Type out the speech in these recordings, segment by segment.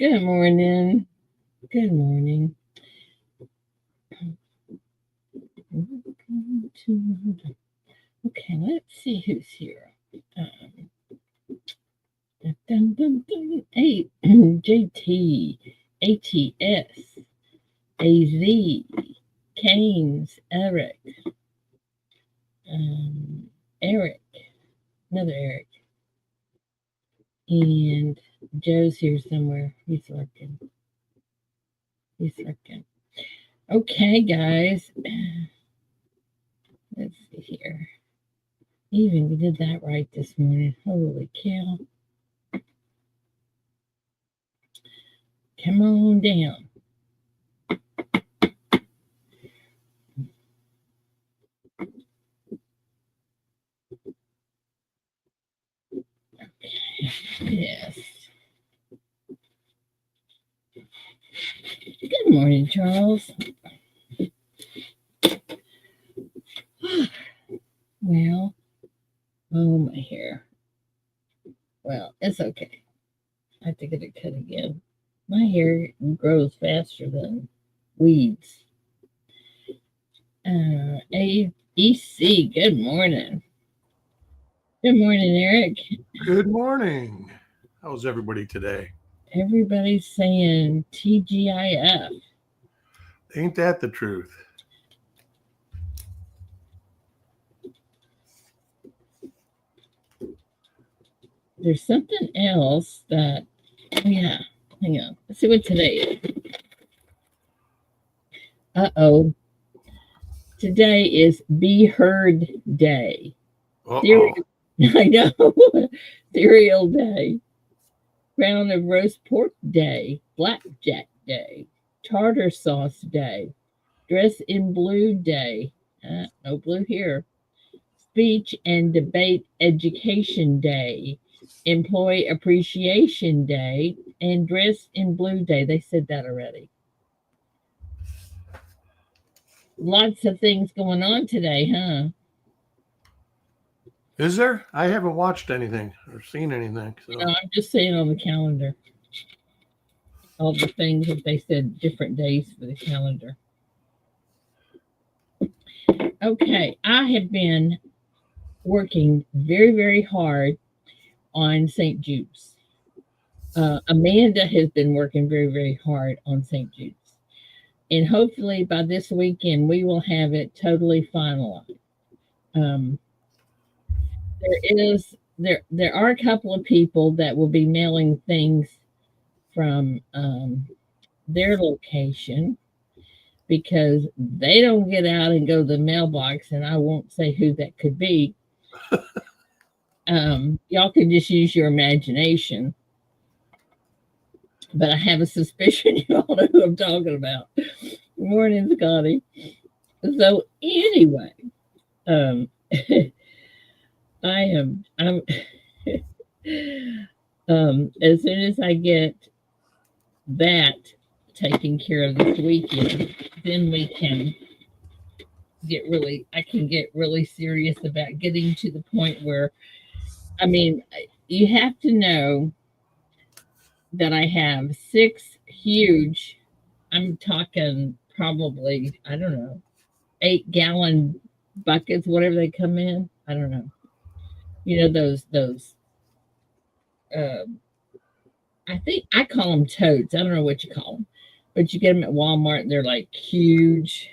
Good morning. Good morning. Okay, let's see who's here. Hey, JT, ATS, AZ, Canes, Eric, Eric, another Eric, and Joe's here somewhere. He's lurking. Okay, guys. Let's see here. Even we did that right this morning. Holy cow. Come on down. Yes. Good morning, Charles. Well, oh, my hair. Well, it's okay. I have to get it cut again. My hair grows faster than weeds. AEC, good morning. Good morning, Eric. Good morning. How's everybody today? Everybody's saying TGIF. Ain't that the truth? There's something else that, yeah, hang on. Let's see what today is. Uh-oh. Today is Be Heard Day. Uh-oh. I know. Cereal Day. Crown of Roast Pork Day. Blackjack Day. Tartar Sauce Day. Dress in Blue Day. No blue here. Speech and Debate Education Day. Employee Appreciation Day. And Dress in Blue Day. They said that already. Lots of things going on today, huh? Is there? I haven't watched anything or seen anything. So. No, I'm just saying on the calendar. All the things that they said, different days for the calendar. Okay, I have been working very, very hard on St. Jude's. Amanda has been working very, very hard on St. Jude's. And hopefully by this weekend, we will have it totally finalized. There are a couple of people that will be mailing things from their location because they don't get out and go to the mailbox, and I won't say who that could be. Y'all can just use your imagination. But I have a suspicion you all know who I'm talking about. Good morning, Scotty. So anyway, I'm as soon as I get that taken care of this weekend, then we can I can get really serious about getting to the point where, I mean, you have to know that I have 6 huge, I'm talking probably, I don't know, 8-gallon buckets, whatever they come in. I don't know. You know, those, I think I call them totes. I don't know what you call them, but you get them at Walmart and they're like huge.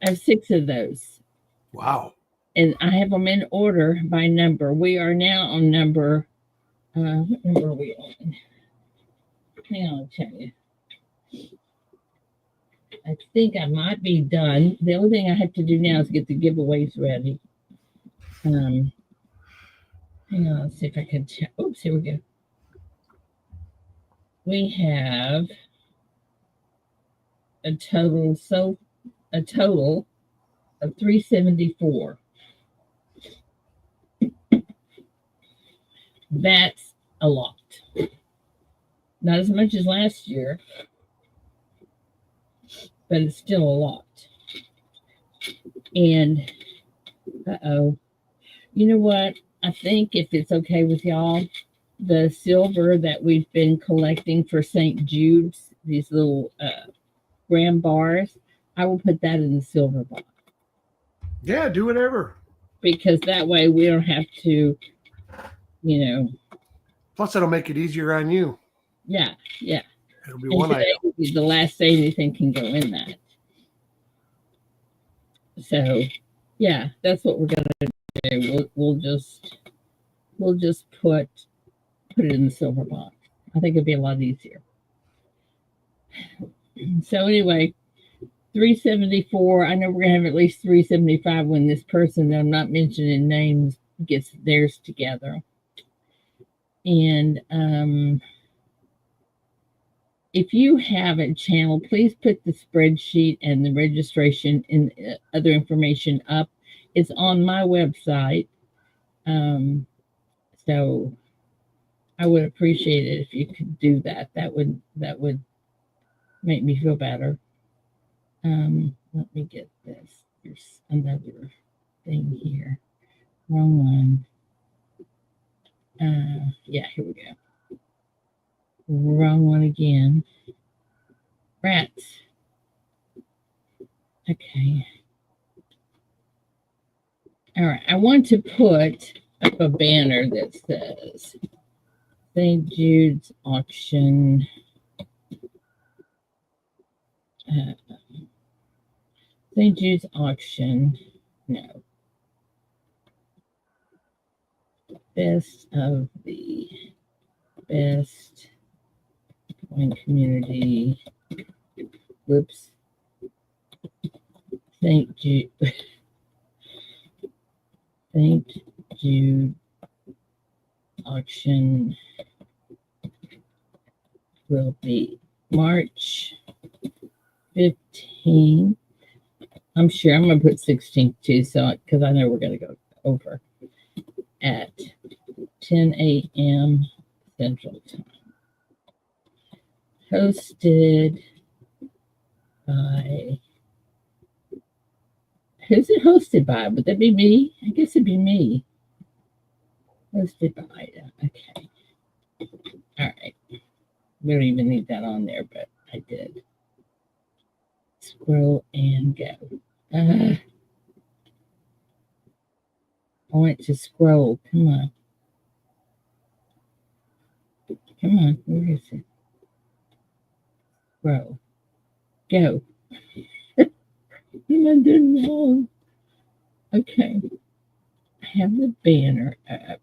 I have 6 of those. Wow. And I have them in order by number. We are now on number, what number are we on? Hang on, I'll tell you. I think I might be done. The only thing I have to do now is get the giveaways ready. Hang on, let's see if I can check. Oops, here we go. We have a total of 374. That's a lot. Not as much as last year, but it's still a lot. And you know what? I think if it's okay with y'all, the silver that we've been collecting for St. Jude's, these little gram bars, I will put that in the silver box Yeah, do whatever. because that way we don't have to, you know, Plus, it'll make it easier on you. yeah. It'll be And one today item. will be the last day anything can go in that. So, yeah, that's what we're gonna do. We'll just put it in the silver box. I think it'd be a lot easier. So anyway, 374. I know we're gonna have at least 375 when this person that I'm not mentioning names gets theirs together. And if you have a channel, please put the spreadsheet and the registration and other information up. It's on my website. So I would appreciate it if you could do that. That would make me feel better. Let me get this. There's another thing here. Wrong one. Yeah, here we go. Wrong one again. Rats. Okay. All right. I want to put up a banner that says St. Jude's auction. St. Jude's auction. No. Best of the best coin community. Whoops. St. Jude. St. Jude auction will be March 15. I'm sure I'm going to put 16 too, so because I know we're going to go over at 10 a.m. Central Time. Hosted by. Who's it hosted by? Would that be me? I guess it'd be me. Hosted by. Okay. All right. We don't even need that on there, but I did. Scroll and go. I want to scroll. Come on. Come on. Where is it? Scroll. Go. What am I doing wrong? Okay. I have the banner up.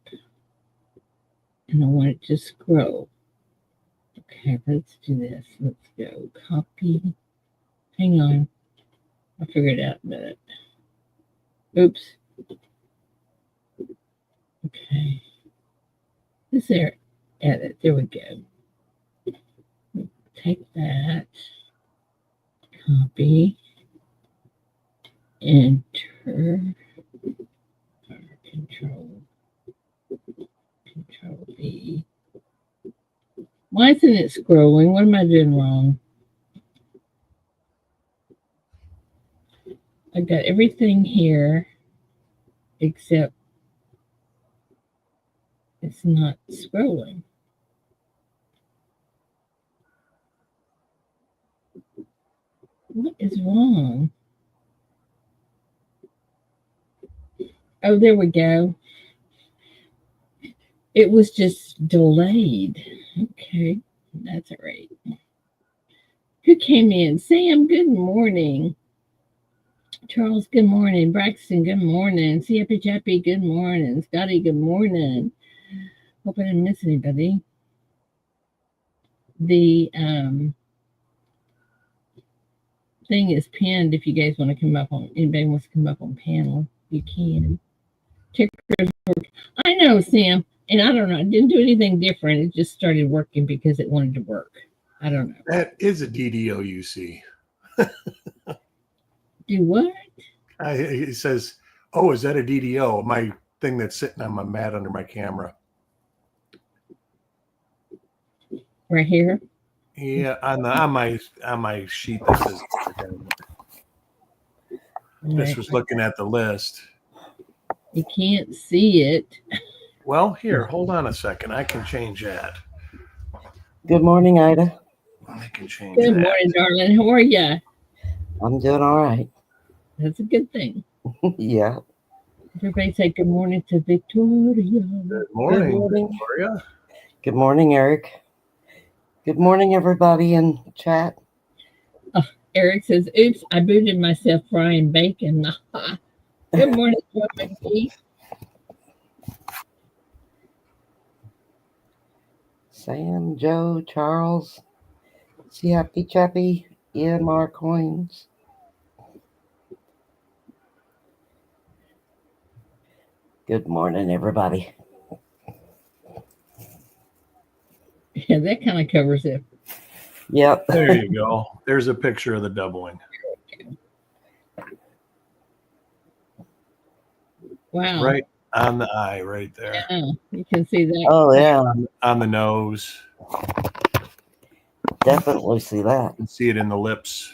And I want it to scroll. Okay, let's do this. Let's go. Copy. Hang on. I'll figure it out in a minute. Oops. Okay. Is there edit? There we go. Take that. Copy. Enter. Control B. Why isn't it scrolling? What am I doing wrong? I've got everything here except it's not scrolling. What is wrong? Oh, there we go. It was just delayed. Okay, that's all right. Who came in? Sam, good morning. Charles, good morning. Braxton, good morning. Happy Chappy, good morning. Scotty, good morning. Hope I didn't miss anybody. The thing is pinned if you guys want to come up on, anybody wants to come up on panel, you can. Tickers work. I know, Sam, and I don't know. I didn't do anything different. It just started working because it wanted to work. I don't know. That is a DDO you see. Do what? It says, oh, is that a DDO? My thing that's sitting on my mat under my camera. Right here? Yeah, on my sheet that says Right. this was looking at the list. You can't see it. Well, here, hold on a second. I can change that. Good morning, Ida. I can change Good that. morning, darling. How are you? I'm doing all right. That's a good thing. Yeah. Everybody say good morning to Victoria. Good morning, Good morning. Victoria. Good morning, Eric. Good morning, everybody in chat. Eric says, oops, I booted myself frying bacon. Good morning, McGee. Sam, Joe, Charles, Happy Chappy, EMR Coins. Good morning, everybody. Yeah, that kind of covers it. Yep. There you go. There's a picture of the doubling. Wow. Right on the eye, right there. Yeah, you can see that. Oh, yeah. On the nose. Definitely see that. You can see it in the lips.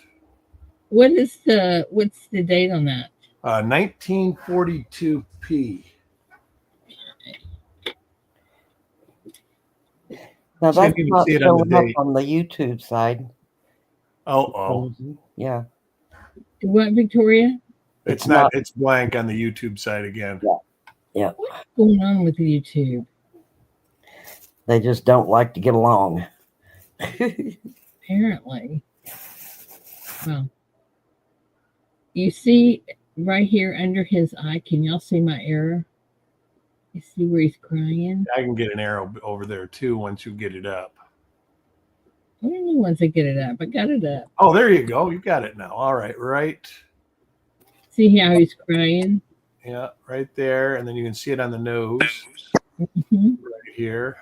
What's the date on that? 1942p. Now, So you that's can not see it on the showing up date. on the YouTube side. Oh. Yeah. What, Victoria? It's not. It's blank on the YouTube side again. Yeah. What's going on with YouTube? They just don't like to get along. Apparently. Well, you see right here under his eye, can y'all see my error? You see where he's crying? I can get an arrow over there too once you get it up. I don't know once I get it up. I got it up. Oh, there you go. You got it now. All right. Right. See how he's crying? Yeah, right there. And then you can see it on the nose. Mm-hmm. Right here.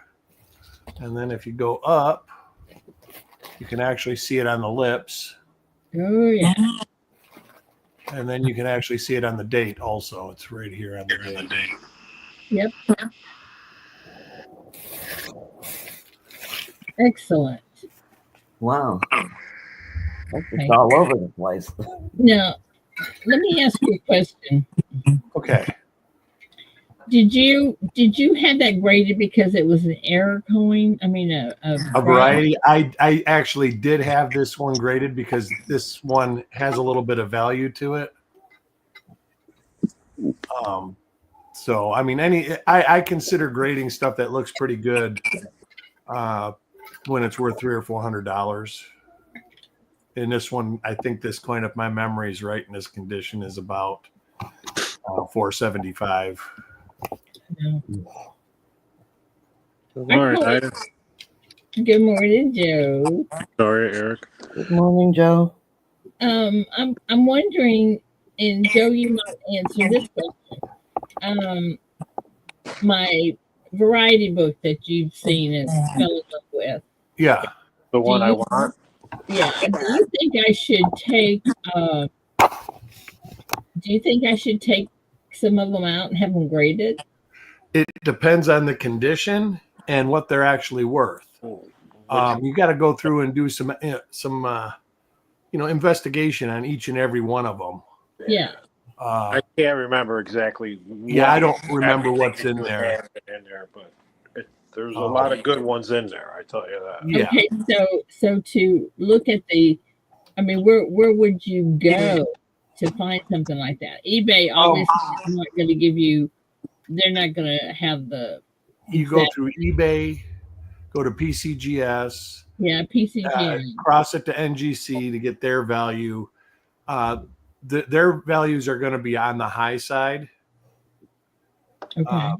And then if you go up, you can actually see it on the lips. Oh, yeah. And then you can actually see it on the date also. It's right here on the date. Yep. Excellent. Wow. It's all over the place. Now, let me ask you a question. Okay. Did you have that graded because it was an error coin? I mean, a variety. I actually did have this one graded because this one has a little bit of value to it. So I mean, I consider grading stuff that looks pretty good when it's worth $300 or $400. And this one, I think this coin, if my memory is right in this condition, is about $475. No. Good morning, Ida. Good morning, Joe. Sorry, Eric. Good morning, Joe. I'm wondering, and Joe, you might answer this question. My variety book that you've seen and fell in love with. Yeah. The one I want. Yeah. Do you think I should take? Do you think I should take some of them out and have them graded? It depends on the condition and what they're actually worth. You got to go through and do some investigation on each and every one of them. Yeah. I can't remember exactly. Yeah, I don't remember what's in there. But there's a lot of good ones in there. I tell you that. Yeah. Okay, so to look at where would you go to find something like that? eBay obviously is not going to give you. They're not going to have the. You go through eBay, go to PCGS. Yeah, PCGS. Cross it to NGC to get their value. Their values are going to be on the high side. Okay.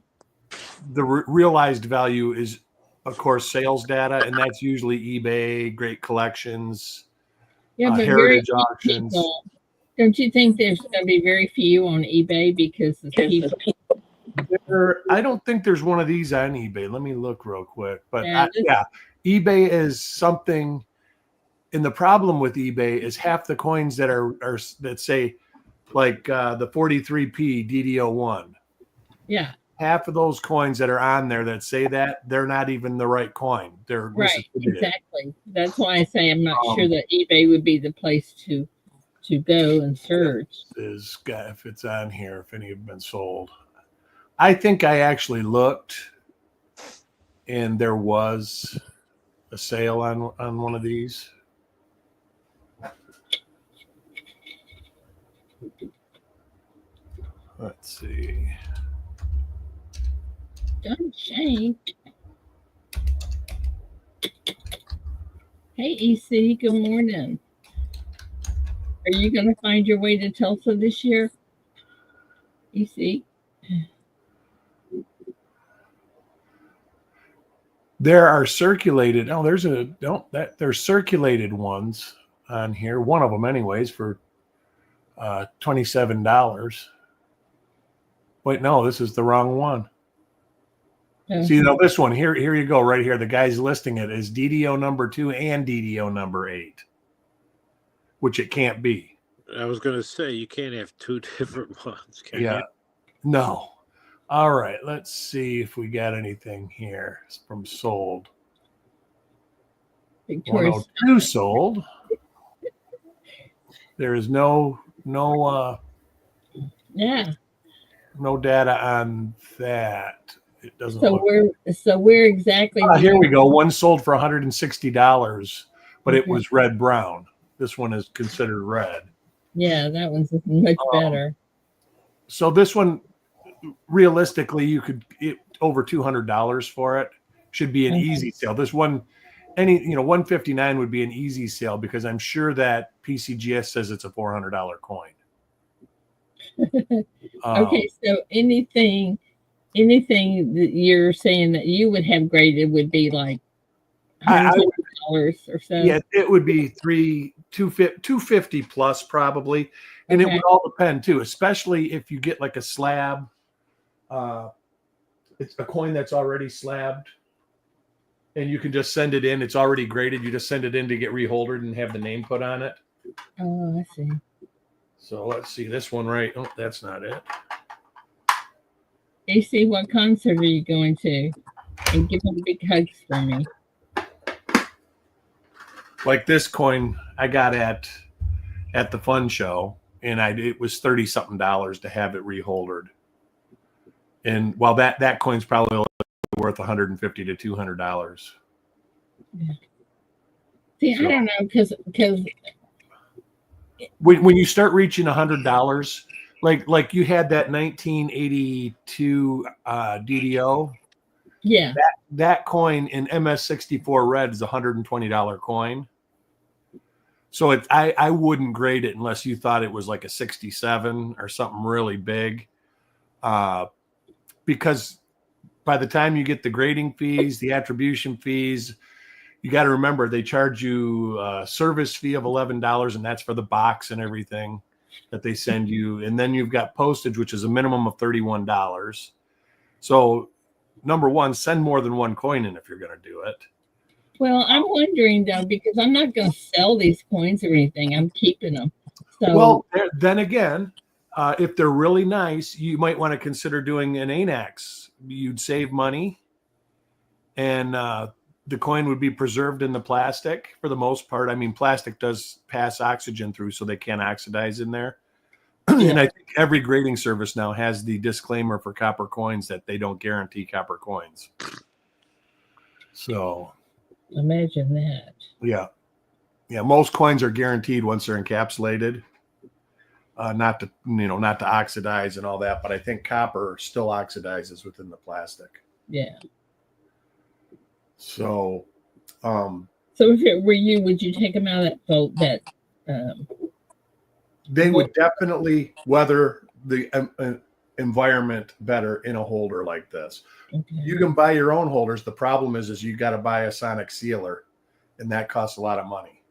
The realized value is, of course, sales data, and that's usually eBay, Great Collections, Yeah, but Heritage Auctions. People, don't you think there's going to be very few on eBay because the people? I don't think there's one of these on eBay. Let me look real quick. But Yeah, eBay is something. And the problem with eBay is half the coins that are that say like the 43p DDO1. Yeah. Half of those coins that are on there that say that, they're not even the right coin. They're right. Exactly. That's why I say I'm not sure that eBay would be the place to go and search. If it's on here, if any have been sold. I think I actually looked, and there was a sale on one of these. Let's see. Don't shake. Hey, EC, good morning. Are you going to find your way to Tulsa this year? EC? There are circulated. Oh, there's circulated ones on here. One of them, anyways, for $27. Wait, no, this is the wrong one. See, no, this one here you go, right here. The guy's listing it as DDO number 2 and DDO number 8, which it can't be. I was going to say, you can't have two different ones, can you? No. All right, let's see if we got anything here from sold. Victoria's 102 sold. There is no yeah. No data on that. It doesn't. So we're exactly. Here we go. One sold for $160, but it was red brown. This one is considered red. Yeah, that one's much better. So this one, realistically, you could over $200 for it. Should be an easy sale. This one, 159 would be an easy sale because I'm sure that PCGS says it's a $400 coin. Okay, so anything that you're saying that you would have graded would be like $100 or so. Yeah, it would be $250 plus probably, and it would all depend too, especially if you get like a slab. It's a coin that's already slabbed, and you can just send it in. It's already graded. You just send it in to get reholdered and have the name put on it. Oh, I see. So let's see this one right. Oh, that's not it. AC, what concert are you going to? And give them big hugs for me. Like this coin I got at the fun show, and it was $30-something to have it reholdered. And while that coin's probably worth $150 to $200. Yeah. See, I don't know because when you start reaching $100, like you had that 1982 DDO. Yeah. That coin in MS64 red is a $120 coin. So I wouldn't grade it unless you thought it was like a 67 or something really big. Because by the time you get the grading fees, the attribution fees, you got to remember they charge you a service fee of $11, and that's for the box and everything that they send you. And then you've got postage, which is a minimum of $31. So number one, send more than one coin in if you're going to do it. Well, I'm wondering though, because I'm not going to sell these coins or anything. I'm keeping them. So well, then again, if they're really nice, you might want to consider doing an ANAX. You'd save money, and the coin would be preserved in the plastic for the most part. I mean, plastic does pass oxygen through, so they can't oxidize in there. Yeah. And I think every grading service now has the disclaimer for copper coins that they don't guarantee copper coins. So imagine that. Yeah. Most coins are guaranteed once they're encapsulated, not to oxidize and all that. But I think copper still oxidizes within the plastic. Yeah. So, so if it were you, would you take them out of that boat? They would definitely weather the environment better in a holder like this. Okay. You can buy your own holders. The problem is you got to buy a sonic sealer, and that costs a lot of money.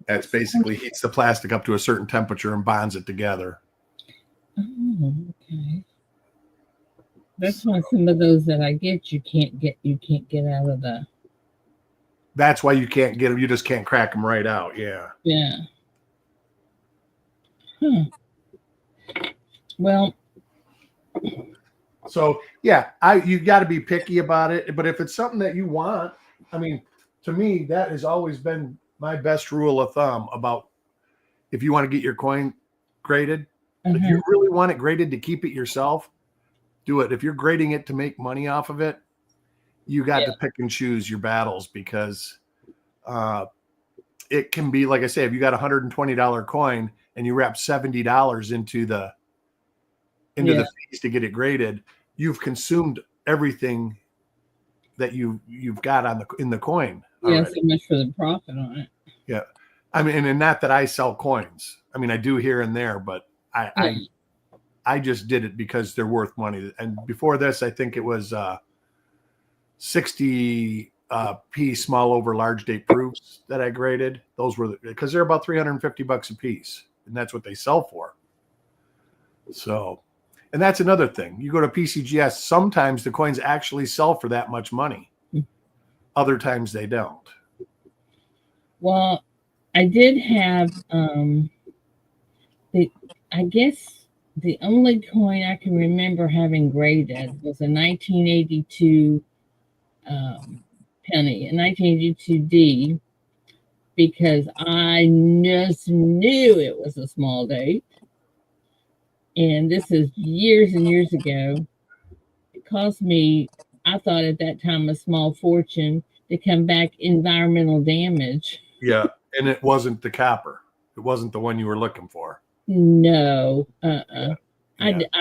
That's basically heats the plastic up to a certain temperature and bonds it together. Oh, okay. That's why some of those that I get, you can't get out of the. That's why you can't get them. You just can't crack them right out. Yeah. Yeah. Well. So yeah, you got to be picky about it. But if it's something that you want, I mean, to me, that has always been my best rule of thumb about if you want to get your coin graded, If you really want it graded to keep it yourself, do it. If you're grading it to make money off of it, you got to pick and choose your battles, because it can be, like I say, if you got $120 coin and you wrap $70 into the fees to get it graded, you've consumed everything that you've got in the coin already. So much for the profit on it. Yeah. I mean, and not that I sell coins. I mean, I do here and there, but I just did it because they're worth money. And before this, I think it was 60 small over large date proofs that I graded. Those were because they're about $350 a piece, and that's what they sell for. So, and that's another thing. You go to PCGS, sometimes the coins actually sell for that much money. Other times they don't. Well, I did have I guess the only coin I can remember having graded was a 1982 penny, a 1982D, because I just knew it was a small date. And this is years and years ago. It cost me, I thought at that time, a small fortune to come back environmental damage. Yeah, and it wasn't the copper. It wasn't the one you were looking for. No, I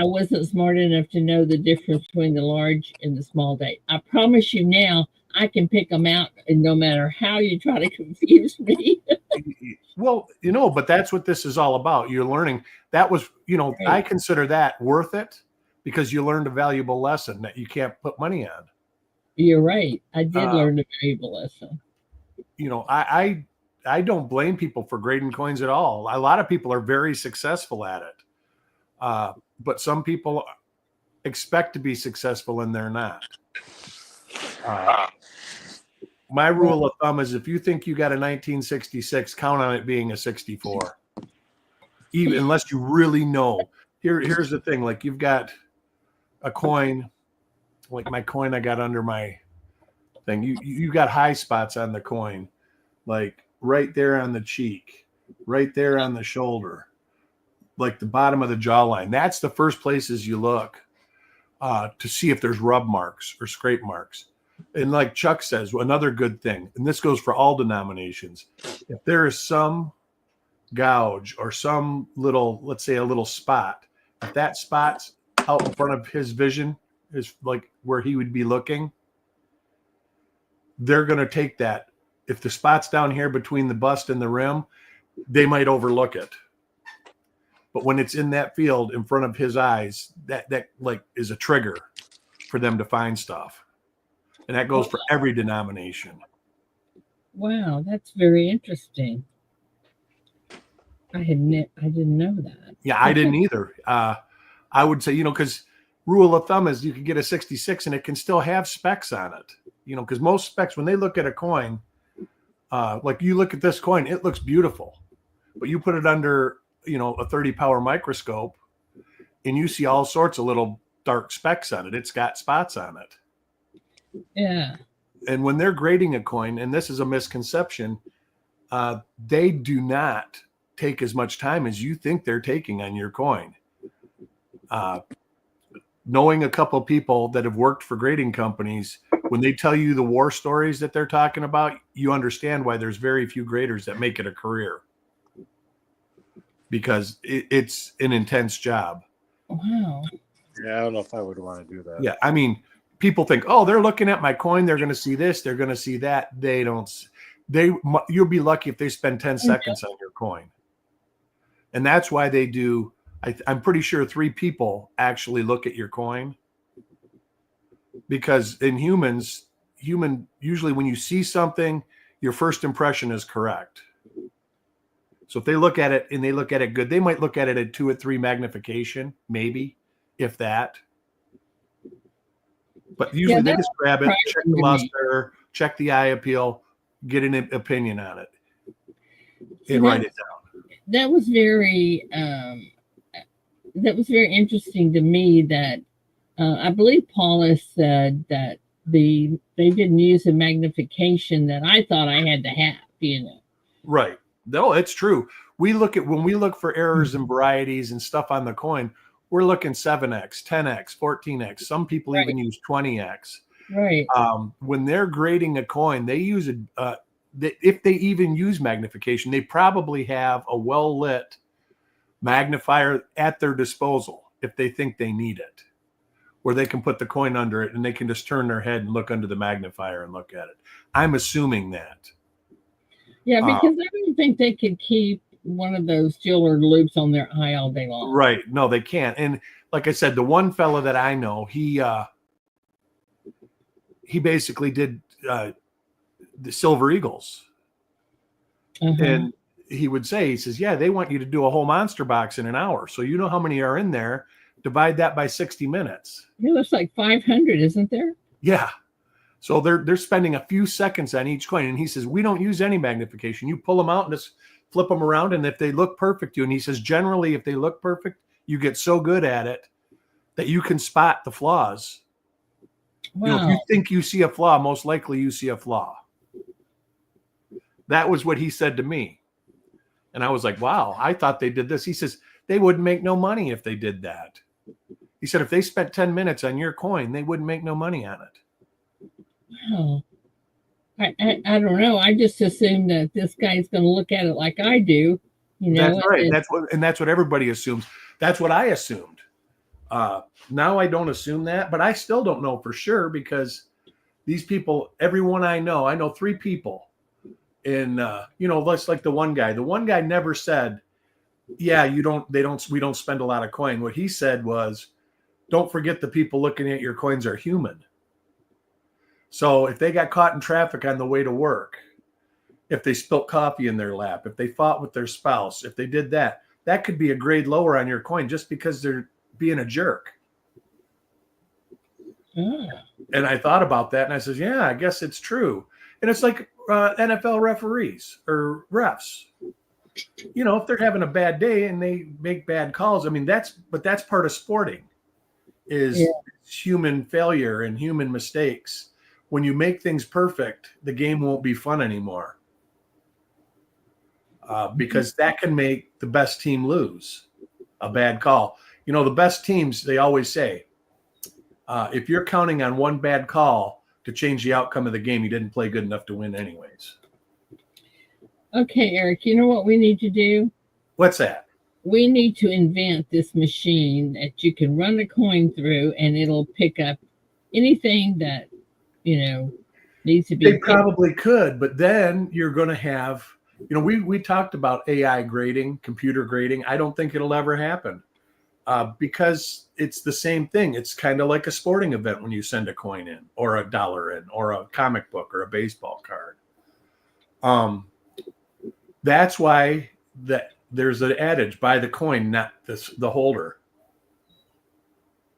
wasn't smart enough to know the difference between the large and the small date. I promise you now, I can pick them out, and no matter how you try to confuse me. Well, but that's what this is all about. You're learning. That was, right. I consider that worth it, because you learned a valuable lesson that you can't put money on. You're right. I did learn a valuable lesson. I don't blame people for grading coins at all. A lot of people are very successful at it. But some people expect to be successful and they're not. My rule of thumb is if you think you got a 1966, count on it being a 64. Even unless you really know. Here's the thing, like you've got a coin, like my coin I got under my thing. You got high spots on the coin, like right there on the cheek, right there on the shoulder, like the bottom of the jawline. That's the first places you look to see if there's rub marks or scrape marks. And like Chuck says, another good thing, and this goes for all denominations, if there is some gouge or some little, let's say a little spot, if that spot's out in front of his vision, is like where he would be looking, they're going to take that. If the spot's down here between the bust and the rim, they might overlook it. But when it's in that field in front of his eyes, that like is a trigger for them to find stuff. And that goes for every denomination. Wow, that's very interesting. I didn't know that. Yeah, I didn't either. I would say, because rule of thumb is you can get a 66 and it can still have specs on it. Because most specs, when they look at a coin, like you look at this coin, it looks beautiful. But you put it under, a 30 power microscope and you see all sorts of little dark specks on it. It's got spots on it. Yeah. And when they're grading a coin, and this is a misconception, they do not take as much time as you think they're taking on your coin. Knowing a couple of people that have worked for grading companies, when they tell you the war stories that they're talking about, you understand why there's very few graders that make it a career, because it's an intense job. Wow. Yeah, I don't know if I would want to do that. Yeah, I mean, people think, oh, they're looking at my coin, they're going to see this, they're going to see that. They don't. You'll be lucky if they spend 10 seconds on your coin. And that's why they do. I'm pretty sure 3 people actually look at your coin, because in usually when you see something, your first impression is correct. So if they look at it and they look at it good, they might look at it at 2 or 3 magnification, maybe, if that. But usually they just grab it, check the luster, check the eye appeal, get an opinion on it, and write it down. That was very interesting to me. That I believe Paula said that they didn't use the magnification that I thought I had to have. Right. No, it's true. When we look for errors and varieties and stuff on the coin, we're looking 7x, 10x, 14x. Some people even use 20x. Right. When they're grading a coin, they use if they even use magnification, they probably have a well-lit magnifier at their disposal if they think they need it, where they can put the coin under it and they can just turn their head and look under the magnifier and look at it. I'm assuming that. Yeah, because I don't think they could keep one of those jeweler loops on their eye all day long. Right. No, they can't. And like I said, the one fella that I know, he basically did the Silver Eagles. And he would say, he says, yeah, they want you to do a whole monster box in an hour. So you know how many are in there. Divide that by 60 minutes. Yeah, that's like 500, isn't there? Yeah. So they're spending a few seconds on each coin. And he says, we don't use any magnification. You pull them out and just flip them around. And if they look perfect to you, and he says, generally, if they look perfect, you get so good at it that you can spot the flaws. Wow. You know, if you think you see a flaw, most likely you see a flaw. That was what he said to me. And I was like, wow, I thought they did this. He says, they wouldn't make no money if they did that. He said, if they spent 10 minutes on your coin, they wouldn't make no money on it. Wow. I don't know. I just assumed that this guy's going to look at it like I do. You know, that's right. That's what everybody assumes. That's what I assumed. Now I don't assume that, but I still don't know for sure because these people, everyone I know 3 people. And let's like the one guy. The one guy never said, yeah, we don't spend a lot of coin. What he said was, don't forget the people looking at your coins are human. So if they got caught in traffic on the way to work, if they spilt coffee in their lap, if they fought with their spouse, if they did that, that could be a grade lower on your coin just because they're being a jerk. And I thought about that and I said, yeah, I guess it's true. And it's like NFL referees or refs. You know, if they're having a bad day and they make bad calls, I mean, that's part of sporting is human failure and human mistakes. When you make things perfect, the game won't be fun anymore because that can make the best team lose a bad call. You know, the best teams, they always say, if you're counting on one bad call to change the outcome of the game, you didn't play good enough to win anyways. Okay, Eric, you know what we need to do? What's that? We need to invent this machine that you can run a coin through and it'll pick up anything that, needs to be. They probably could, but then you're going to have, we talked about AI grading, computer grading. I don't think it'll ever happen because it's the same thing. It's kind of like a sporting event when you send a coin in or a dollar in or a comic book or a baseball card. That's why there's an adage, buy the coin, not the holder.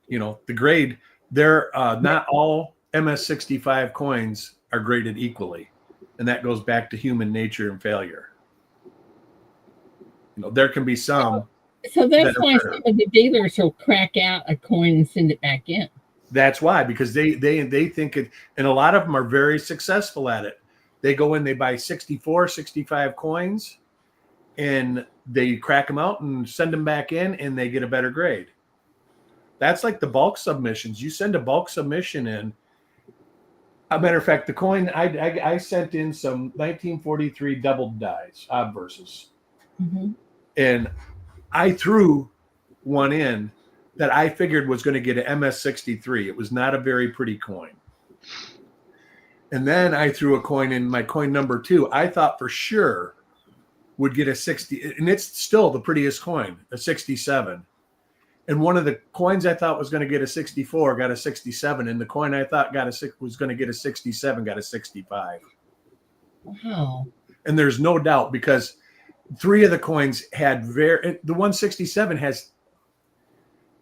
The grade, they're not all MS-65 coins are graded equally. And that goes back to human nature and failure. There can be some. So that's why some of the dealers will crack out a coin and send it back in. That's why, because they think it, and a lot of them are very successful at it. They go in, they buy 64, 65 coins, and they crack them out and send them back in, and they get a better grade. That's like the bulk submissions. You send a bulk submission in. As a matter of fact, the coin, I sent in some 1943 doubled dies, obverses. Mm-hmm. And I threw one in that I figured was going to get an MS-63. It was not a very pretty coin. And then I threw a coin in, my coin number 2. I thought for sure would get a 60, and it's still the prettiest coin, a 67. And one of the coins I thought was going to get a 64 got a 67, and the coin I thought was going to get a 67 got a 65. Wow. And there's no doubt because 3 of the coins had the 167 has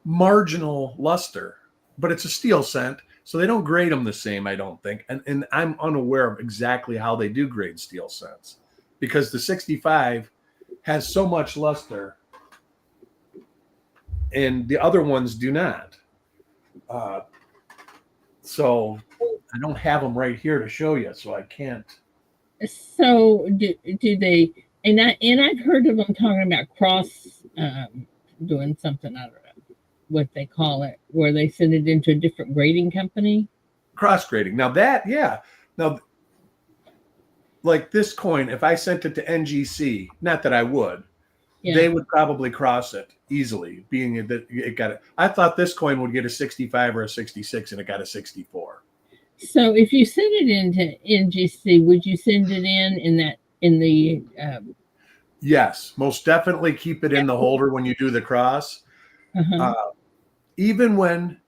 marginal luster, but it's a steel cent, so they don't grade them the same, I don't think. And I'm unaware of exactly how they do grade steel cents because the 65 has so much luster and the other ones do not. So I don't have them right here to show you, so I can't. So do they And I've heard of them talking about cross doing something. I don't know what they call it, where they send it into a different grading company. Cross grading. Now that, yeah. Now, like this coin, if I sent it to NGC, not that I would, Yeah. they would probably cross it easily, being that it got it. I thought this coin would get a 65 or a 66, and it got a 64. So if you send it into NGC, would you send it in the Yes, most definitely keep it in the holder when you do the cross. uh-huh. Even when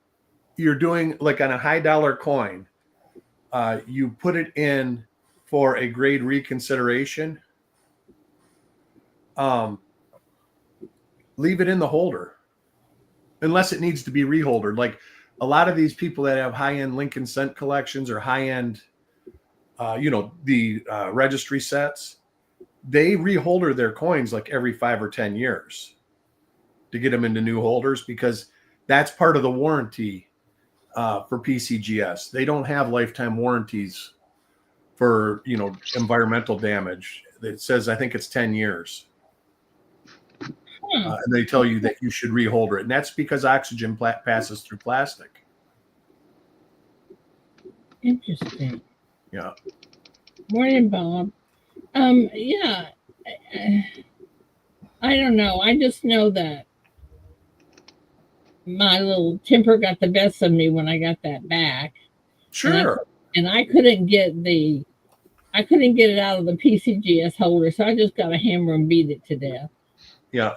you're doing like on a high dollar coin, you put it in for a grade reconsideration. Leave it in the holder unless it needs to be reholdered. Like a lot of these people that have high-end Lincoln Cent collections or high-end, the registry sets, they reholder their coins like every 5 or 10 years to get them into new holders because that's part of the warranty for PCGS. They don't have lifetime warranties for, environmental damage. It says, I think it's 10 years. And they tell you that you should reholder it. And that's because oxygen passes through plastic. Interesting. Yeah. Morning, Bob. Yeah. I don't know. I just know that my little temper got the best of me when I got that back. Sure. And I couldn't get it out of the PCGS holder, so I just got a hammer and beat it to death. Yeah.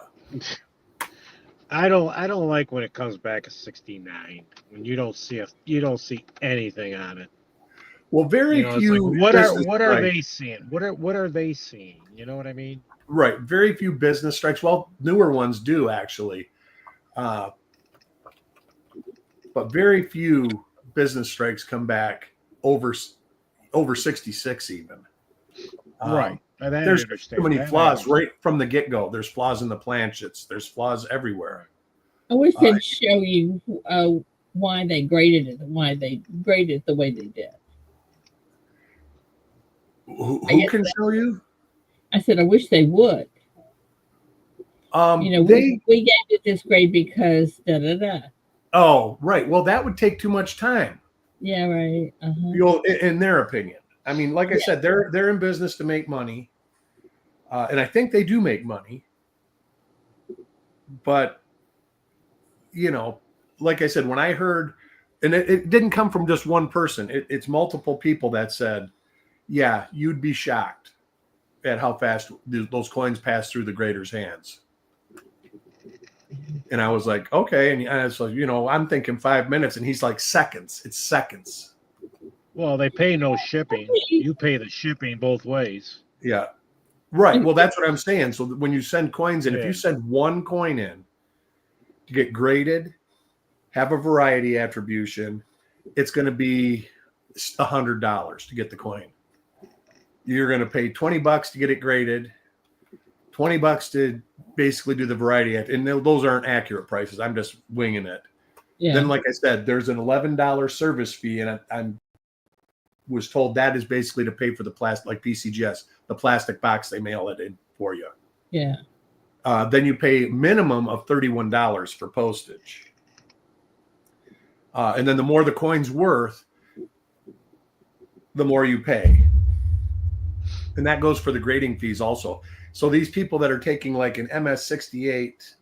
I don't like when it comes back at 69 when you don't see anything on it. Well, very few. Like, what are they seeing? What are they seeing? You know what I mean? Right. Very few business strikes. Well, newer ones do actually, but very few business strikes come back over 66 even. Right. There's too many flaws right from the get-go. There's flaws in the planchets. There's flaws everywhere. I wish they'd show you why they graded it, why they graded it the way they did. Who can show you? I said, I wish they would. We gave it this grade because da-da-da. Oh, right. Well, that would take too much time. Yeah, right. Uh-huh. In their opinion. I mean, like I said, they're in business to make money. And I think they do make money. But, like I said, when I heard, and it didn't come from just one person. It's multiple people that said, yeah, you'd be shocked at how fast those coins pass through the grader's hands. And I was like, okay. And I was like, I'm thinking 5 minutes. And he's like, seconds. It's seconds. Well, they pay no shipping. You pay the shipping both ways. Yeah. Right. Well, that's what I'm saying. So when you send coins in, if you send one coin in to get graded, have a variety attribution, it's going to be $100 to get the coin. You're going to pay $20 to get it graded, $20 to basically do the variety. And those aren't accurate prices. I'm just winging it. Yeah. Then, like I said, there's an $11 service fee, and I'm was told that is basically to pay for the plastic, like PCGS, the plastic box they mail it in for you. Yeah. Then you pay minimum of $31 for postage. And then the more the coin's worth, the more you pay. And that goes for the grading fees also. So these people that are taking like an MS68,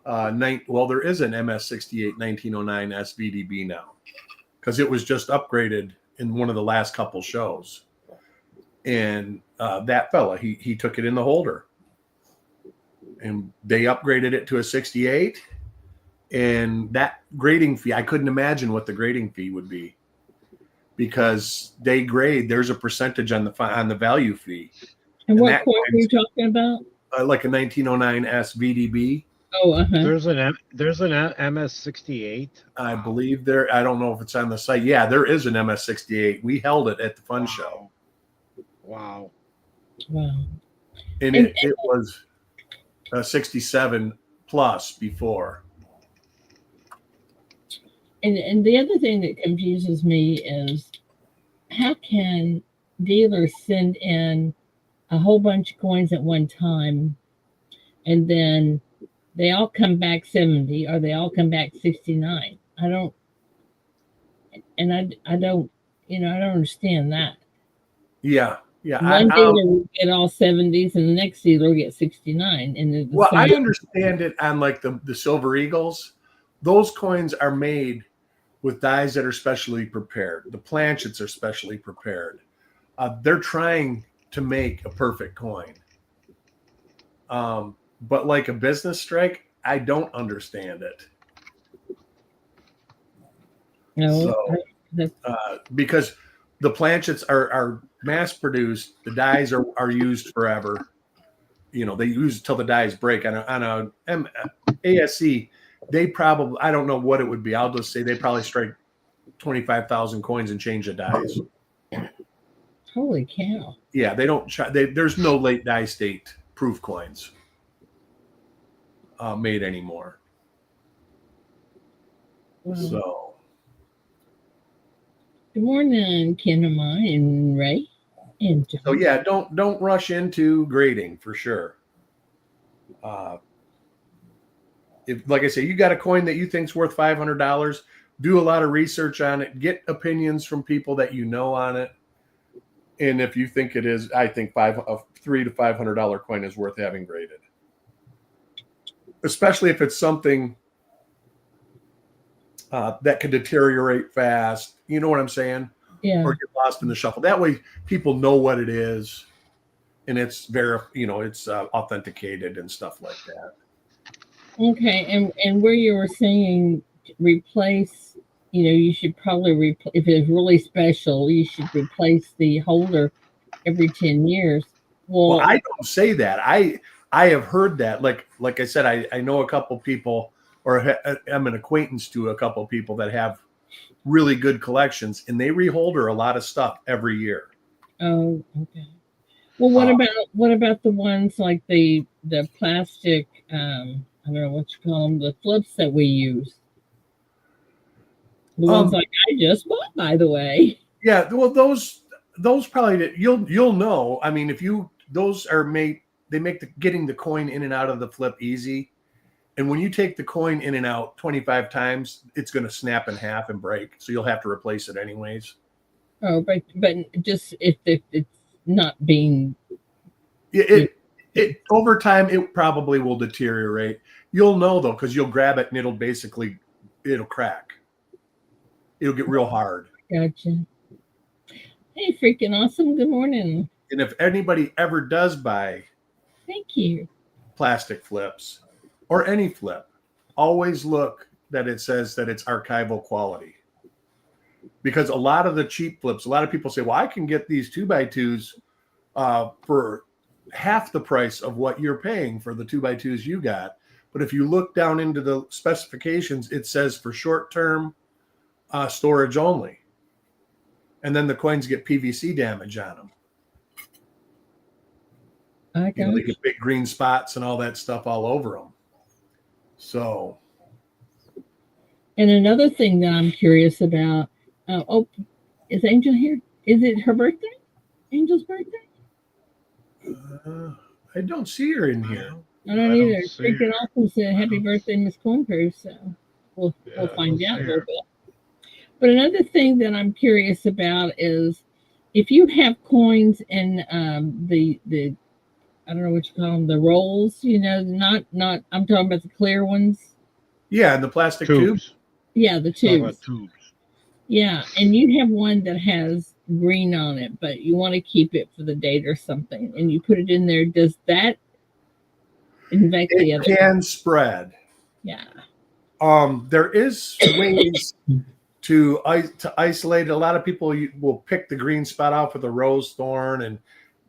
there is an MS68 1909 SVDB now because it was just upgraded in one of the last couple shows. And that fella, he took it in the holder. And they upgraded it to a 68. And that grading fee, I couldn't imagine what the grading fee would be because they grade. There's a percentage on the value fee. And what coin are you talking about? Like a 1909 SVDB. Oh, uh-huh. There's an MS68. I believe there. I don't know if it's on the site. Yeah, there is an MS68. We held it at the fun show. Wow. Wow. And it was a 67 plus before. And the other thing that confuses me is how can dealers send in a whole bunch of coins at one time, and then they all come back 70 or they all come back 69. I don't, and I don't, I don't understand that. Yeah. One dealer will get all 70s and the next dealer will get 69. And well, I understand it on like the Silver Eagles. Those coins are made with dies that are specially prepared. The planchets are specially prepared. They're trying to make a perfect coin. But like a business strike, I don't understand it. No, because the planchets are mass produced, the dies are used forever. They use till the dies break. On a ASC, they probably, I don't know what it would be. I'll just say they probably strike 25,000 coins and change the dies. Holy cow! Yeah, they don't. There's no late die state proof coins made anymore. Wow. So. Good morning, Kinema and Ray. And John. So yeah, don't rush into grading for sure. If, like I say, you got a coin that you think's worth $500, do a lot of research on it, get opinions from people that you know on it, and if you think it is, I think a $300 to $500 coin is worth having graded, especially if it's something that could deteriorate fast. You know what I'm saying? Yeah. Or get lost in the shuffle. That way, people know what it is, and it's it's authenticated and stuff like that. Okay, and where you were saying replace, you should probably if it's really special, you should replace the holder every 10 years. Well, I don't say that. I have heard that. Like I said, I know a couple people, or I'm an acquaintance to a couple people that have really good collections, and they reholder a lot of stuff every year. Oh, okay. Well, what about the ones like the plastic? I don't know what you call them, the flips that we use. The ones like I just bought, by the way. Yeah, well, those probably you'll know. I mean, those are made, they make getting the coin in and out of the flip easy. And when you take the coin in and out 25 times, it's going to snap in half and break. So you'll have to replace it anyways. Oh, but just if it's not being. It over time, it probably will deteriorate. You'll know though, because you'll grab it and it'll crack. It'll get real hard. Gotcha. Hey, freaking awesome. Good morning. And if anybody ever does buy, thank you, plastic flips or any flip, always look that it says that it's archival quality. Because a lot of the cheap flips, a lot of people say, well, I can get these 2x2s for half the price of what you're paying for the 2x2s you got. But if you look down into the specifications, it says for short-term storage only. And then the coins get PVC damage on them. They get big green spots and all that stuff all over them. So. And another thing that I'm curious about, is Angel here? Is it her birthday? Angel's birthday? I don't see her in here. I don't either. Freaking awesome said happy birthday, Miss Cornproof. So we'll find out a little bit. But another thing that I'm curious about is if you have coins in the I don't know what you call them, the rolls, not I'm talking about the clear ones. Yeah, and the plastic tubes. Yeah, the tubes. Yeah, and you have one that has green on it, but you want to keep it for the date or something, and you put it in there. Does that infect the other? It can spread. Yeah. There is ways to isolate. A lot of people will pick the green spot off with a rose thorn and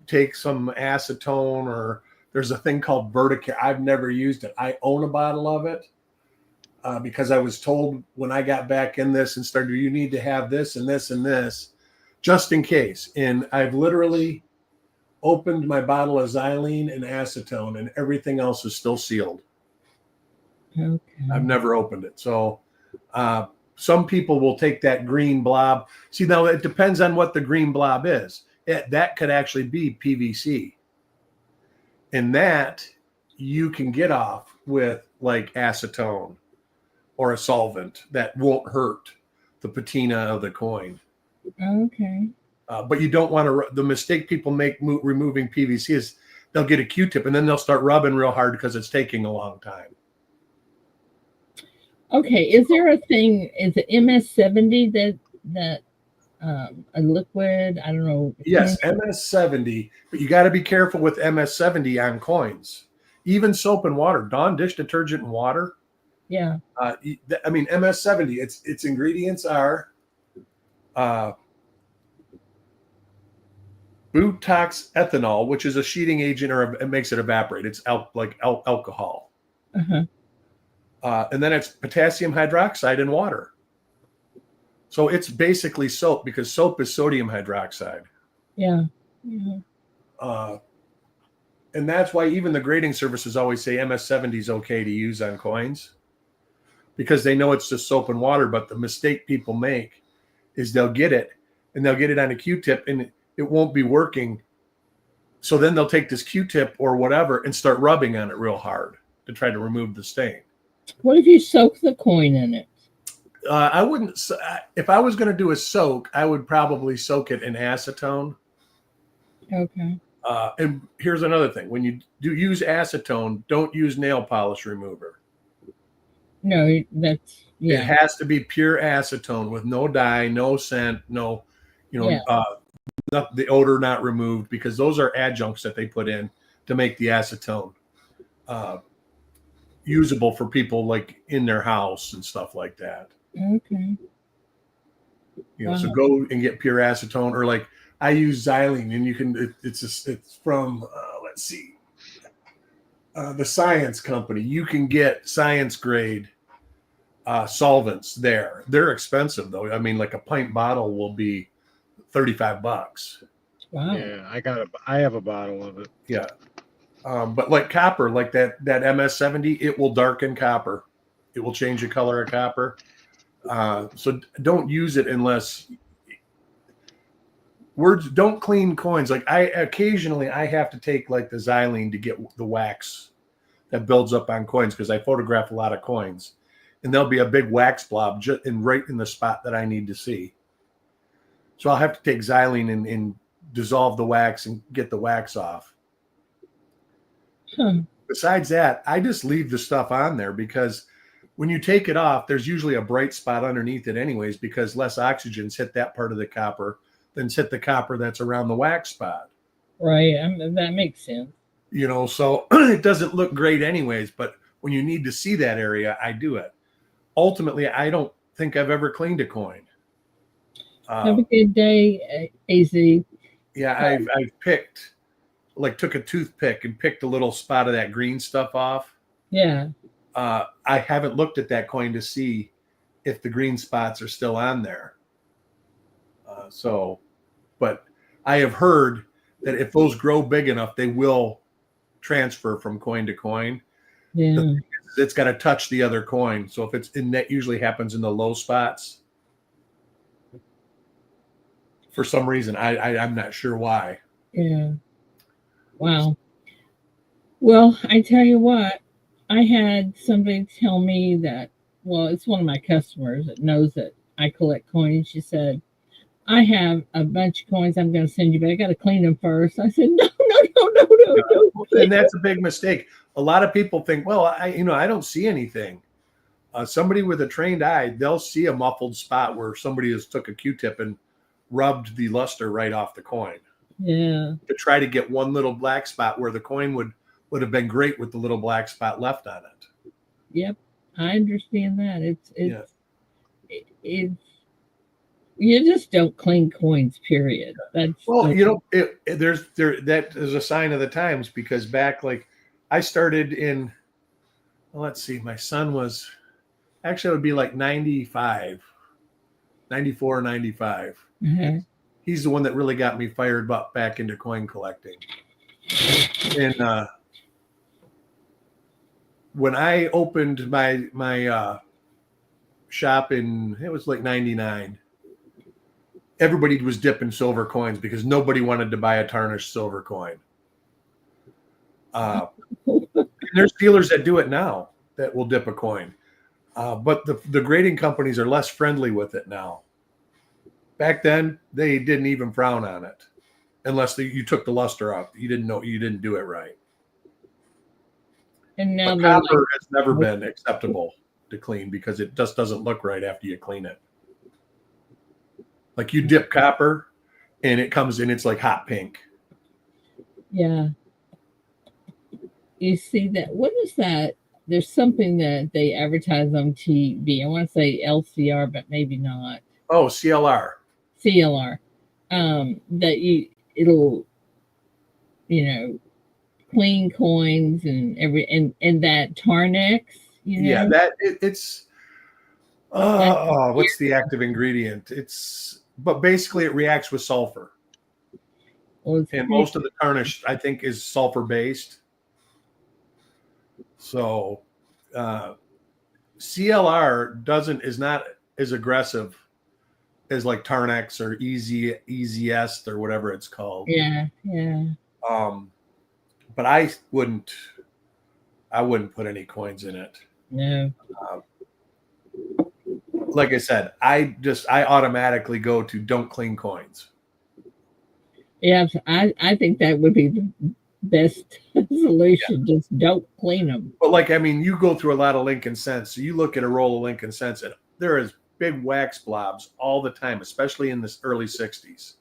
take some acetone, or there's a thing called Verticare. I've never used it. I own a bottle of it. Because I was told when I got back in this and started, you need to have this and this and this, just in case. And I've literally opened my bottle of xylene and acetone, and everything else is still sealed. Okay. I've never opened it. So some people will take that green blob. See, now it depends on what the green blob is. That could actually be PVC. And that you can get off with like acetone or a solvent that won't hurt the patina of the coin. Okay. But you don't want to. The mistake people make removing PVC is they'll get a Q-tip and then they'll start rubbing real hard because it's taking a long time. Okay. Is there a thing? Is it MS70 that a liquid? I don't know. Yes, MS70, but you got to be careful with MS70 on coins. Even soap and water, Dawn dish detergent and water. Yeah. I mean, MS70, its ingredients are butox ethanol, which is a sheeting agent, or it makes it evaporate. It's alcohol. Uh-huh. And then it's potassium hydroxide and water. So it's basically soap because soap is sodium hydroxide. Yeah. Yeah. And that's why even the grading services always say MS70 is okay to use on coins because they know it's just soap and water. But the mistake people make is they'll get it and they'll get it on a Q-tip and it won't be working. So then they'll take this Q-tip or whatever and start rubbing on it real hard to try to remove the stain. What if you soak the coin in it? I wouldn't. If I was going to do a soak, I would probably soak it in acetone. Okay. And here's another thing: when you do use acetone, don't use nail polish remover. No, that's It has to be pure acetone with no dye, no scent, no, the odor not removed because those are adjuncts that they put in to make the acetone usable for people like in their house and stuff like that. Okay. So go and get pure acetone, or like I use xylene, and you can. It's from let's see, the Science Company. You can get science grade solvents there. They're expensive though. I mean, like a pint bottle will be $35. Wow. Yeah, I have a bottle of it. Yeah, but like copper, like that MS70, it will darken copper. It will change the color of copper. So don't use it unless don't clean coins. Like I occasionally have to take like the xylene to get the wax that builds up on coins because I photograph a lot of coins, and there'll be a big wax blob right in the spot that I need to see. So I'll have to take xylene and dissolve the wax and get the wax off. Besides that, I just leave the stuff on there because when you take it off, there's usually a bright spot underneath it anyways, because less oxygens hit that part of the copper than hit the copper that's around the wax spot. Right. That makes sense. So it doesn't look great anyways, but when you need to see that area, I do it. Ultimately, I don't think I've ever cleaned a coin. Have a good day, AZ. Yeah, I've took a toothpick and picked a little spot of that green stuff off. Yeah. I haven't looked at that coin to see if the green spots are still on there. But I have heard that if those grow big enough, they will transfer from coin to coin. Yeah. It's got to touch the other coin. So if it's in that, usually happens in the low spots. For some reason, I'm not sure why. Yeah. Wow. Well, I tell you what, I had somebody tell me that, well, it's one of my customers that knows that I collect coins. She said, I have a bunch of coins I'm going to send you, but I got to clean them first. I said, no. And that's a big mistake. A lot of people think, well, I don't see anything. Somebody with a trained eye, they'll see a muffled spot where somebody has took a Q-tip and rubbed the luster right off the coin. Yeah. To try to get one little black spot where the coin would have been great with the little black spot left on it. Yep. I understand that. It's you just don't clean coins, period. That's that is a sign of the times because back like I started in, let's see, my son was actually it would be like 94, 95. Uh-huh. He's the one that really got me fired up back into coin collecting. And when I opened my shop it was like 99, everybody was dipping silver coins because nobody wanted to buy a tarnished silver coin. There's dealers that do it now that will dip a coin. But the grading companies are less friendly with it now. Back then, they didn't even frown on it unless you took the luster out. You didn't do it right. And now But they're copper has never been acceptable to clean because it just doesn't look right after you clean it. Like you dip copper and it comes in, it's like hot pink. yeah. You see that? What is that? There's something that they advertise on TV. I want to say LCR, but maybe not. Oh, CLR. CLR. That it'll, clean coins and and that Tarnex, Yeah, it's what's the active ingredient? But basically it reacts with sulfur. Well, And most of the tarnish, I think, is sulfur based. So CLR is not as aggressive as like Tarnex or Easiest or whatever it's called. Yeah. But I wouldn't put any coins in it. No. Like I said, I automatically go to don't clean coins. Yeah, I think that would be the best solution. Yeah. Just don't clean them. But you go through a lot of Lincoln Cents. So you look at a roll of Lincoln Cents, and there is big wax blobs all the time, especially in the early 60s.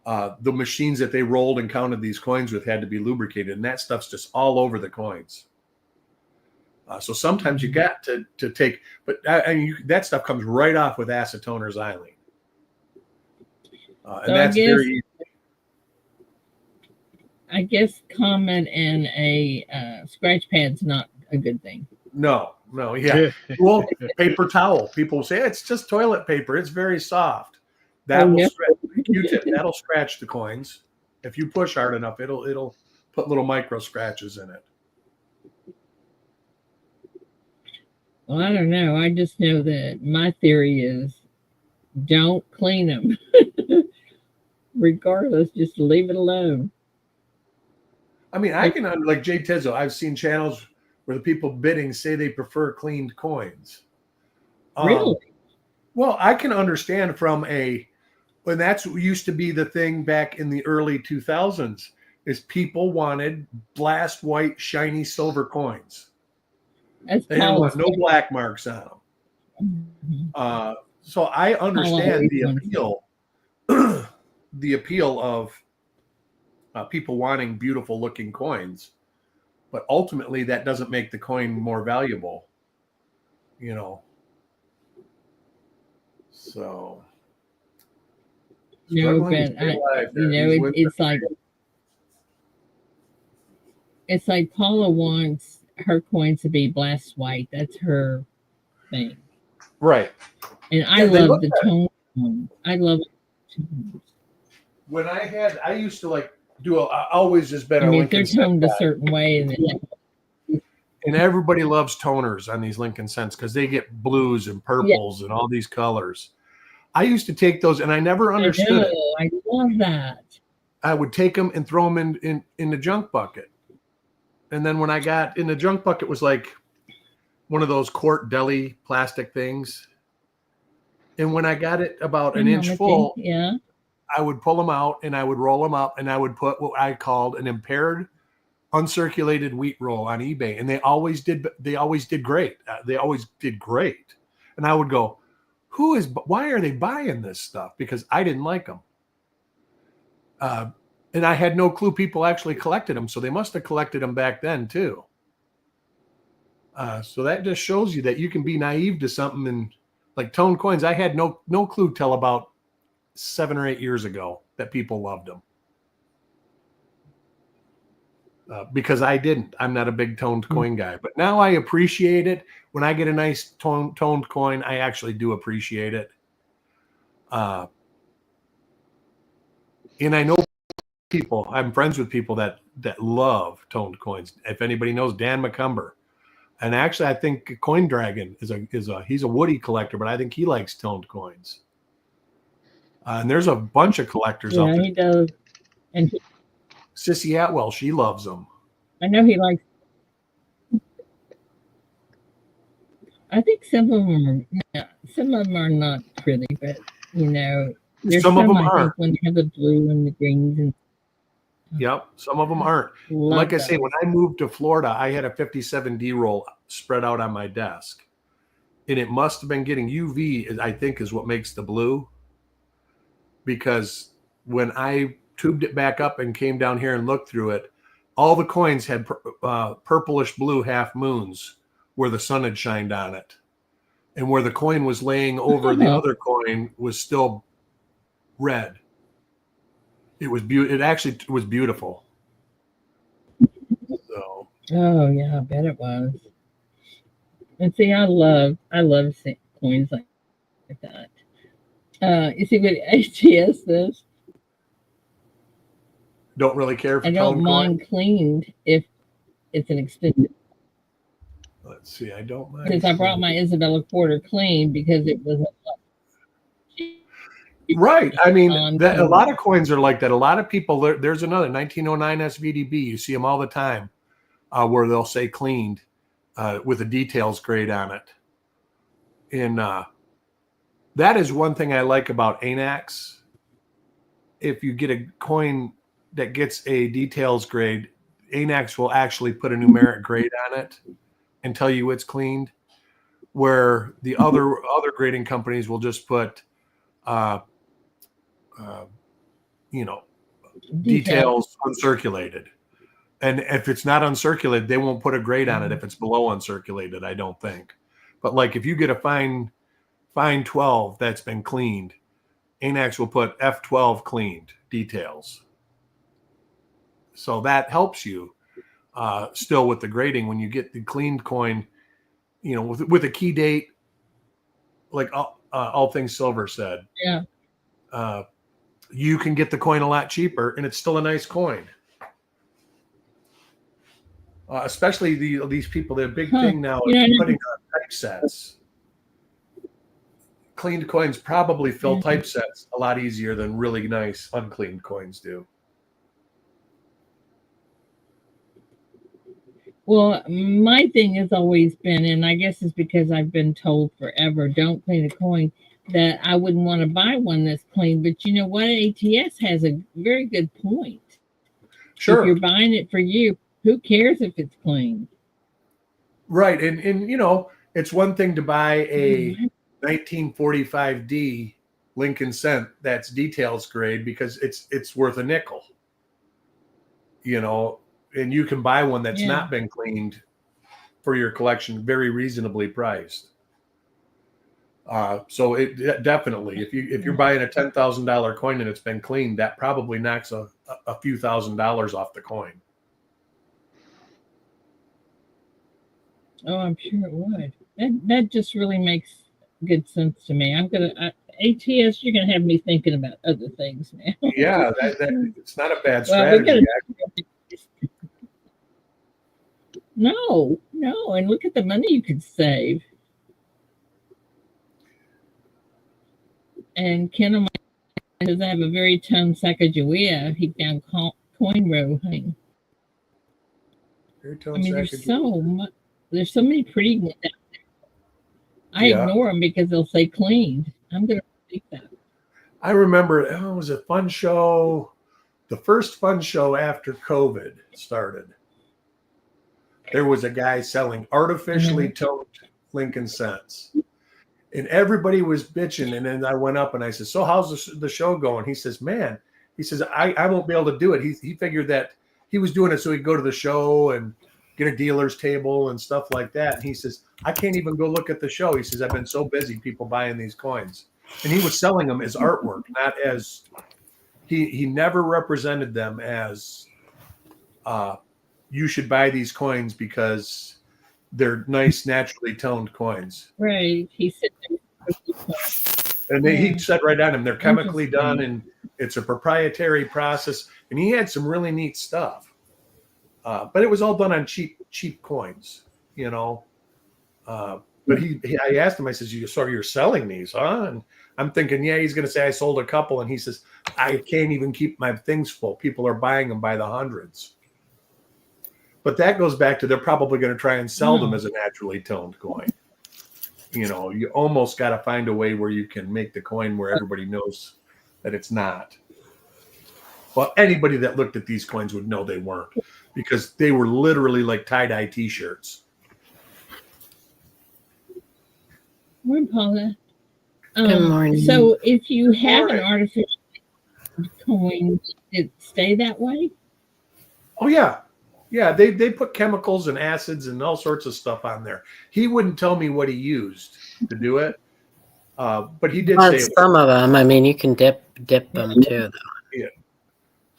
The machines that they rolled and counted these coins with had to be lubricated, and that stuff's just all over the coins. So sometimes you got to take, but that stuff comes right off with acetone or xylene. And that's very easy. I guess comment and a scratch pad's not a good thing. No, yeah. Well, paper towel. People say it's just toilet paper. It's very soft. Q-tip. That'll scratch the coins. If you push hard enough, it'll put little micro scratches in it. Well, I don't know. I just know that my theory is don't clean them. Regardless, just leave it alone. I can, like Jay Tezzo, I've seen channels where the people bidding say they prefer cleaned coins. Really? Well, I can understand when that's what used to be the thing back in the early 2000s, is people wanted blast white, shiny silver coins. They didn't want no black marks on them. Mm-hmm. So I understand the appeal of people wanting beautiful looking coins, but ultimately that doesn't make the coin more valuable, So. No, but it's like Paula wants her coins to be blast white. That's her thing, right? And I love the tone. I love it. When I used to always has been. They're toned a certain way, and everybody loves toners on these Lincoln Cents because they get blues and purples and all these colors. I used to take those, and I never understood it. I love that. I would take them and throw them in the junk bucket. And then when I got in the junk bucket was like one of those quart deli plastic things. And when I got it about an inch full, I would pull them out and I would roll them up and I would put what I called an impaired uncirculated wheat roll on eBay. And they always did great. They always did great. And I would go, why are they buying this stuff? Because I didn't like them. And I had no clue people actually collected them. So they must have collected them back then too. So that just shows you that you can be naive to something. And like toned coins, I had no clue till about 7 or 8 years ago that people loved them. Because I'm not a big toned coin guy, but now I appreciate it. When I get a nice toned coin, I actually do appreciate it. And I know I'm friends with people that love toned coins. If anybody knows Dan McCumber, and actually I think Coin Dragon he's a Woody collector, but I think he likes toned coins. And there's a bunch of collectors out there. He does. And Sissy Atwell, she loves them. I know he likes. I think some of them are. Yeah, some of them are not pretty, but you know, there's Some of some them I aren't. think when they have the blue and the greens and Yep, some of them I aren't. And love like I say, when those. I moved to Florida, I had a 57D roll spread out on my desk, and it must have been getting UV. I think is what makes the blue, because when I tubed it back up and came down here and looked through it, all the coins had purplish blue half moons where the sun had shined on it, and where the coin was laying over the Oh, other coin was still red. It was It actually was beautiful. So oh yeah, I bet it was. And see, I love coins like that. You see what HTS does? don't really care I for don't tone coin. mind cleaned if it's an expensive. Let's see. I don't mind Because I brought clean. my Isabella quarter clean because it was Right. I mean, non that a lot clean. of coins are like that. A lot of people. There's another 1909 SVDB. You see them all the time, where they'll say cleaned with a details grade on it. And that is one thing I like about ANAX. If you get a coin that gets a details grade, ANAX will actually put a numeric grade on it and tell you it's cleaned. Where the other grading companies will just put, uh, uh, you know, Detail. details uncirculated. And if it's not uncirculated, they won't put a grade on it if it's below uncirculated, I don't think. But like if you get a fine 12 that's been cleaned, ANAX will put F12 cleaned details. So that helps you still with the grading when you get the cleaned coin, with a key date, like all things silver said. Yeah. Uh, you can get the coin a lot cheaper, and it's still a nice coin. Especially these people, their big Huh. thing now You is know, putting on typesets. Cleaned coins probably fill yeah. typesets a lot easier than really nice uncleaned coins do. Well, my thing has always been, and I guess it's because I've been told forever, don't clean a coin, that I wouldn't want to buy one that's clean. But you know what? ATS has a very good point. If you're Sure. buying it for you, who cares if it's clean? Right. And it's one thing to buy a Mhm. 1945D Lincoln Cent that's details grade because it's worth a nickel. And you can buy one that's Yeah. not been cleaned for your collection very reasonably priced. So it definitely, if you're buying a $10,000 coin and it's been cleaned, that probably knocks a few $1,000s off the coin. Oh, I'm sure it would. That just really makes good sense to me. ATS. You're gonna have me thinking about other things now. Yeah, that it's not a bad Well, we strategy. got to. No, no, and look at the money you could save. And Ken of mine does have a very ton Sacagawea. He found coin row hang. I mean, there's so many pretty ones. I Yeah, ignore them because they'll say cleaned. I'm gonna take that. I remember it was a fun show, the first fun show after COVID started. There was a guy selling artificially Mhm. toned Lincoln Cents. And everybody was bitching. And then I went up and I said, "So how's the show going?" He says, "Man," he says, I won't be able to do it. He figured that he was doing it so he'd go to the show and get a dealer's table and stuff like that. And he says, "I can't even go look at the show." He says, "I've been so busy, people buying these coins." And he was selling them as artwork, not as he never represented them as you should buy these coins because they're nice, naturally toned coins. Right. He said, And he yeah, said right on them, they're chemically done interesting. and it's a proprietary process. And he had some really neat stuff. But it was all done on cheap coins, you know. But I asked him, I says, you're selling these, huh? And I'm thinking, yeah, he's going to say I sold a couple. And he says, I can't even keep my things full. People are buying them by the hundreds. But that goes back to they're probably going to try and sell them as a naturally toned coin. You know, you almost got to find a way where you can make the coin where everybody knows that it's not. Well, anybody that looked at these coins would know they weren't, because they were literally like tie-dye T-shirts. Morning, Paula. Good morning. So if you have an Morning. artificial coin, it stay that way? Oh, yeah. Yeah, they put chemicals and acids and all sorts of stuff on there. He wouldn't tell me what he used to do it, but he did say it was, Some of them, I mean, you can dip them too, though.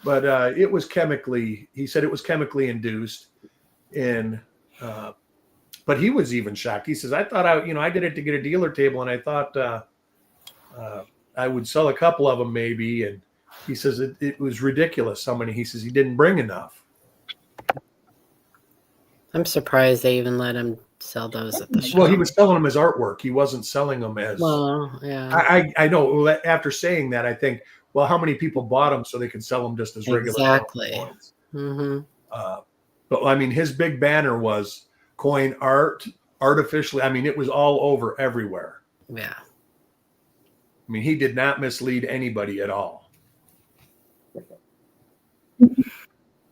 but it was chemically. He said it was chemically induced, and but he was even shocked. He says, "I thought I did it to get a dealer table, and I thought I would sell a couple of them maybe." And he says it was ridiculous how many. He says he didn't bring enough. I'm surprised they even let him sell those at the shop. Well, he was selling them as artwork. He wasn't selling them as. Well, yeah. I know. After saying that, I think, well, how many people bought them so they could sell them just as regular Exactly. coins? Mm-hmm. But I mean, his big banner was coin art, artificially. I mean, it was all over everywhere. Yeah. I mean, he did not mislead anybody at all.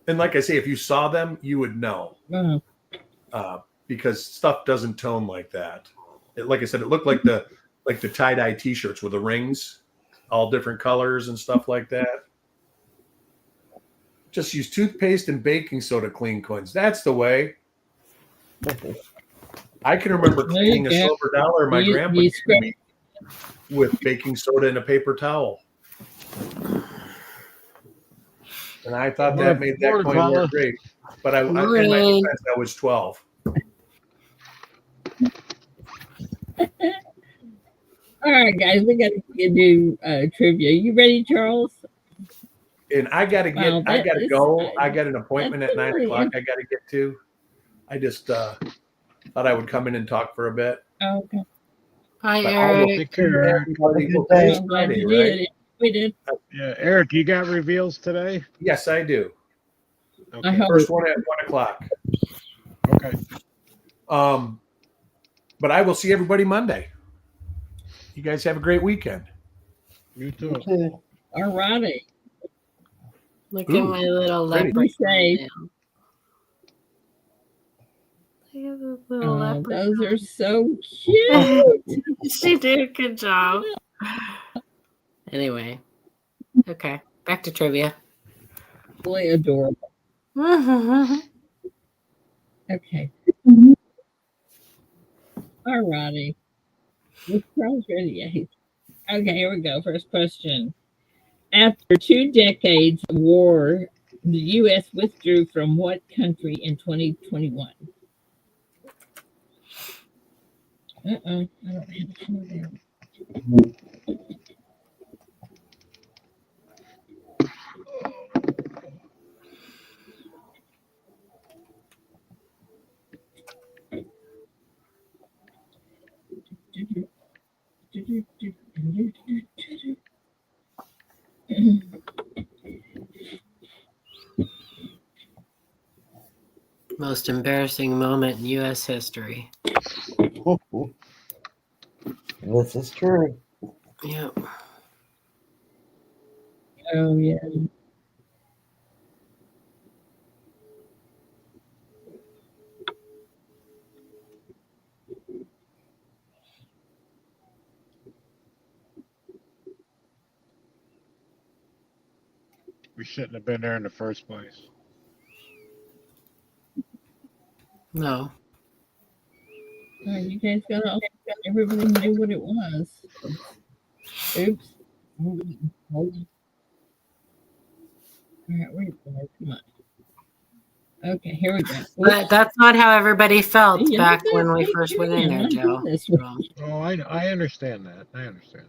And like I say, if you saw them, you would know. Because stuff doesn't tone like that. Like I said, it looked like the tie-dye T-shirts with the rings, all different colors and stuff like that. Just use toothpaste and baking soda clean coins. That's the way. I can remember cleaning a silver dollar my grandpa gave me with baking soda and a paper towel. And I thought that made that coin work great. But in my defense, I was 12. All right, guys, we got to do trivia. You ready, Charles? And I got to go. I got an appointment at 9 o'clock I got to get to. I just thought I would come in and talk for a bit. Okay. Hi, Eric. Take care. I'm glad you did. We did. Yeah, Eric, you got reveals today? Yes, I do. Okay. First one at 1 o'clock. Okay. But I will see everybody Monday. You guys have a great weekend. You too. All righty. Look at my little leopard. Be safe. Look at the little leopard. Those are so cute. She did a good job. Anyway. Okay. Back to trivia. Really adorable. Okay. All righty. Charles ready. Okay, here we go. First question. After 2 decades of war, the U.S. withdrew from what country in 2021? I don't have a clue there. Most embarrassing moment in U.S. history. This is true. Yep. Oh, yeah. We shouldn't have been there in the first place. No. You guys got everybody knew what it was. Oops. Hold on. All right, wait, come on. Okay, here we go. But that's not how everybody felt Yeah, back that's when we okay, first went in there, man. Joe. Goodness. Oh, I understand that. I understand.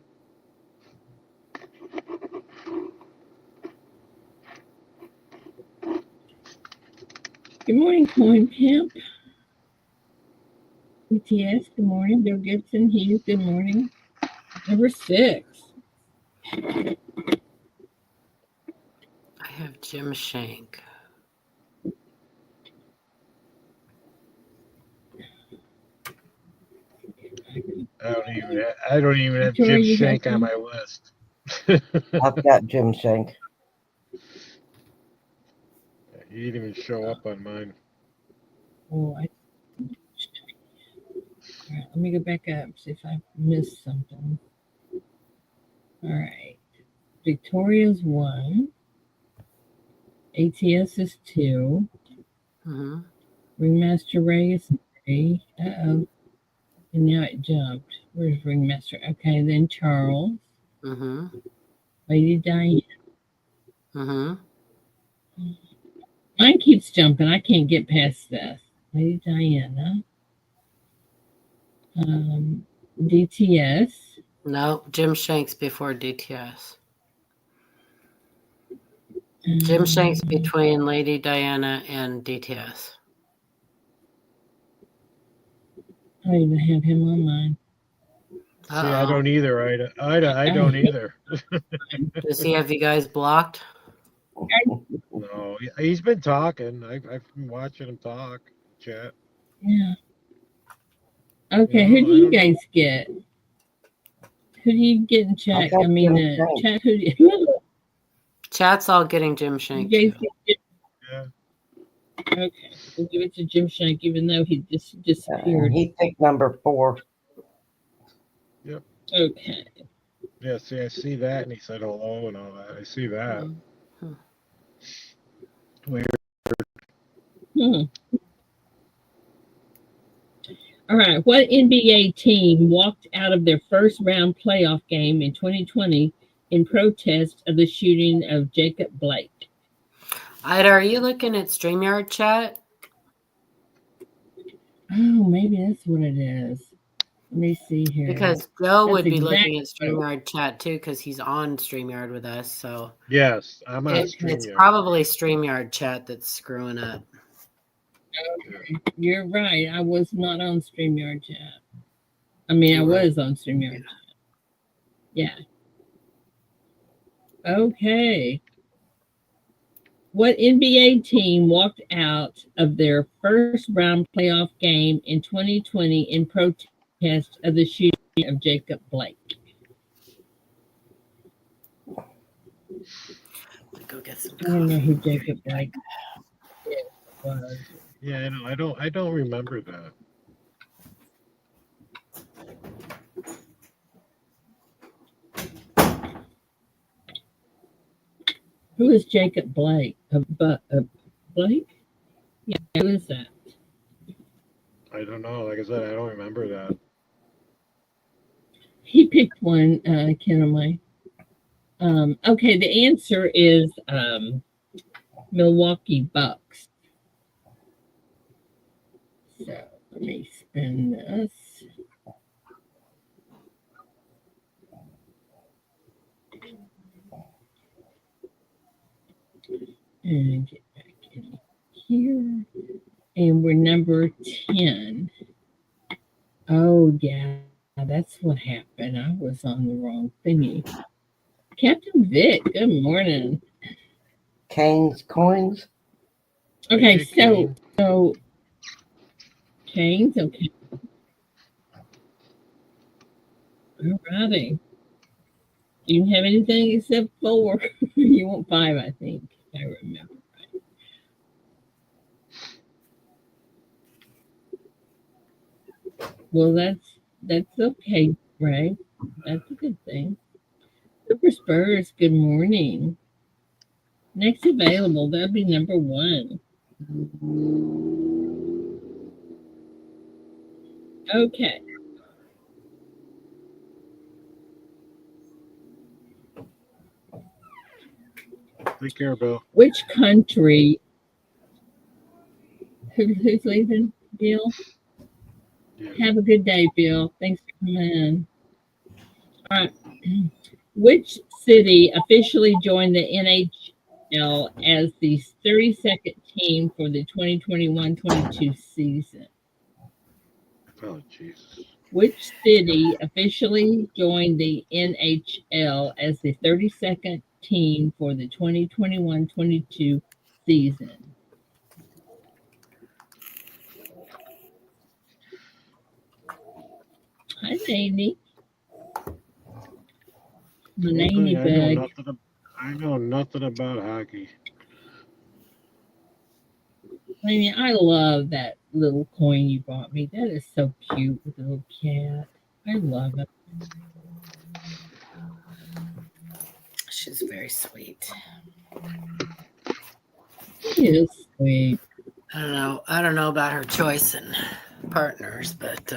Good morning, Coin Pimp. BTS, good morning. Bill Gibson, Hughes, good morning. Number 6. I have Jim Shank. I don't even have Victoria, Jim you have Shank on one? my list. I've got Jim Shank. He didn't even show up on mine. Oh, all right, let me go back up, see if I missed something. All right. Victoria's 1. ATS is 2. Mm-hmm. Ringmaster Ray is 3. Uh-oh. And now it jumped. Where's Ringmaster? Okay, then Charles. Mm-hmm. Lady Diane. Mm-hmm. Mine keeps jumping. I can't get past this. Lady Diana. DTS. No, Jim Shank's before DTS. Jim Shank's between Lady Diana and DTS. I don't even have him on mine. See, I don't either, Ida. I I don't hate either. Does he have you guys blocked? No, he's been talking. I've been watching him talk, chat. Yeah. Okay, No, who do I you don't know. guys get? Who do you get in I chat? got I mean, Jim Shank. chat. Who do you Chat's all getting Jim you Shank guys too. get? Yeah. Okay, we'll give it to Jim Shank, even though he just disappeared. He picked number 4. Okay. Yeah, see, I see that, and he said hello and all that. I see that. Hmm. Weird. Hmm. All right. What NBA team walked out of their first round playoff game in 2020 in protest of the shooting of Jacob Blake? Ida, are you looking at StreamYard chat? Oh, maybe that's what it is. Let me see here. Because Joe That's would be exactly looking at StreamYard chat too, because he's on StreamYard with us. So Yes, I'm on it's StreamYard. probably StreamYard chat that's screwing up. You're right. I was not on StreamYard chat. I mean, I You were. was on StreamYard chat. Yeah. Okay. What NBA team walked out of their first round playoff game in 2020 in protest of the shooting of Jacob Blake? Go get some I don't know who coffee. Jacob Blake was. Yeah, I don't remember that. Who is Jacob Blake? Blake? Yeah, who is that? I don't know. Like I said, I don't remember that. He picked one, Kenamai. Okay, the answer is Milwaukee Bucks. So let me spin this. And get back in here. And we're number 10. Oh, yeah, that's what happened. I was on the wrong thingy. Captain Vic, good morning. Kane's Coins. Okay, AJ Kane. so Canes, okay. All righty. You didn't have anything except 4. You want 5, I think, if I remember right. Well, that's okay, right? That's a good thing. Super Spurs, good morning. Next available, that'll be number 1. Okay. Take care, Bill. Which country? Who's leaving? Bill? Yeah. Have a good day, Bill. Thanks for coming in. All right. Which city officially joined the NHL as the 32nd team for the 2021-22 season? Oh, Jesus. Which city officially joined the NHL as the 32nd team for the 2021-22 season? Hi, Amy. Manani bag. I know nothing about hockey. I mean, I love that little coin you bought me. That is so cute with the little cat. I love it. She's very sweet. It is sweet. I don't know about her choice in partners, but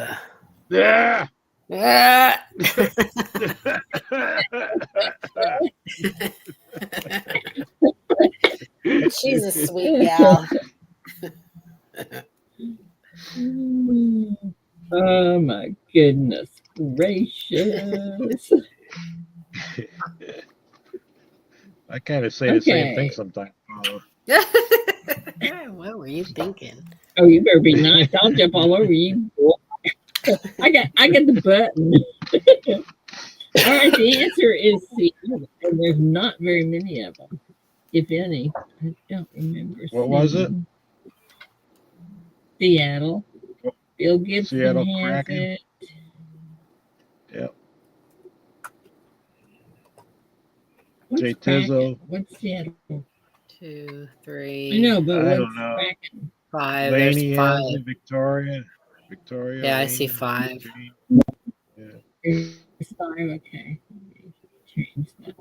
Yeah. yeah. She's a sweet gal. Oh my goodness gracious. I kind of say the same thing Okay. sometimes. What were you thinking? Oh, you better be nice. I'll jump all over you. I got the button. All right, the answer is Seattle, and there's not very many of them, if any. I don't remember. What was it? Seattle. Bill Gibson Seattle has Kraken? it. Yep. What's Jay Kraken? Tizzo. What's Seattle? 2, 3. I know, but I what's don't know. Kraken? 5. Laney There's 5. has it. Victoria. Yeah, I Laney, see 5. Jane. Yeah. There's 5. Okay. Change that.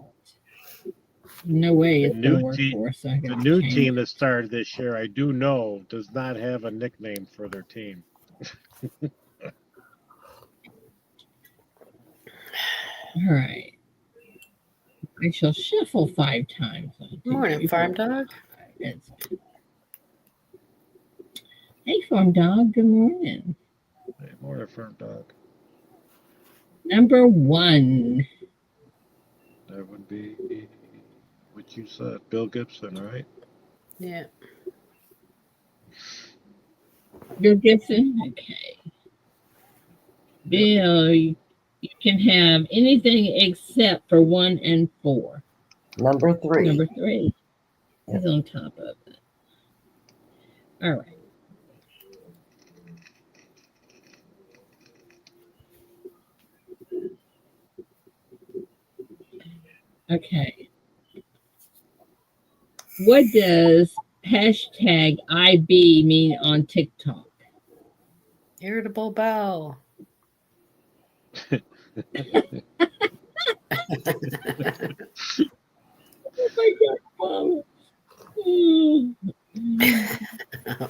No way it's going to work for us. The new team that started this year, I do know, does not have a nickname for their team. All right. I shall shuffle 5 times. Morning, Farm Dog. Hey, Farm Dog. Good morning. Hey, morning, Farm Dog. Number 1. That would be what you said, Bill Gibson, right? Yeah. Bill Gibson? Okay. Bill, you can have anything except for 1 and 4. Number 3. Number 3 is on top of it. All right. Okay. What does hashtag IB mean on TikTok? Irritable bowel. Oh my God, Mom.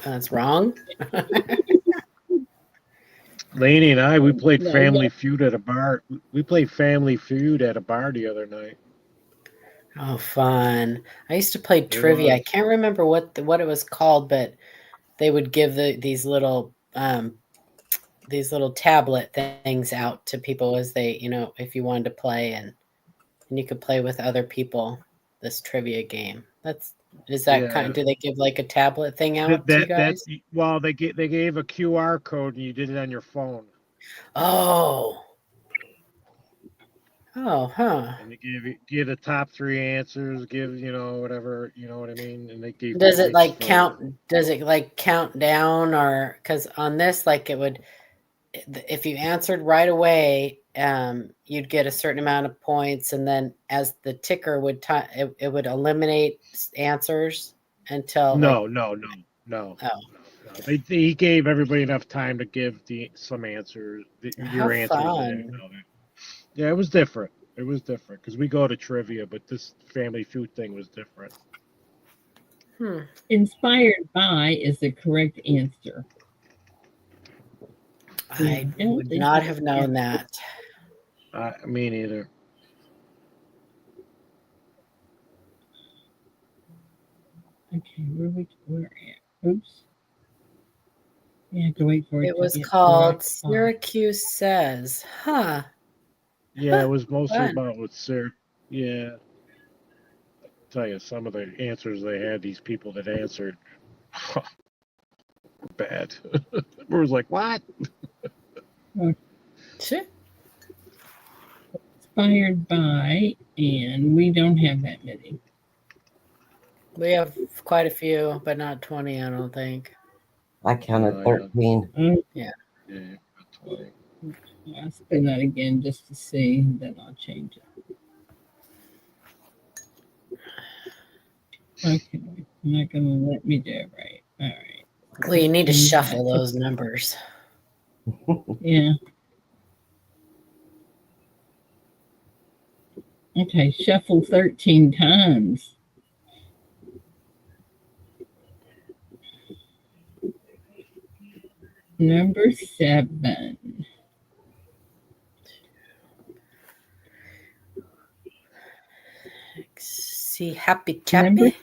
That's wrong. Laney and I, we played No, Family Feud at a bar. We played Family Feud at a bar the other night. Oh, fun. I used to play trivia. I can't remember what it was called, but they would give these little tablet things out to people as they, if you wanted to play, and you could play with other people this trivia game. Do they give like a tablet thing out to you guys? Well, they gave a QR code and you did it on your phone. Oh, huh. And they give the top 3 answers, whatever, you know what I mean? And they gave Does it like count? Does it like count down, or because on this, like it would, if you answered right away, you'd get a certain amount of points, and then as the ticker would it would eliminate answers until No. Oh. He gave everybody enough time to give some answers, your answers. Fun. Yeah, it was different. It was different because we go to trivia, but this Family Feud thing was different. Inspired by is the correct answer. I would not have known that. Me neither. Okay, where at? Oops. You have to wait for it. It was called Syracuse Says. Huh. Yeah, it was mostly about what Sarah. Yeah. I'll tell you, some of the answers they had, these people that answered, bad. It was like, what? Sure. Inspired by, and we don't have that many. We have quite a few, but not 20, I don't think. I counted 13. Yeah. Yeah, 20. I'll spin that again just to see, then I'll change it. Okay. I'm not going to let me do it right. All right. Well, you need to Change shuffle that to- those numbers. Yeah. Okay. Shuffle 13 times. Number 7. See Happy Number Chappy?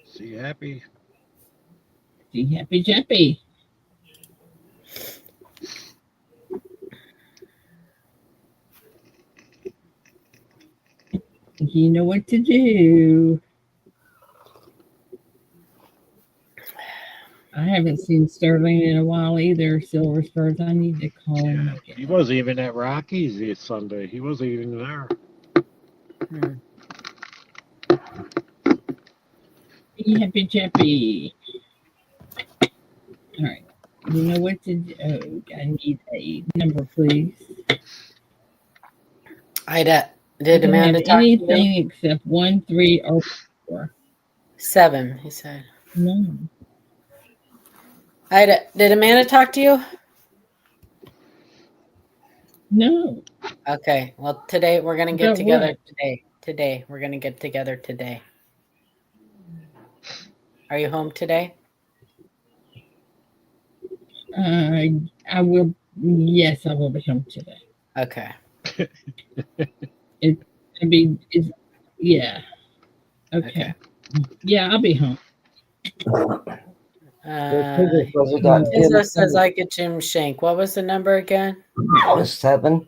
See happy. See Happy Chappy. You know what to do. I haven't seen Sterling in a while either. Silver Spurs. I need to call him He again. wasn't even at Rockies this Sunday. He wasn't even there. Hmm. See Happy Chappy. All right. You know what to do. Oh, I need a number, please. Ida, I did can Amanda have talk to you? anything except 1, 3, or 4. 7, he said. No. Ida, did Amanda talk to you? No. Okay. Well, today we're gonna get About together what? today. Today. We're gonna get together today. Are you home today? I will. Yes, I will be home today. Okay. It's yeah. Okay. Yeah, I'll be home. Izzo says I get Jim Shank. What was the number again? 7.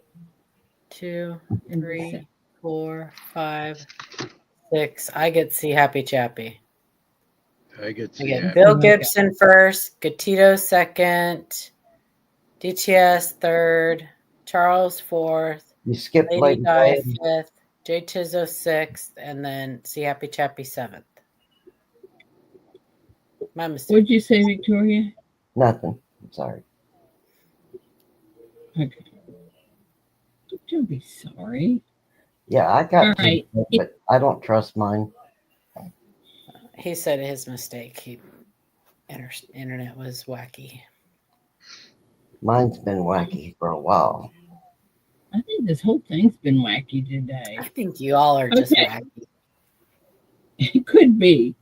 2, And 3, 4, 5, 6. I get See Happy Chappy. I get I see get happy. Bill Gibson first, Gatito second, DTS third, Charles fourth, You skipped Lady Lady Di Di. fifth, Jay Tizzo sixth, and then See Happy Chappy seventh. My mistake. What'd you say, Victoria? Nothing. I'm sorry. Okay. Don't be sorry. Yeah, I got All two, right. but I don't trust mine. He said his mistake. Internet was wacky. Mine's been wacky for a while. I think this whole thing's been wacky today. I think you all are just Okay. wacky. It could be.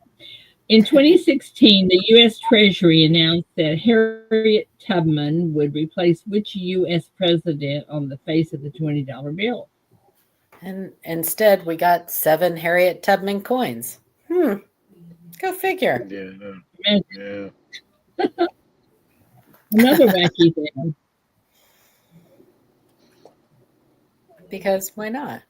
In 2016, the U.S. Treasury announced that Harriet Tubman would replace which U.S. president on the face of the $20 bill? And instead, we got 7 Harriet Tubman coins. Go figure. Yeah. Yeah. Another wacky thing. Because why not?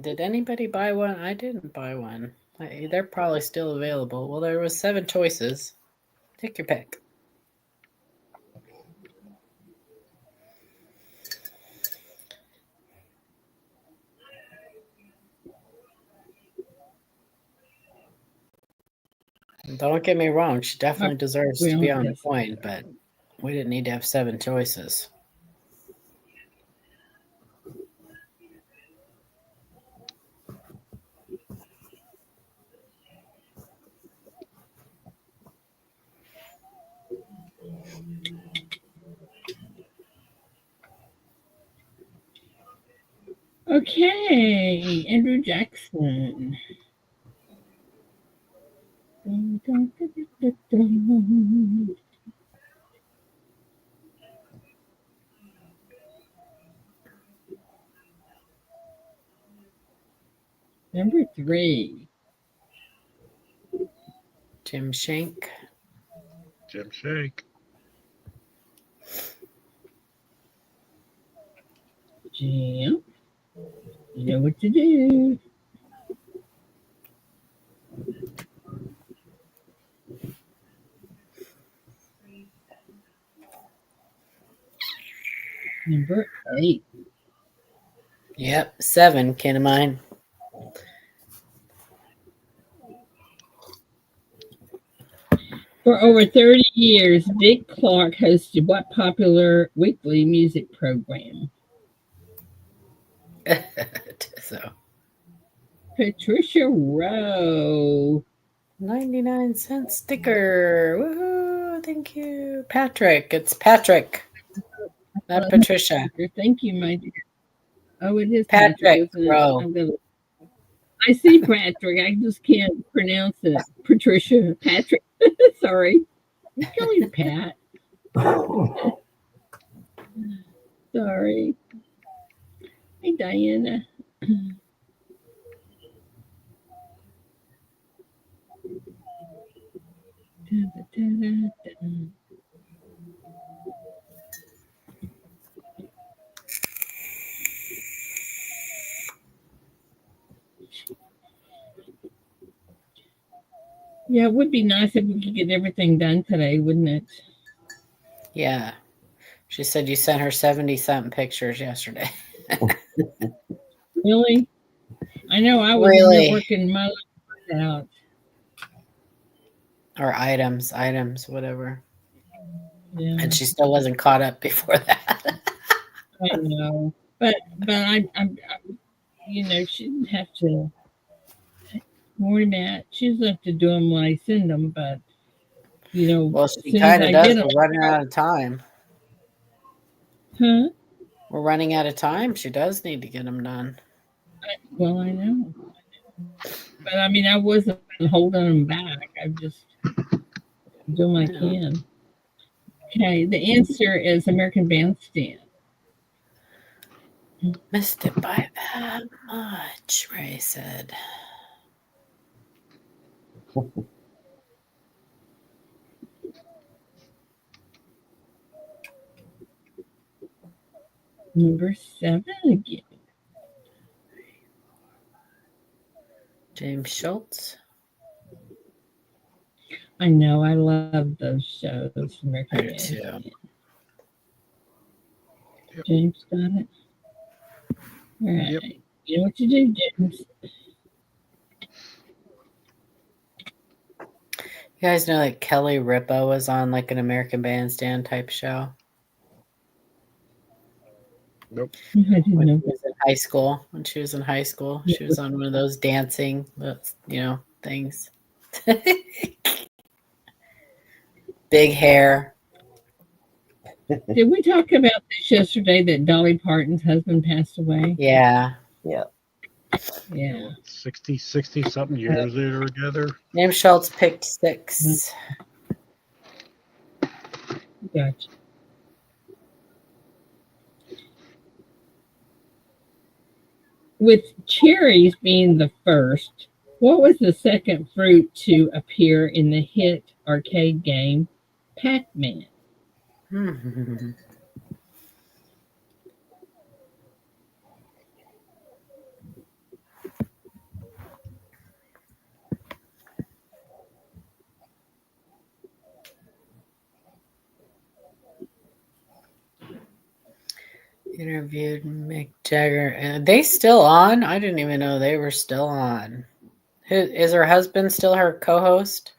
Did anybody buy one? I didn't buy one. They're probably still available. Well, there was 7 choices. Take your pick. Don't get me wrong. She definitely deserves to be on the coin, but we didn't need to have 7 choices. Okay, Andrew Jackson. Number 3. Jim Shank. Jim Shake. Jim. You know what to do. Number 8. Yep, 7, kin of mine. For over 30 years, Dick Clark hosted what popular weekly music program? So Patricia Rowe. 99-cent sticker. Woohoo! Thank you, Patrick. It's Patrick, not Patricia. Thank you, my dear. Oh, it is Patrick isn't it? Rowe. I see Patrick. I just can't pronounce it. Patricia. Patrick. Sorry. You call him Pat. Sorry. Hey, Diana. Yeah, it would be nice if we could get everything done today, wouldn't it? Yeah. She said you sent her 70-something pictures yesterday. Really? I know I was Really? working my life out. Or items, whatever. Yeah. And she still wasn't caught up before that. I know. But I'm you know, she didn't have to worry Matt. She doesn't have to do them when I send them, but you know, Well, as she soon as kind of I does. get them, We're running out of time. huh? We're running out of time. She does need to get them done. Well, I know. But I mean, I wasn't holding them back. I'm just doing what I can. Okay, the answer is American Bandstand. Missed it by that much, Ray said. Number 7 again. James Schultz. I know. I love those shows. American I do Bandstand. Yep. James got it. All right. Yep. You know what you do, James. You guys know that Kelly Ripa was on like an American Bandstand type show? Nope. I didn't When know she was in high school. When she was in high school, she was on one of those dancing, things. Big hair. Did we talk about this yesterday that Dolly Parton's husband passed away? Yeah. Yeah. Yeah. 60 something years they were together. James Schultz picked 6. Gotcha. With cherries being the first, what was the second fruit to appear in the hit arcade game Pac-Man? Interviewed Mick Jagger. Are they still on? I didn't even know they were still on. Is her husband still her co-host?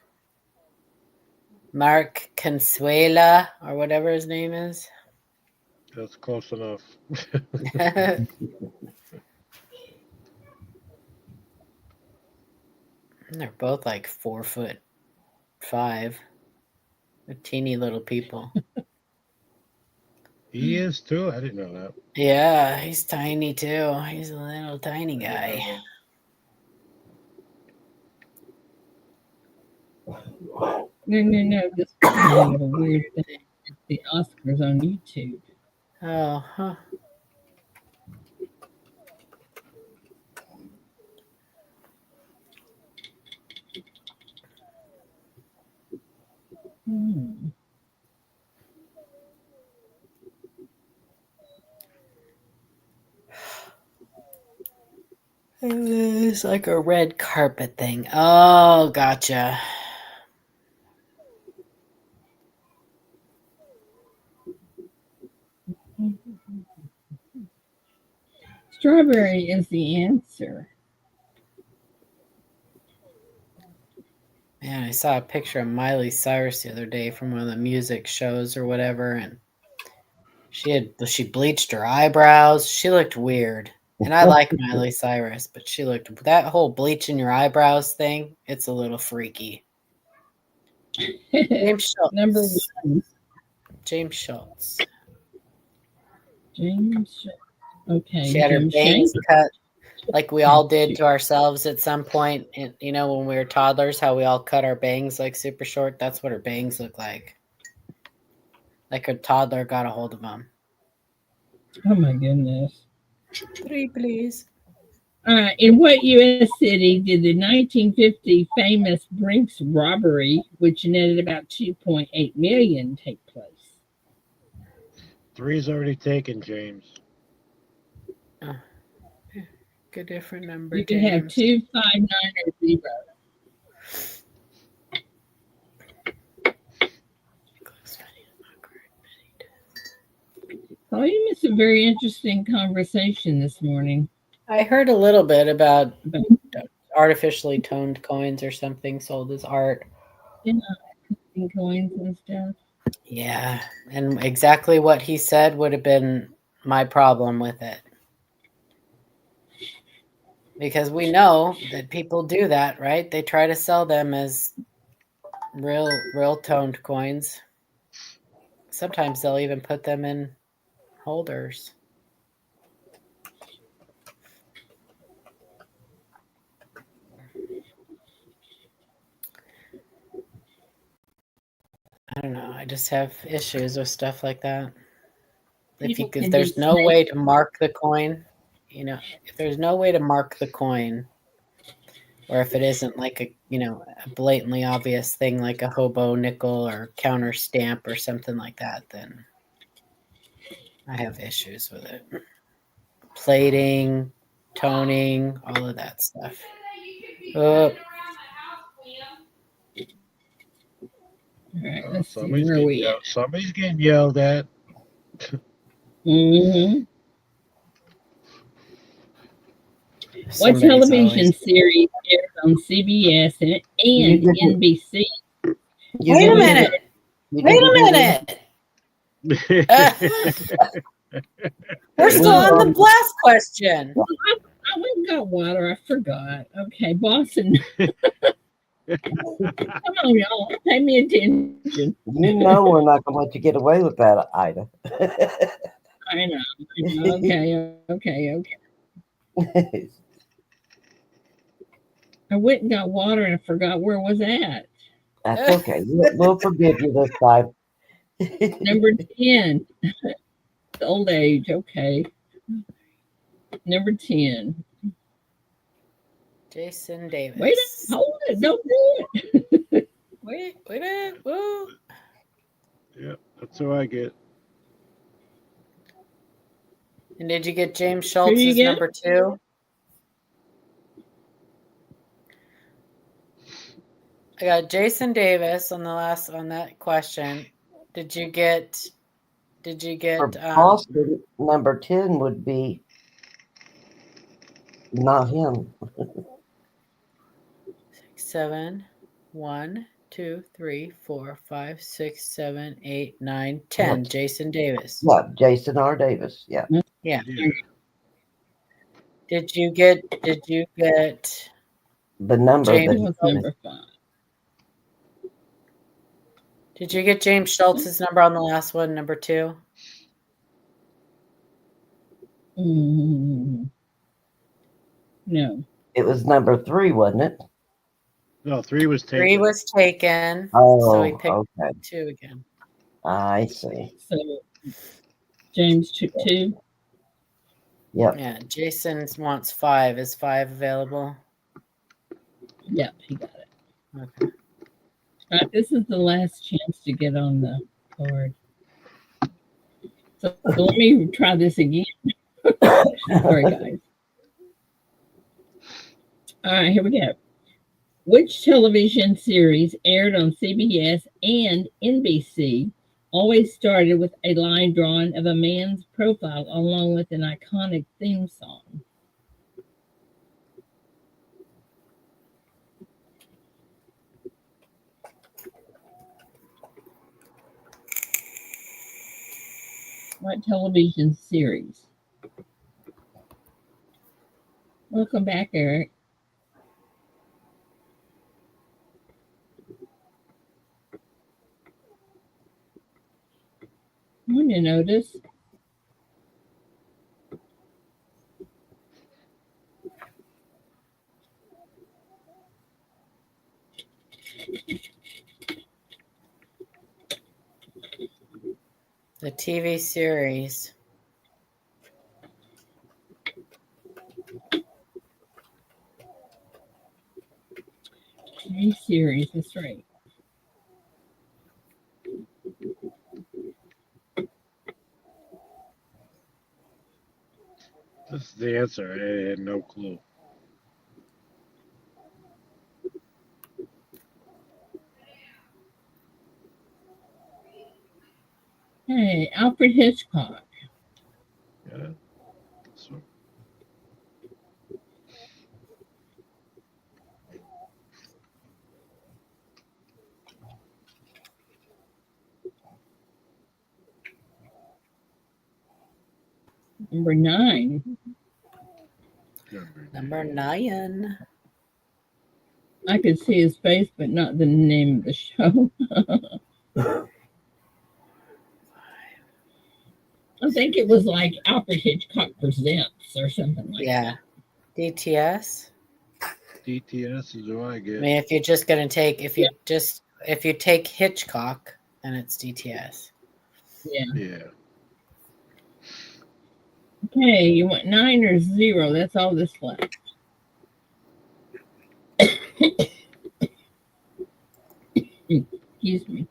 Mark Consuela or whatever his name is. That's close enough. They're both like 4'5". They're teeny little people. He is too. I didn't know that. Yeah, he's tiny too. He's a little tiny guy. No. This is kind of a weird thing. It's the Oscars on YouTube. Oh, huh. It's like a red carpet thing. Oh, gotcha. Strawberry is the answer. Man, I saw a picture of Miley Cyrus the other day from one of the music shows or whatever, and she bleached her eyebrows. She looked weird. And I like Miley Cyrus, but she looked that whole bleaching your eyebrows thing. It's a little freaky. James Schultz. Number 1. James Schultz. James Schultz. Okay. She had her Jim bangs Shank. cut like we all did to ourselves at some point. And, you know, when we were toddlers, how we all cut our bangs like super short. That's what her bangs look like. Like a toddler got a hold of them. Oh my goodness. 3, please. In what U.S. city did the 1950 famous Brinks robbery, which netted about 2.8 million, take place? 3's already taken, James. A different number. You can have 2, 5, 9, or 0. Oh, you missed a very interesting conversation this morning. I heard a little bit about artificially toned coins or something sold as art. Yeah, coins and stuff. Yeah, and exactly what he said would have been my problem with it. Because we know that people do that, right? They try to sell them as real toned coins. Sometimes they'll even put them in holders. I don't know. I just have issues with stuff like that. If there's no way to mark the coin, you know, if there's no way to mark the coin, or if it isn't like a blatantly obvious thing like a hobo nickel or counter stamp or something like that, then I have issues with it. Plating, toning, all of that stuff. All right, let's see where we at. Somebody's getting yelled at. Mm-hmm. What television series aired on CBS and NBC? Wait a minute. We're still on the blast question. Well, I went and got water. I forgot. Okay, Boston. Come on, y'all. Pay me attention. You know we're not going to let you get away with that, Ida. I know. Okay. I went and got water and I forgot where it was at. That's okay. We'll forgive you this time. Number 10. Old age. Okay. Number 10. Jason Davis. Wait, hold it. Don't do it. Wait a minute. Whoa. Yeah, that's who I get. And did you get James Schultz as number 2? I got Jason Davis on that question. Did you get For Boston, number 10 would be not him. 7, 1, 2, 3, 4, 5, 6, 7, 8, 9, 10. Yes. Jason Davis. Yeah, Jason R. Davis. Yeah. Yeah. Did you get the number? James number 5. Did you get James Schultz's number on the last one, number 2? No. It was number 3, wasn't it? No, 3 was taken. 3 was taken. Oh, so he picked okay. 2 again. I see. So James 2. Yep. Yeah, Jason wants 5. Is 5 available? Yep, he got it. Okay. All right, this is the last chance to get on the card. So let me try this again. Sorry, guys. All right, here we go. Which television series aired on CBS and NBC always started with a line drawn of a man's profile along with an iconic theme song? What television series? Welcome back, Eric. Morning, Otis. The TV series. TV series, that's right. That's the answer. I had no clue. Hey, Alfred Hitchcock. Yeah. So, Number 9. Number 9. I could see his face, but not the name of the show. I think it was like Alfred Hitchcock Presents or something like Yeah. DTS. DTS is what I I get. mean, if you're just gonna take if you take Hitchcock, then it's DTS. that. Yeah. Yeah. Okay, you want 9 or 0? That's all this left. Excuse me.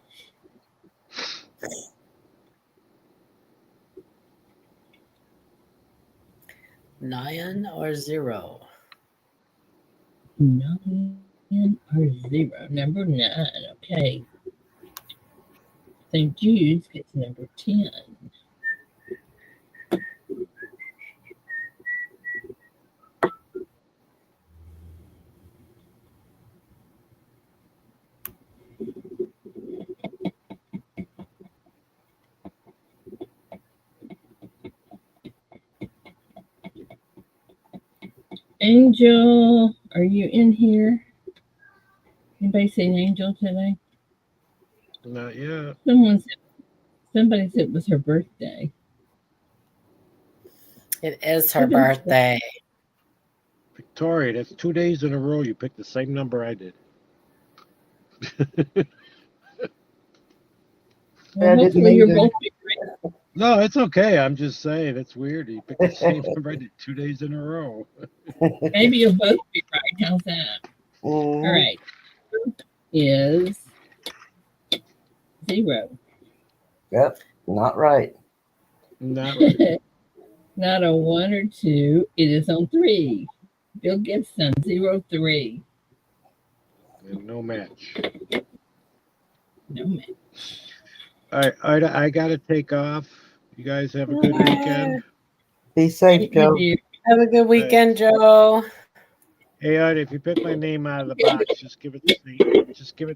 Nine or 0? 9 or 0. Number 9. Okay. St. Jude's gets number 10. Angel, are you in here? Anybody seen Angel today? Not yet. Somebody said it was her birthday. It is her birthday. Victoria, that's 2 days in a row you picked the same number I did. Well, hopefully you're both right. No, it's okay. I'm just saying it's weird. You picked the same number I did 2 days in a row. Maybe you'll both be right. How's that? All right. Is 0. Yep, not right. Not right. Not a 1 or 2. It is on 3. Bill Gibson, 0-3. And no match. No man. All right, I got to take off. You guys have a good weekend. Be safe, Joe. Have a good weekend, Joe. Hey, Ida, if you pick my name out of the box, just give it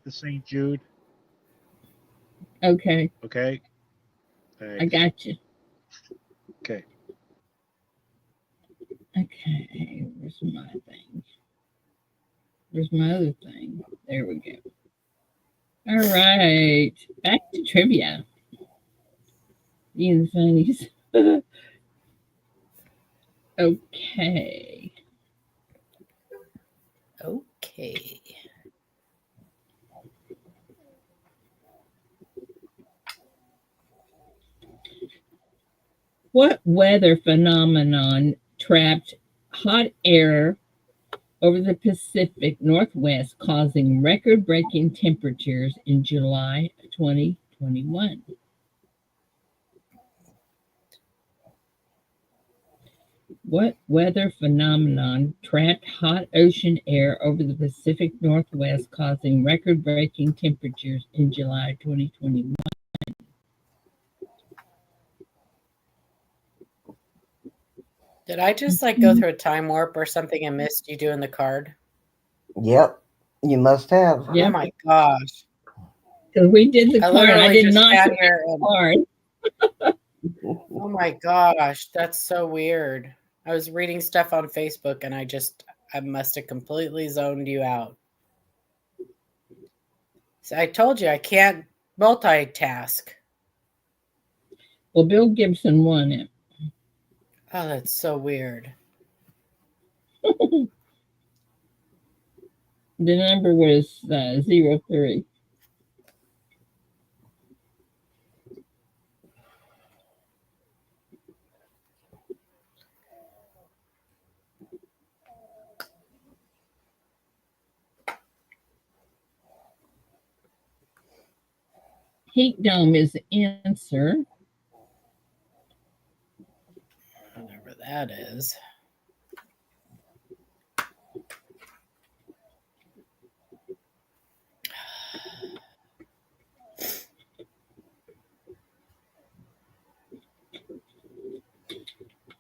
to St. Jude. Okay. Okay. I got you. Okay. Okay. Where's my thing? Where's my other thing? There we go. All right. Back to trivia. Ian funnies. Okay. Okay. What weather phenomenon trapped hot air over the Pacific Northwest, causing record-breaking temperatures in July 2021? What weather phenomenon trapped hot ocean air over the Pacific Northwest, causing record-breaking temperatures in July 2021? Did I just go through a time warp or something and missed you doing the card? Yep, you must have. Yep. Oh my gosh. Because we did the card. I did not sat do here the card. Oh my gosh, that's so weird. I was reading stuff on Facebook and I must have completely zoned you out. So I told you I can't multitask. Well, Bill Gibson won it. Oh, that's so weird. The number was 03. Heat dome is the answer. Whatever that is.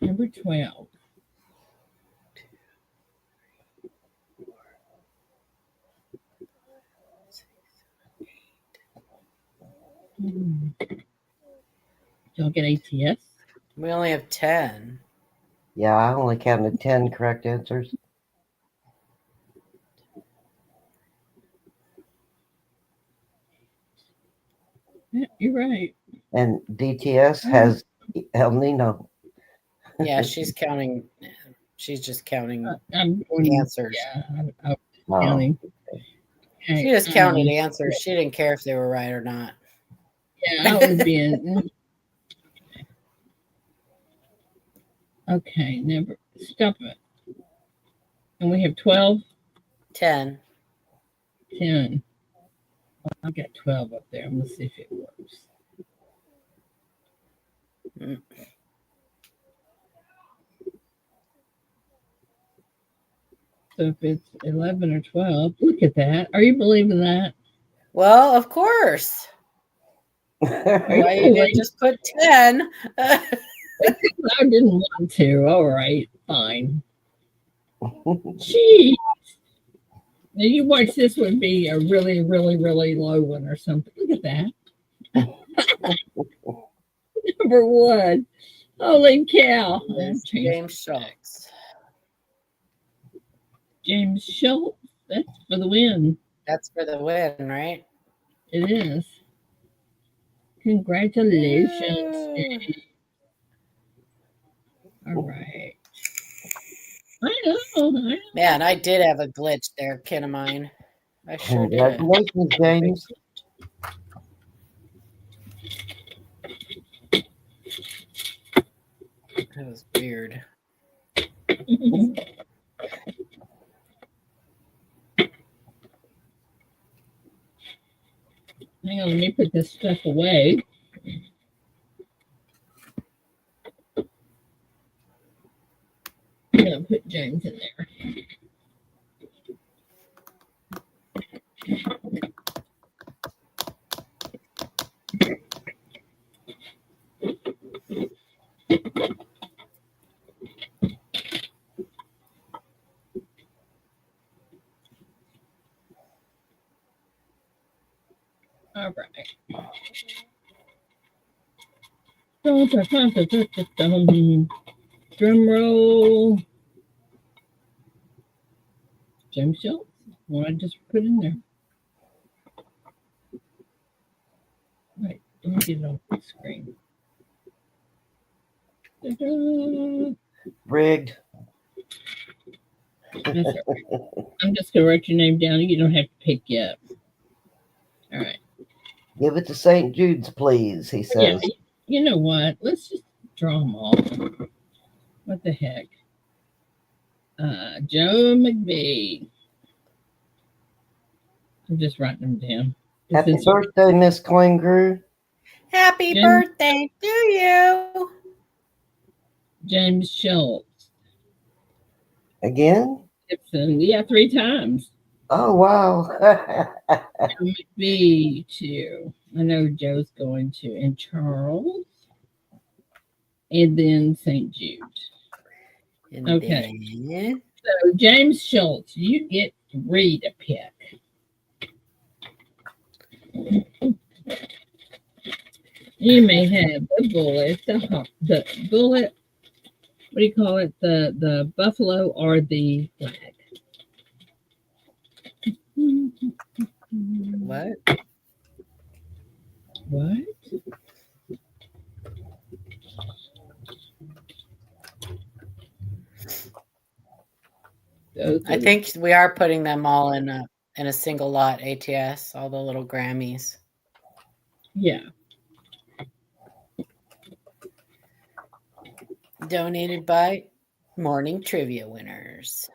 Number 12. Y'all get ATS? We only have 10. Yeah, I only counted 10 correct answers. Yeah, you're right. And DTS has El Nino. Yeah, she's counting. She's just counting I'm going, answers. yeah, I'm Oh, counting. Okay, She just counted answers. She didn't care if they were right or not. Yeah, I was being. Okay, never stop it. And we have 12, 10. 10. Well, I've got 12 up there. I'm gonna see if it works. Mm. So if it's 11 or 12, look at that. Are you believing that? Well, of course. Why you didn't just put 10? I didn't want to. All right, fine. Jeez. Now you watch this would be a really, really, really low one or something. Look at that. Number 1. Holy cow. James Schultz. James Schultz. That's for the win. That's for the win, right? It is. Congratulations. Yay. All right. I know. Man, I did have a glitch there, kin of mine. I sure did. Congratulations, James. That was weird. Hang on, let me put this stuff away. I'm going to put James in there. All right. Drum roll. James Schultz. What I just put in there. Right. Let me get it off the screen. Ta-da. Rigged. That's all right. I'm just going to write your name down. You don't have to pick yet. All right. Give it to St. Jude's, please, he says. Yeah, you know what? Let's just draw them all. What the heck? Joe McVeigh. I'm just writing them down. Happy birthday, Miss Klingrew. Happy birthday to you. James Schultz. Again? Gibson. Yeah, 3 times. Oh, wow. Joe McVeigh, too. I know Joe's going to. And Charles. And then St. Jude. And Okay. then- So, James Schultz, you get 3 to pick. You may have the bullet, the bullet, what do you call it? The buffalo or the flag? What? What? Those I are think we are putting them all in a single lot ATS, all the little Grammys. yeah. Donated by Morning Trivia winners.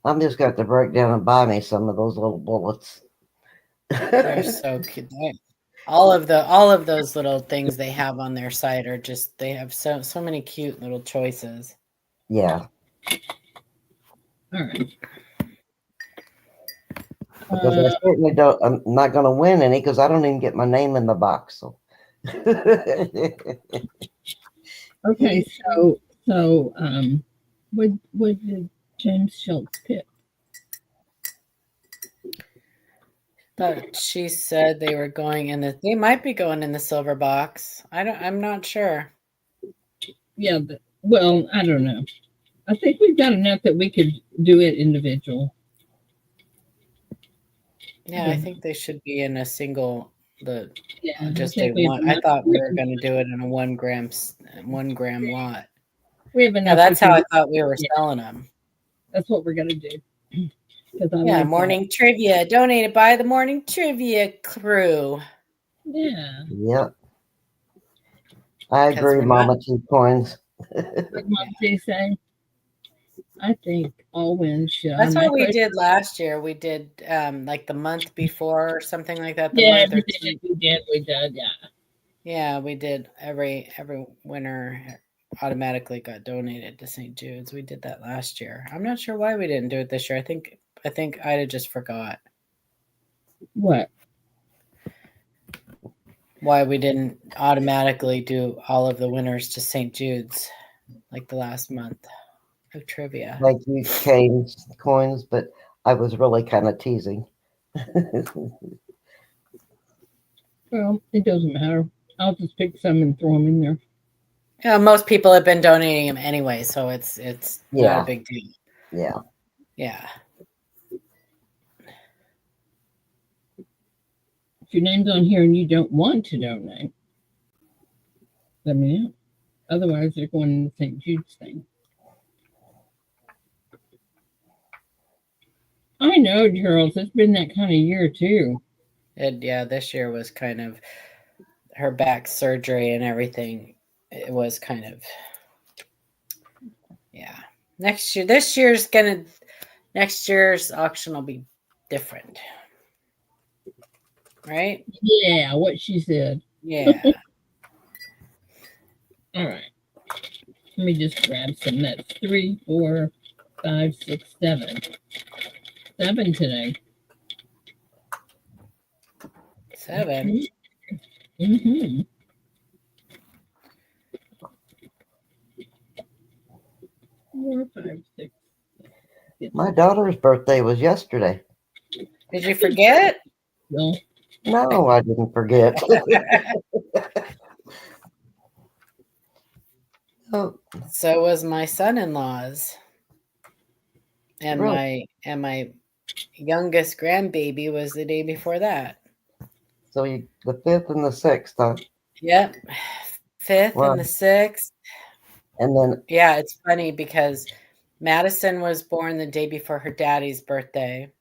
I'm just going to have to break down and buy me some of those little bullets. They're so cute. All of those little things they have on their site are just, they have so many cute little choices. Yeah, All right. because I certainly don't. I'm not going to win any because I don't even get my name in the box. So. Okay, so what did James Schultz pick? But she said they were going in the, they might be going in the silver box. I'm not sure. Yeah, well, I don't know. I think we've got enough that we could do it individual. Yeah, I think they should be in a single, Yeah, just I a think we have one. I enough. thought we were going to do it in a 1 gram lot. We have Yeah, enough. that's we how can I thought we were yeah, selling them. that's what we're gonna do. Because I Yeah, like Morning Trivia, donated by the Morning Trivia crew. that. Yeah. Yep. I 'Cause agree, we're not, Mama Two Coins. What Mom T say? I think all wins should that's what we automatically. did last year. We did like the month before or something like that. The Yeah, month we or did. two. We did. Yeah. Yeah, we did. Every winner automatically got donated to St. Jude's. We did that last year. I'm not sure why we didn't do it this year. I think Ida just forgot What? why we didn't automatically do all of the winners to St. Jude's like the last month of trivia. Thank you, Coins, but I was really kind of teasing. Well, it doesn't matter. I'll just pick some and throw them in there. You know, most people have been donating them anyway, so it's not Yeah. a big deal. Yeah. Yeah. If your name's on here and you don't want to donate, let me know. Otherwise, they're going in the St. Jude's thing. I know, Charles. It's been that kind of year too. Yeah, this year was kind of her back surgery and everything. It was kind of, yeah. Next year's auction will be different. Right? Yeah, what she said. Yeah. All right. Let me just grab some. That's 3, 4, 5, 6, 7. 7 today. 7. Mm-hmm. Four, 5, 6. My daughter's birthday was yesterday. Did you forget? Well, No, I didn't forget. Oh, So was my son-in-law's. And really? my youngest grandbaby was the day before that. So the 5th and the 6th, huh? Yep. 5th Well, and the 6th. and then Yeah, it's funny because Madison was born the day before her daddy's birthday.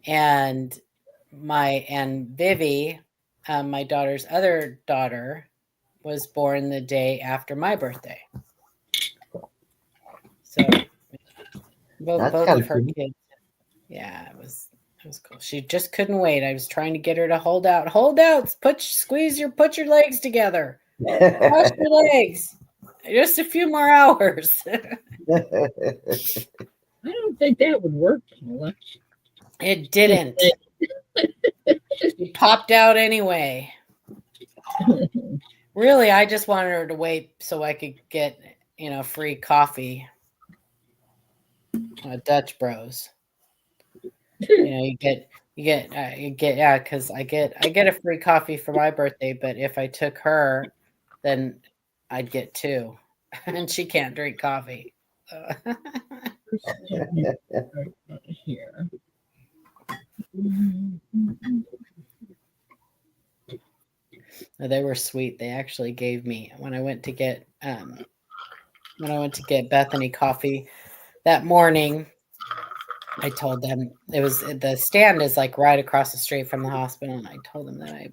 And Vivi, my daughter's other daughter, was born the day after my birthday. So both of her kids. Yeah, it was cool. She just couldn't wait. I was trying to get her to hold out. Hold out. Put your legs together. Cross your legs. Just a few more hours. I don't think that would work, Paula. It didn't. She popped out anyway. Really, I just wanted her to wait so I could get, free coffee. Dutch Bros. You get, yeah, because I get a free coffee for my birthday, but if I took her, then I'd get 2. and she can't drink coffee. Here. They were sweet. They actually gave me when I went to get Bethany coffee that morning. I told them the stand is like right across the street from the hospital, and I told them that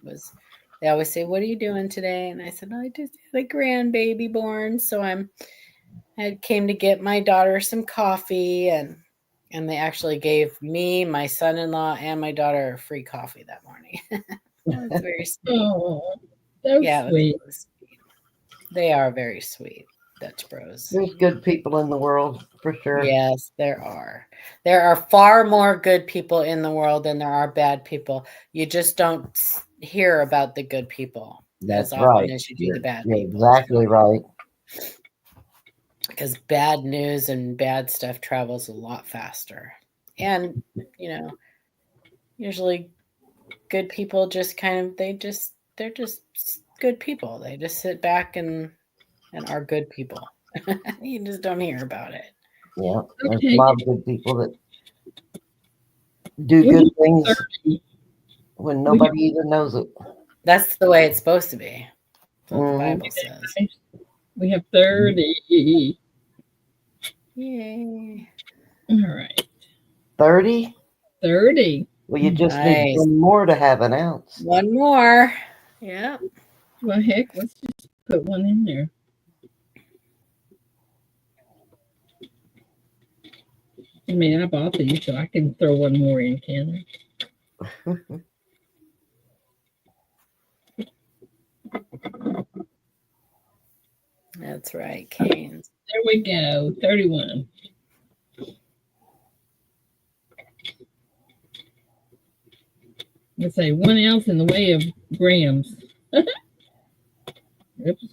they always say, "What are you doing today?" And I said, "I just had a grandbaby born, so I came to get my daughter some coffee," and they actually gave me, my son-in-law, and my daughter free coffee that morning. That was very sweet. Oh, so Yeah, sweet. it was sweet. They are very sweet, Dutch Bros. There's good people in the world for sure. Yes, there are. There are far more good people in the world than there are bad people. You just don't hear about the good people That's as often right. as you do the bad You're people. exactly right. Because bad news and bad stuff travels a lot faster. And, usually good people just they're just good people. They just sit back and are good people. You just don't hear about it. Yeah, there's Okay. a lot of good people that do good things 30. when nobody even knows it. That's the way it's supposed to be. That's what the Mhm. Bible says. We have 30. Yay. All right. 30? 30. Well, you just need Nice. one more to have an ounce. One more. Yep. Well, heck, let's just put one in there. I mean, I bought these, so I can throw one more in, can I? That's right, Canes. There we go. 31. Let's say 1 ounce in the way of grams. Oops.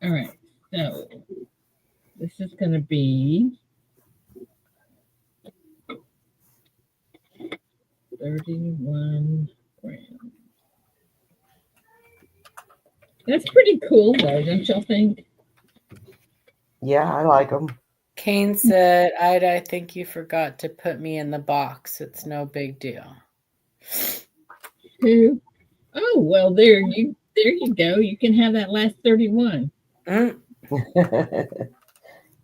All right. So this is going to be 31 grams. That's pretty cool, though, don't y'all think? Yeah, I like them. Kane said, I think you forgot to put me in the box. It's no big deal. Who? Oh, well, there you go. You can have that last 31. Mm.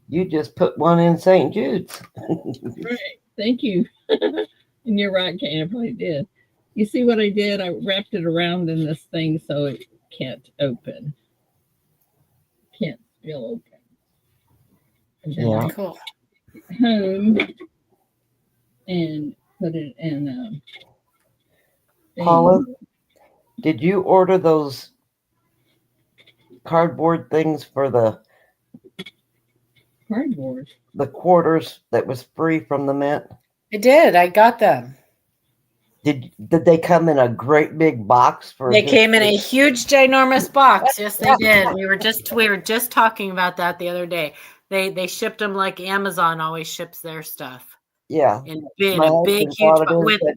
You just put one in St. Jude's. Right. Thank you. And you're right, Kane. I probably did. You see what I did? I wrapped it around in this thing so it can't open. Can't still open. And then Yeah. I Cool. home and put it in Paula, did you order those cardboard things for the cardboard. quarters that was free from the mint? I did. I got them. Did they come in a great big box for? They came in a huge, ginormous box. Yes, they did. We were just talking about that the other day. They shipped them like Amazon always ships their stuff. Yeah. In My a big, husband huge brought it in and said,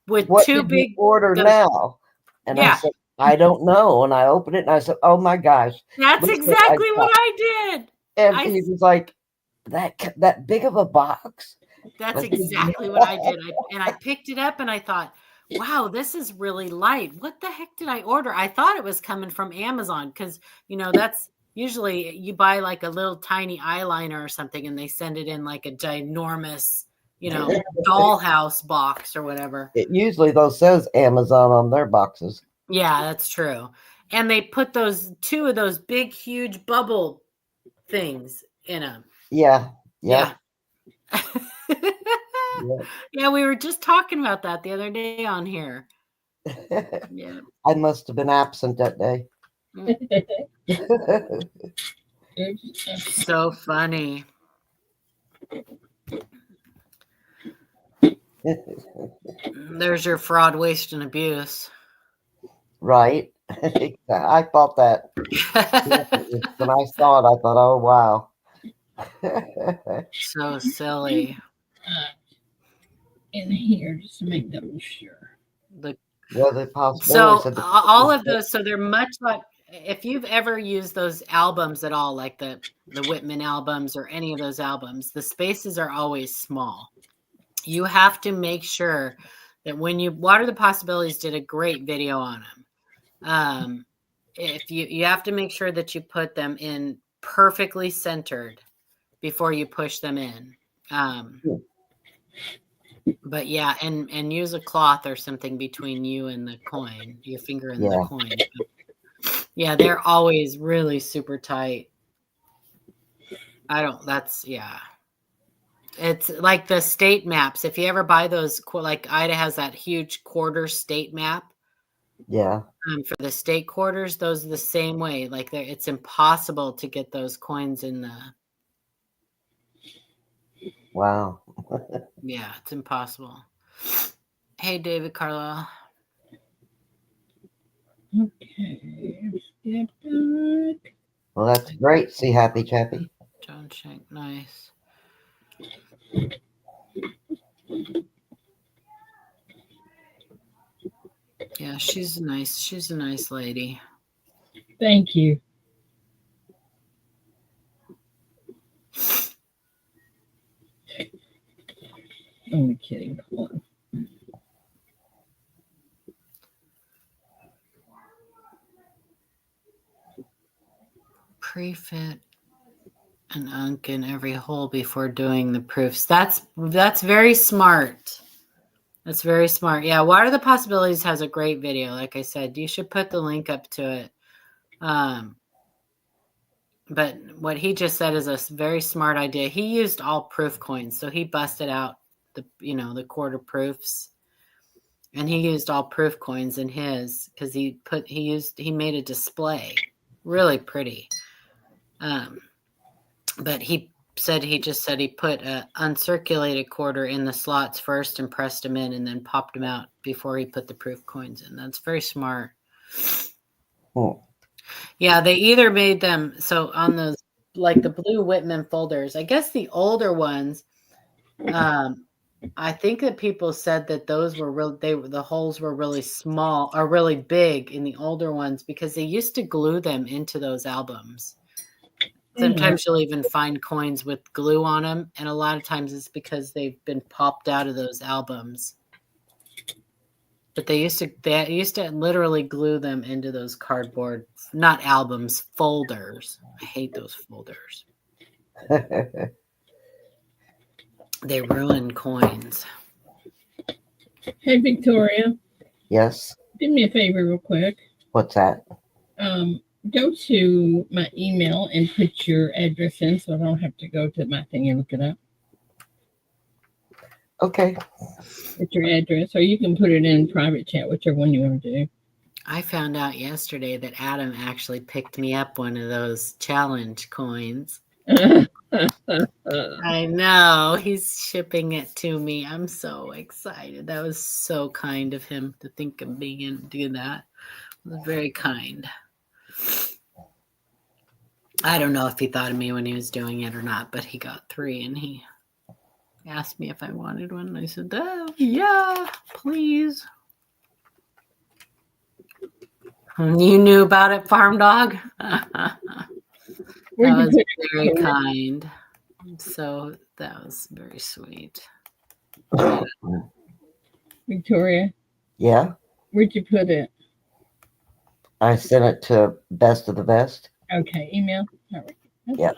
with what two did big you order those- now? And I Yeah. said, I don't know. And I opened it and I said, oh my gosh. That's Lisa, exactly what I did. And he was like, that big of a box? That's Like, exactly what I did. I picked it up and I thought, wow, this is really light. What the heck did I order? I thought it was coming from Amazon because, that's usually you buy like a little tiny eyeliner or something and they send it in like a ginormous, dollhouse box or whatever. It usually though says Amazon on their boxes. Yeah, that's true. And they put two of those big, huge bubble things in them. Yeah. Yeah. Yeah. Yeah, we were just talking about that the other day on here. Yeah. I must have been absent that day. So funny. There's your fraud, waste, and abuse. Right. I thought that. When I saw it, I thought, oh, wow. So silly. In here just to make double sure. Well, the possibility. So all of those, so they're much like if you've ever used those albums at all, like the Whitman albums or any of those albums, the spaces are always small. You have to make sure that when you Water the Possibilities did a great video on them. If you have to make sure that you put them in perfectly centered before you push them in. But yeah, and use a cloth or something between you and the coin, your finger and the coin. Yeah, they're always really super tight. It's like the state maps. If you ever buy those, like Ida has that huge quarter state map. Yeah. For the state quarters, those are the same way. Like it's impossible to get those coins in the. Wow. Yeah, it's impossible. Hey, David Carlisle. Okay. Step back. Well, that's great. See, Happy Chappy. John Shank, nice. Yeah, she's nice. She's a nice lady. Thank you. Only kidding. Hold on. Pre-fit an unk in every hole before doing the proofs. That's very smart. That's very smart. Yeah, Water the Possibilities has a great video. Like I said, you should put the link up to it. But what he just said is a very smart idea. He used all proof coins, so he busted out the quarter proofs, and he used all proof coins in his because he made a display, really pretty. But he just said he put a uncirculated quarter in the slots first and pressed them in, and then popped them out before he put the proof coins in. That's very smart. Oh. Yeah, they either made them so on those like the blue Whitman folders. I guess the older ones. I think that people said that those were the holes were really small or really big in the older ones because they used to glue them into those albums. Sometimes you'll even find coins with glue on them, and a lot of times it's because they've been popped out of those albums. But they used to literally glue them into those cardboard, not albums, folders. I hate those folders. They ruin coins. Hey, Victoria. Yes. Do me a favor real quick. What's that? Go to my email and put your address in so I don't have to go to my thing and look it up. Okay. Put your address, or you can put it in private chat, whichever one you want to do. I found out yesterday that Adam actually picked me up one of those challenge coins. I know. He's shipping it to me. I'm so excited. That was so kind of him to think of being in do that. It was very kind. I don't know if he thought of me when he was doing it or not, but he got 3 and he asked me if I wanted one. And I said, oh, yeah, please. You knew about it, Farm Dog? That was very kind. So that was very sweet. Victoria? Yeah? Where'd you put it? I sent it to Best of the Best. Okay, email? All right. Yeah.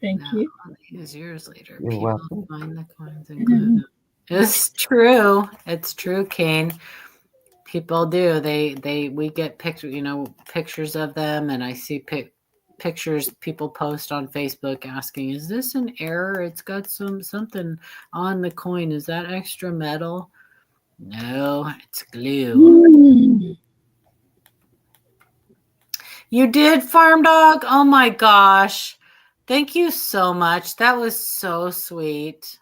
Thank you. These years later, You're people welcome. find the coins and glue them. It's true. It's true, Kane. People do. We get pictures of them, and I see pictures people post on Facebook asking, "Is this an error? It's got something on the coin. Is that extra metal?" No, it's glue. You did, Farm Dog? Oh my gosh. Thank you so much. That was so sweet.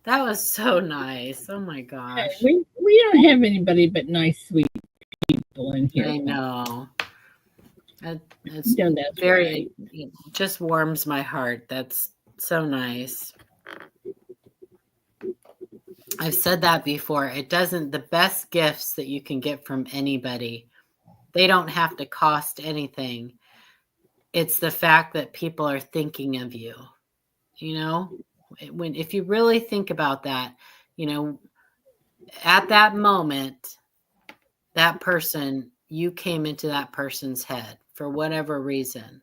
That was so nice. Oh my gosh. We don't have anybody but nice, sweet people in here. I know. It's That's very, right. it just warms my heart. That's so nice. I've said that before. The best gifts that you can get from anybody They don't have to cost anything. It's the fact that people are thinking of you. You know, if you really think about that, you know, at that moment, that person, you came into that person's head for whatever reason.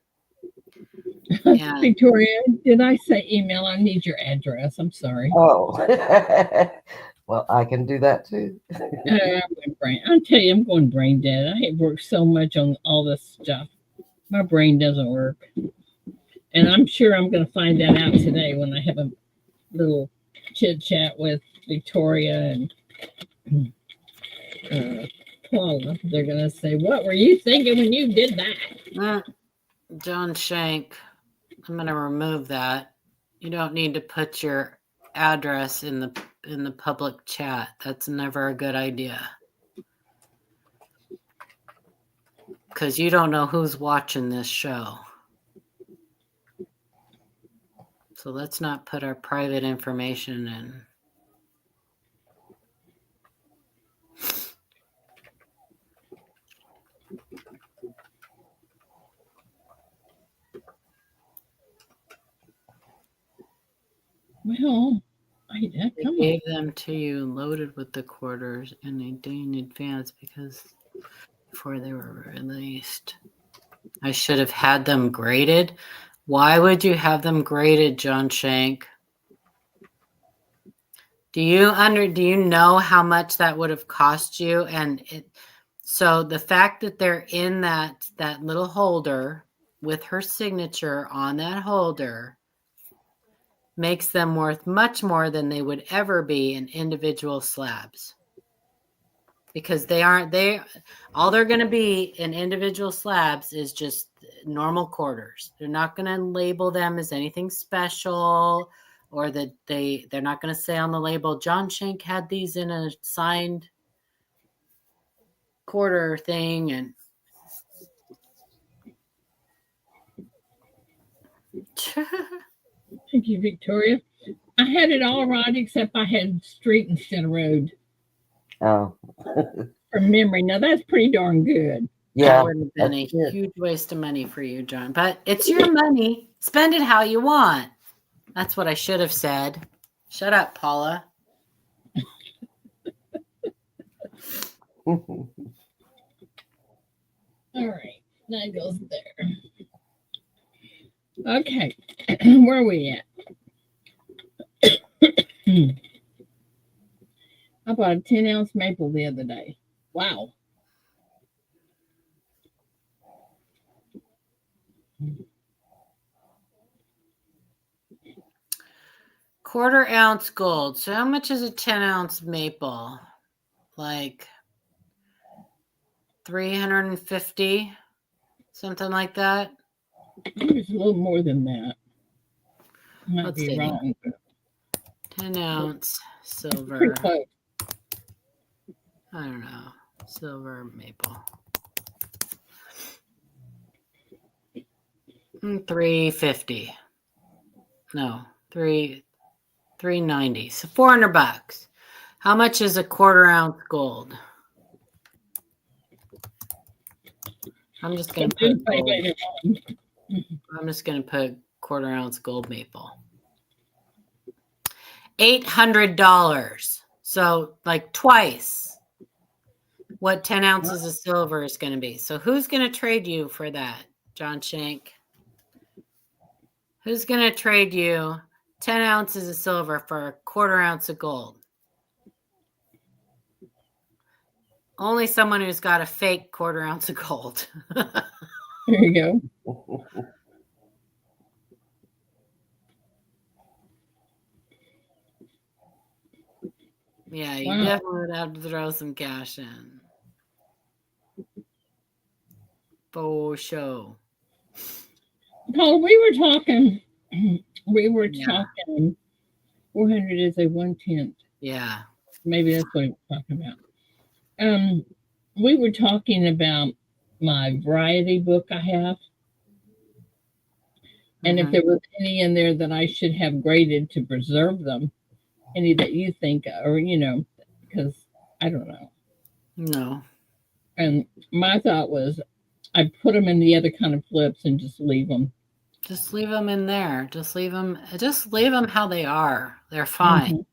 And Victoria, did I say email? I need your address. I'm sorry. Oh, well, I can do that too. I tell you, I'm going brain dead. I have worked so much on all this stuff. My brain doesn't work. And I'm sure I'm going to find that out today when I have a little chit chat with Victoria and Paula. They're going to say, "What were you thinking when you did that?" John Shank, I'm going to remove that. You don't need to put your address in the public chat. That's never a good idea. Because you don't know who's watching this show. So let's not put our private information in. Well, They gave them to you loaded with the quarters and a day in advance because before they were released. I should have had them graded. Why would you have them graded, John Shank? Do you know how much that would have cost you? And so the fact that they're in that little holder with her signature on that holder makes them worth much more than they would ever be in individual slabs. Because all they're going to be in individual slabs is just normal quarters. They're not going to label them as anything special, or that they're not going to say on the label, John Shank had these in a signed quarter thing. And thank you, Victoria. I had it all right, except I had street instead of road. Oh, from memory. Now that's pretty darn good. yeah. That would have been a huge waste of money for you, John. But it's your money. Spend it how you want. That's what I should have said. Shut up, Paula. All right, that goes there. Okay, where are we at? I bought a 10-ounce maple the other day. Wow. Quarter ounce gold. So how much is a 10-ounce maple? Like 350, something like that. It's a little more than that. Might Let's be see. wrong. 10-ounce silver. Pretty close. I don't know. Silver maple. 350. No, 390. So $400. How much is a quarter ounce gold? I'm just gonna put gold. I'm just gonna put quarter ounce gold maple. $800. So like twice what 10 ounces of silver is going to be. So who's going to trade you for that, John Shank? Who's going to trade you 10 ounces of silver for a quarter ounce of gold? Only someone who's got a fake quarter ounce of gold. There you go. Yeah, you definitely would have to throw some cash in. For sure. Paul, we were talking 400 is a 1/10. Yeah. Maybe that's what he was talking about. We were talking about my variety book I have. And if there was any in there that I should have graded to preserve them, any that you think, or, because I don't know. No. And my thought was, I put them in the other kind of flips and just leave them. Just leave them in there. Just leave them how they are. They're fine. Mhm.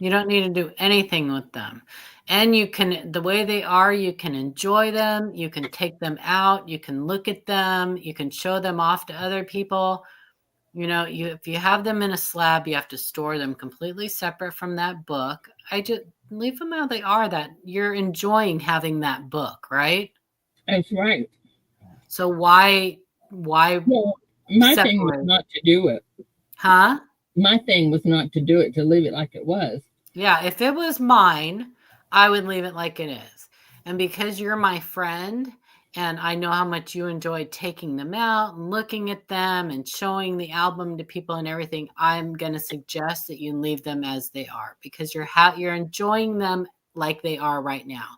You don't need to do anything with them. And you can, the way they are, you can enjoy them. You can take them out. You can look at them. You can show them off to other people. You know, if you have them in a slab, you have to store them completely separate from that book. I just leave them how they are, that you're enjoying having that book, right? That's right. So why Well, my thing was separate? not to do it. Huh? My thing was not to do it, to leave it like it was. Yeah, if it was mine, I would leave it like it is. And because you're my friend and I know how much you enjoy taking them out and looking at them and showing the album to people and everything, I'm going to suggest that you leave them as they are because you're enjoying them like they are right now.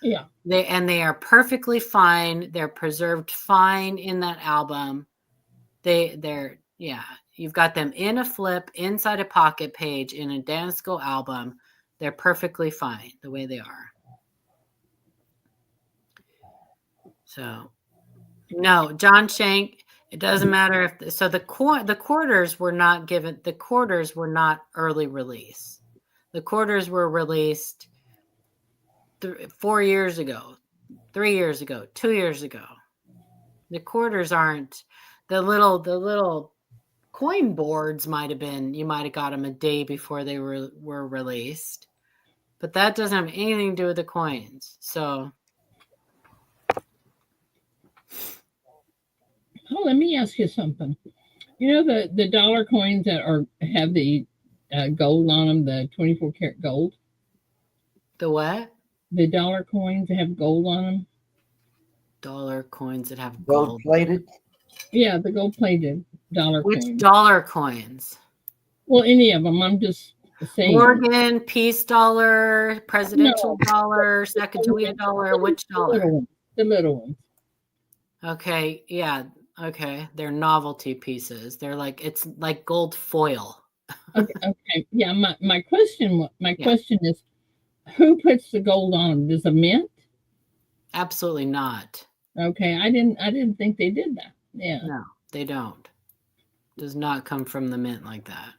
Yeah. They are perfectly fine. They're preserved fine in that album. They're you've got them in a flip inside a pocket page in a Danisco album. They're perfectly fine the way they are. So no, John Shank, it doesn't matter if so the quarters were not given, the quarters were not early release. The quarters were released 4 years ago, 3 years ago, 2 years ago. The quarters aren't the little coin boards might have been, you might have got them a day before they were released, but that doesn't have anything to do with the coins. So Let me ask you something. You know the dollar coins that have the gold on them, the 24 karat gold. the what? The dollar coins that have gold on them. Dollar coins that have Gold gold. plated. Yeah, the gold plated dollar Which coins. dollar coins? Well, any of them. I'm just saying. Morgan, peace dollar, presidential dollar, Sacagawea dollar. Which dollar? The little ones. Okay, yeah. Okay, they're novelty pieces. They're like, it's like gold foil. Okay. Yeah. My question is, who puts the gold on them? Does a mint? Absolutely not. Okay. I didn't think they did that. Yeah. No, they don't. Does not come from the mint like that.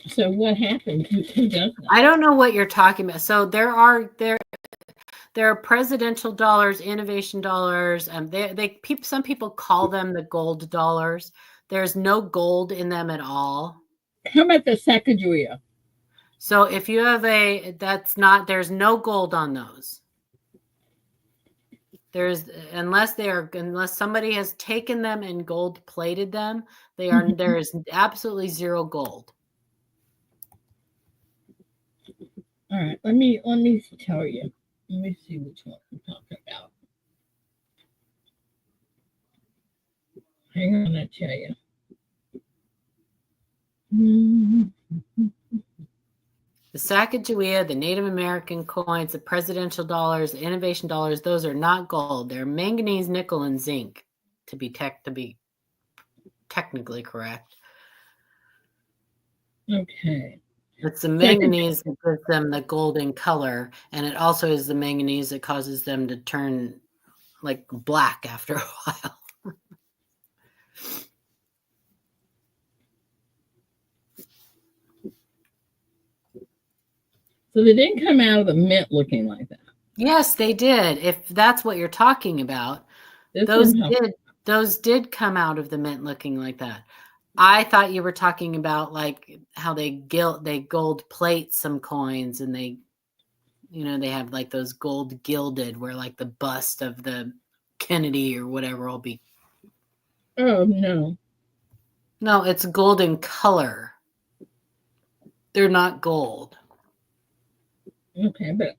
So what happened? Who does that? I don't know what you're talking about. So there are presidential dollars, innovation dollars. Some people call them the gold dollars. There's no gold in them at all. How about the Sacagawea? So if you have there's no gold on those. Unless somebody has taken them and gold plated them, there is absolutely zero gold. All right, let me tell you. Let me see which one I'm talking about. Hang on, I'll tell you. The Sacagawea, the Native American coins, the presidential dollars, the innovation dollars, those are not gold. They're manganese, nickel, and zinc, to be technically correct. Okay. It's the manganese that gives them the golden color, and it also is the manganese that causes them to turn like black after a while. So they didn't come out of the mint looking like that. Yes, they did. If that's what you're talking about, those did come out of the mint looking like that. I thought you were talking about like how they gold plate some coins, and they have like those gold gilded where like the bust of the Kennedy or whatever will be. Oh no. No, it's golden color. They're not gold. Okay, but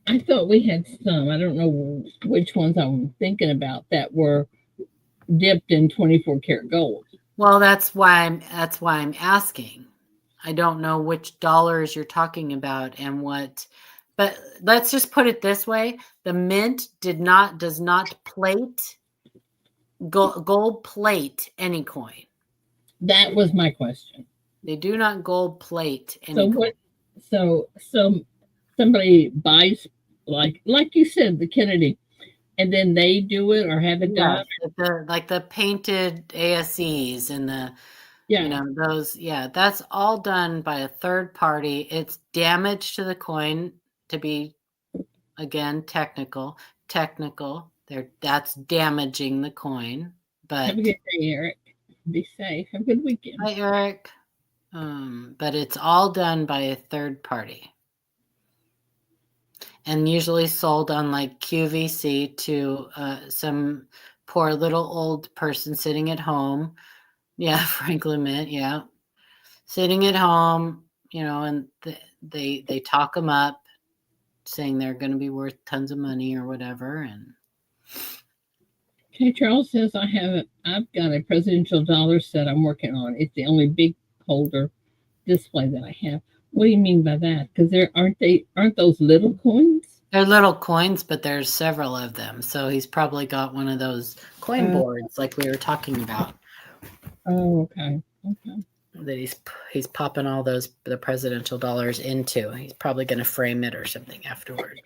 I thought we had some. I don't know which ones I'm thinking about that were dipped in 24 karat gold. Well, that's why I'm asking. I don't know which dollars you're talking about and what, but let's just put it this way: the mint does not plate gold plate any coin. That was my question. They do not gold plate any coin. So somebody buys, like you said, the Kennedy, and then they do it or have it done. Like the painted ASEs and the Yeah. those, that's all done by a third party. It's damage to the coin, to be again technical. That's damaging the coin. But have a good day, Eric. Be safe. Have a good weekend. Hi, Eric. But it's all done by a third party. And usually sold on like QVC to some poor little old person sitting at home. Yeah, Franklin Mint, yeah. Sitting at home, and they talk them up, saying they're going to be worth tons of money or whatever. And okay, Charles says I've got a presidential dollar set I'm working on. It's the only big holder display that I have. What do you mean by that? Because aren't those little coins? They're little coins, but there's several of them. So he's probably got one of those coin boards like we were talking about. Oh, okay. Okay. That he's popping all the presidential dollars into. He's probably going to frame it or something afterward.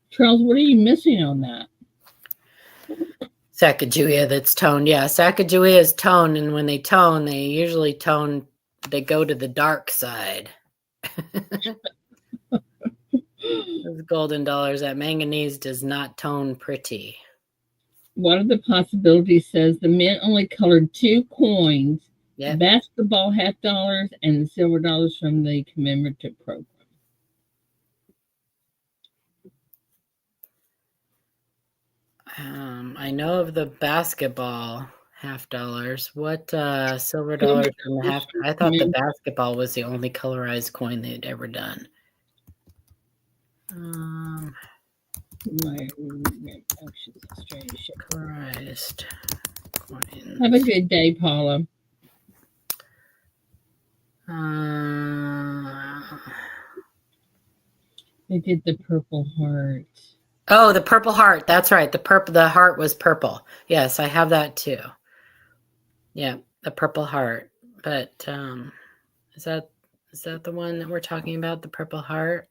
Charles, what are you missing on that? Sacagawea that's toned. Yeah, Sacagawea is toned, and when they tone, they usually they go to the dark side. Those golden dollars, that manganese does not tone pretty. One of the possibilities says the mint only colored 2 coins, Yep. basketball $50 and the silver dollars from the commemorative program. I know of the basketball $50. What silver dollars from the half? I thought the basketball was the only colorized coin they'd ever done. Colorized coins. Have a good day, Paula. They did the Purple Heart. Oh, the Purple Heart. That's right. The heart was purple. Yes, I have that too. Yeah, the Purple Heart. But is that the one that we're talking about? The Purple Heart.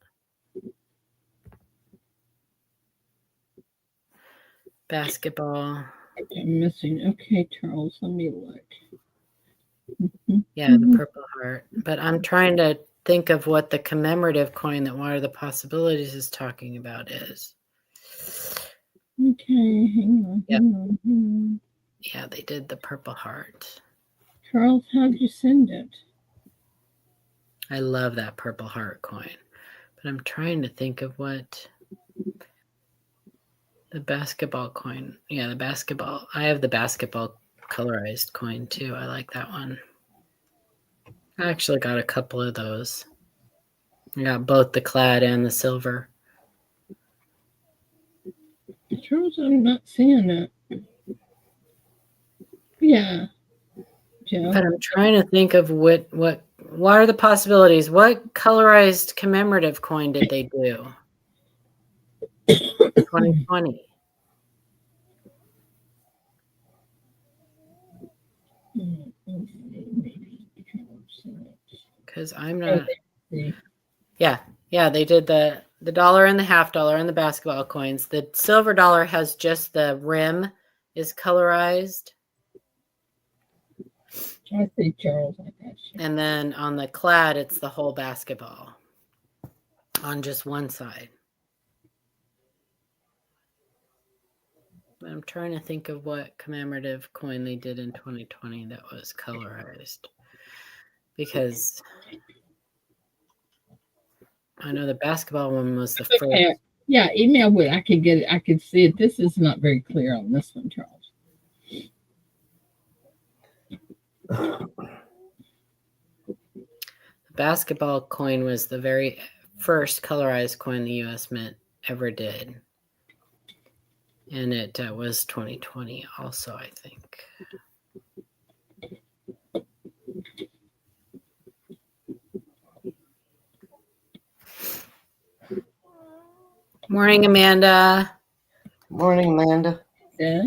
Basketball. I'm missing. Okay, Charles, let me look. Yeah, the Purple Heart. But I'm trying to think of what the commemorative coin that What Are the Possibilities is talking about is. Okay, hang on. Yep. Hang on. Yeah, they did the Purple Heart. Charles, how'd you send it? I love that Purple Heart coin. But I'm trying to think of what the basketball coin. Yeah, the basketball. I have the basketball colorized coin too. I like that one. I actually got a couple of those. I got both the clad and the silver. Charles, I'm not seeing it. Yeah. Joe. But I'm trying to think of what are the possibilities? What colorized commemorative coin did they do? 2020. Because I'm not. Yeah, they did the dollar and the $50 and the basketball coins. The silver dollar has just the rim is colorized. I see, Charles. I got you. And then on the clad, it's the whole basketball on just one side. But I'm trying to think of what commemorative coin they did in 2020 that was colorized. Because I know the basketball one was the first. Okay. Yeah, email with I could get it. I could see it. This is not very clear on this one, Charles. The basketball coin was the very first colorized coin the U.S. Mint ever did. And it was 2020 also, I think. Morning, Amanda. Morning, Amanda. Yeah.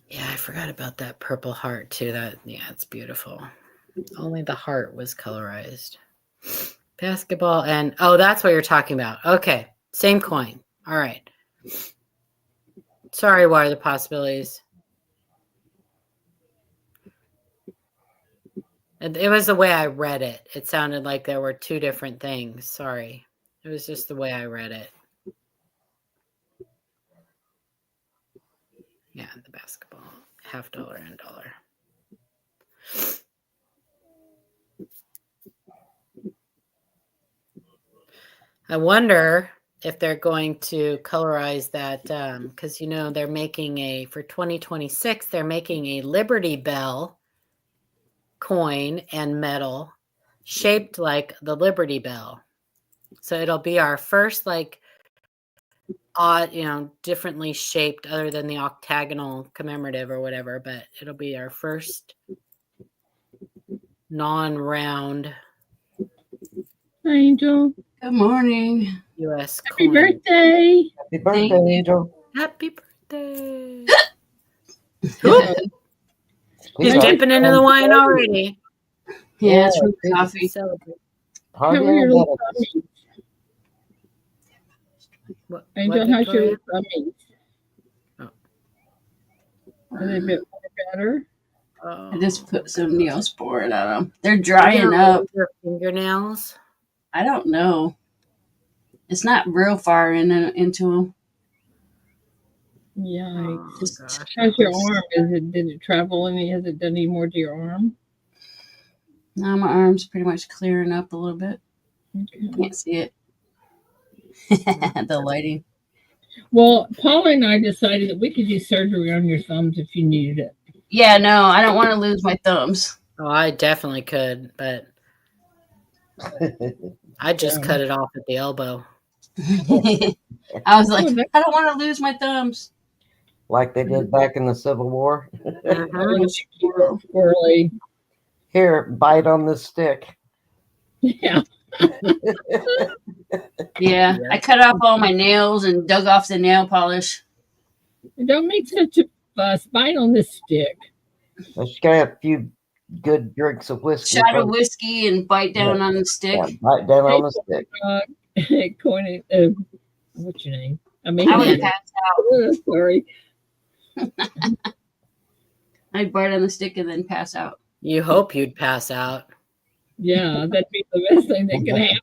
Yeah, I forgot about that Purple Heart too. It's beautiful. Only the heart was colorized. Basketball and that's what you're talking about. Okay, same coin. All right. Sorry, what are the possibilities? It was the way I read it. It sounded like there were two different things. Sorry. It was just the way I read it. Yeah, the basketball. $50 and $1. I wonder if they're going to colorize that because they're making for 2026 they're making a Liberty Bell coin and metal shaped like the Liberty Bell. So it'll be our first odd, differently shaped other than the octagonal commemorative or whatever, but it'll be our first non-round Hi, Angel. Good morning. US Happy coin. birthday. Happy birthday, Angel. Happy birthday. Yeah. You're Sweetheart. dipping into the wine already. Yeah, it's from Yeah. coffee. Celebrate. How Hardly are your ever little get it. tummies? What, Angel, how's your Victoria? little tummies? Oh. Are they a bit better? Oh. I just put some Neosporin on them. They're drying up. Your fingernails. I don't know. It's not real far into them. Yikes. Oh, gosh. How's your arm? Did it travel any? Has it done any more to your arm? Now my arm's pretty much clearing up a little bit. Okay. Can't see it. The lighting. Well, Paula and I decided that we could do surgery on your thumbs if you needed it. Yeah, no, I don't want to lose my thumbs. Oh, I definitely could, but I just cut it off at the elbow. I was like, I don't want to lose my thumbs. Like they did back in the Civil War. Squirrely. Here, bite on this stick. Yeah. Yeah, I cut off all my nails and dug off the nail polish. Don't make such a fuss. Bite on this stick. Let's get a few good drinks of whiskey. Shot of first. whiskey and bite down on the stick. Yeah, bite down on the stick. Coin what's your name? I would pass out. Sorry. I'd bite on the stick and then pass out. You hope you'd pass out. Yeah, that'd be the best thing that could happen,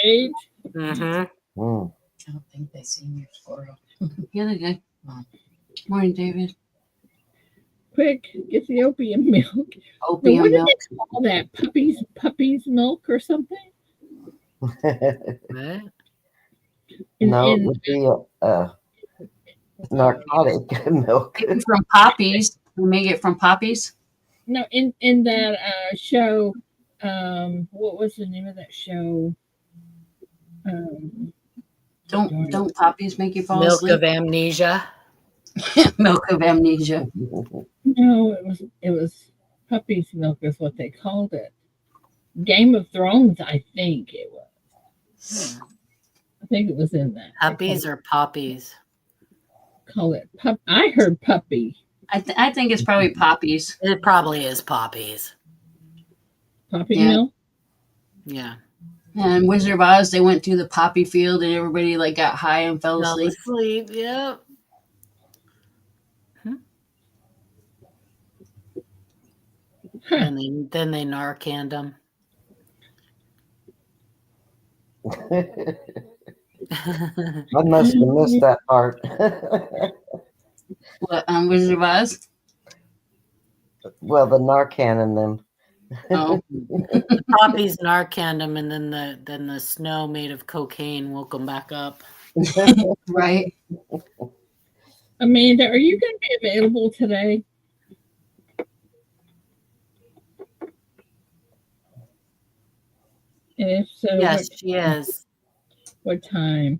right? Mm-hmm. Mm. I don't think they seen your squirrel. Yeah, they did. Morning, David. Quick, get the opium milk. Now, Opium what do milk. they call that? Puppies milk or something? What? No, it would be narcotic milk. Get from poppies. We make it from poppies. No, in that show, what was the name of that show? Don't poppies make you fall Milk asleep? of amnesia. Milk of amnesia. No, it was puppies milk is what they called it. Game of Thrones, I think it was. I think it was in that. Puppies or poppies? Call it pup. I heard puppy. I think it's probably poppies. It probably is poppies. Poppy Yeah. milk. Yeah. And Wizard of Oz, they went to the poppy field and everybody got high and fell Fell asleep. asleep. Yep. Huh. And then they Narcaned them. I must have missed that part. What, Wizard of Oz? Well, the Narcan in them. Oh, The poppies Narcaned them, and then the snow made of cocaine woke them back up. right. Amanda, are you going to be available today? And if so, Yes, she is. what time?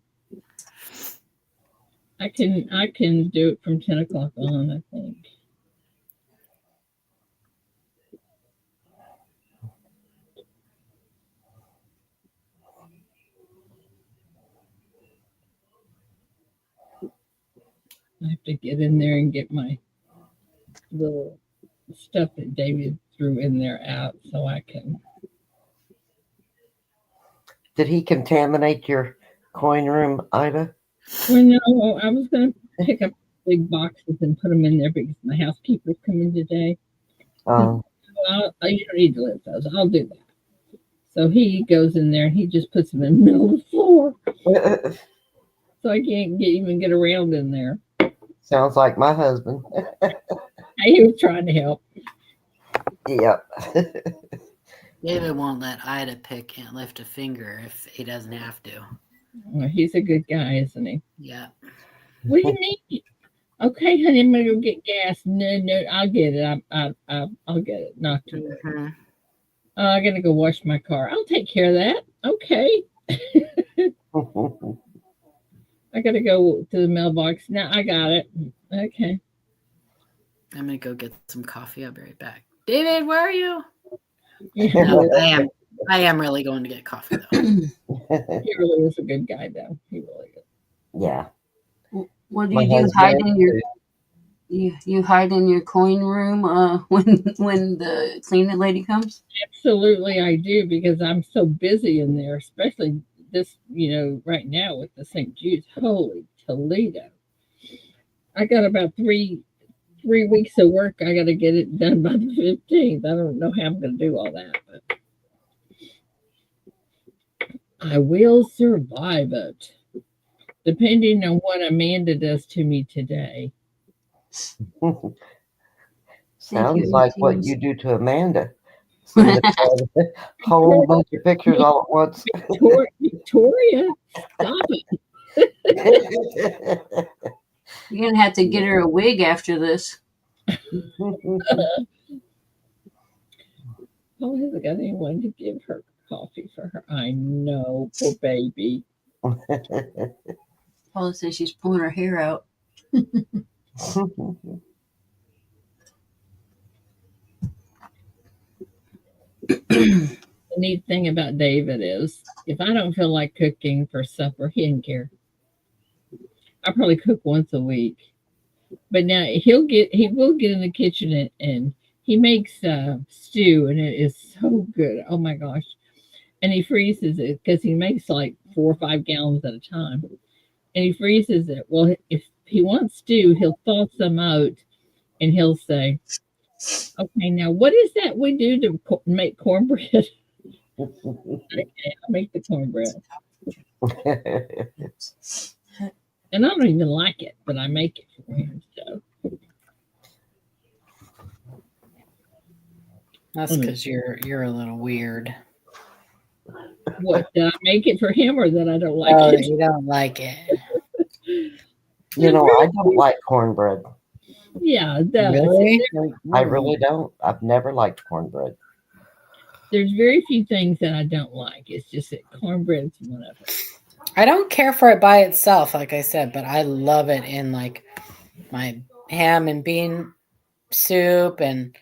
I can do it from 10 o'clock on, I think. I have to get in there and get my little stuff that David threw in there out so I can. Did he contaminate your coin room, Ida? Well, no, I was going to pick up big boxes and put them in there because my housekeeper's coming today. Oh, You don't need to lift those. I'll do that. So he goes in there and he just puts them in the middle of the floor. So I can't even get around in there. sounds like my husband. He was trying to help. Yep. David won't let Ida pick and lift a finger if he doesn't have to. Well, he's a good guy, isn't he? Yeah. What do you mean? Okay, honey, I'm gonna go get gas. No, I'll get it. I'll get it. Not to worry. Mm-hmm. I gotta go wash my car. I'll take care of that. Okay. I gotta go to the mailbox. Now I got it. Okay. I'm gonna go get some coffee. I'll be right back. David, where are you? Yeah, No, I am really going to get coffee though. he really is a good guy, though. He really is. Yeah. What do My you do? husband Hide in your too. you hide in your coin room when the cleaning lady comes? Absolutely, I do because I'm so busy in there, especially this, right now with the St. Jude's. Holy Toledo! I got about 3 weeks of work. I got to get it done by the 15th. I don't know how I'm going to do all that, but I will survive it, depending on what Amanda does to me today. Sounds like what you do to Amanda. Send a whole bunch of pictures all at once. Victoria, stop it. You're gonna have to get her a wig after this. Paul hasn't got anyone to give her coffee for her. I know, poor baby. Paula says she's pulling her hair out. The neat thing about David is if I don't feel like cooking for supper, he didn't care. I probably cook once a week. But now he will get in the kitchen and he makes stew and it is so good. Oh my gosh. And he freezes it because he makes like 4 or 5 gallons at a time. And he freezes it. Well, if he wants stew, he'll thaw some out and he'll say, okay, now what is that we do to make cornbread? Okay, I'll make the cornbread. And I don't even like it, but I make it for him. So That's because you're a little weird. what, did I make it for him or that I don't like Oh, it? you don't like it. You know, I don't like cornbread. Yeah, Really? I really don't. I've never liked cornbread. there's very few things that I don't like. It's just that cornbread's one of them. I don't care for it by itself, like I said, but I love it in like my ham and bean soup and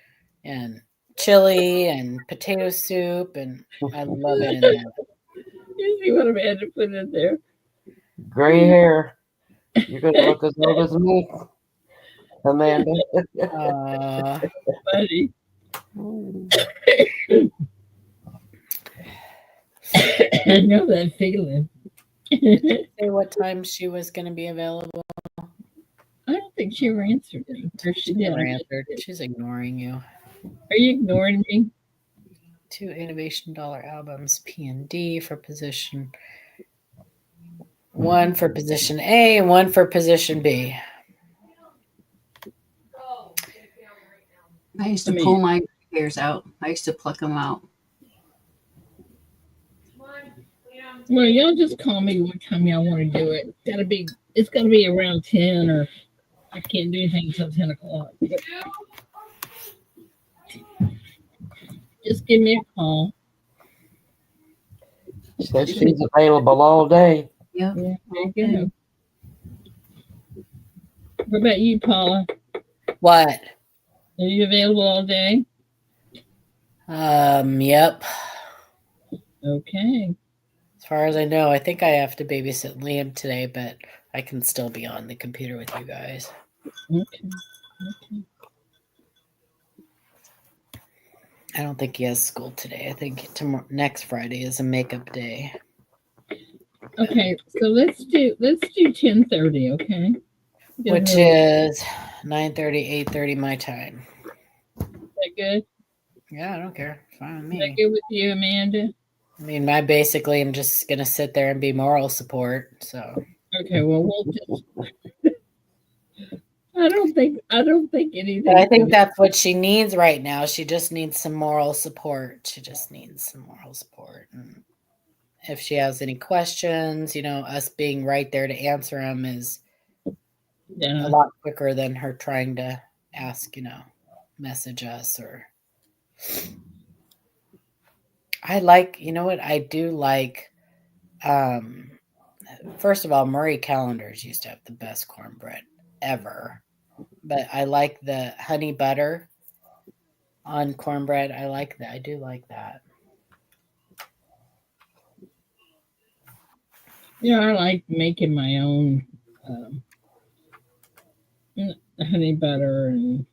chili and potato soup, and I love it in that. You see what I'm had to put in there? Gray hair. You're going to look as old as me, Amanda. Buddy. I know that feeling. Say what time she was going to be available. I don't think she ever answered me. Or she did. Never answered. She's ignoring you. Are you ignoring me? 2 Innovation Dollar albums, P&D for position 1 for position A and 1 for position B. I used to pull my hairs out. I used to pluck them out. Well, y'all just call me what time y'all want to do it. It's gotta be around 10, or I can't do anything until 10 o'clock. Just give me a call. Says she's available all day. Yep. Yeah, there you go. What about you, Paula? What? Are you available all day? Yep. Okay. As far as I know, I think I have to babysit Liam today, but I can still be on the computer with you guys. Okay. I don't think he has school today. I think next Friday is a makeup day. Okay, so let's do 10:30. Okay, Which is 9:30, 8:30 my time. Is that good? Yeah, I don't care. It's fine with Is that me. good with you, Amanda? I mean, I basically am just gonna sit there and be moral support. So Okay, well we'll just. I don't think anything. but I think that's what she needs right now. She just needs some moral support. She just needs some moral support. And if she has any questions, us being right there to answer them is a lot quicker than her trying to ask, message us or. I like, what I do like. First of all, Murray Calendars used to have the best cornbread ever, but I like the honey butter on cornbread. I like that. I do like that. I like making my own honey butter and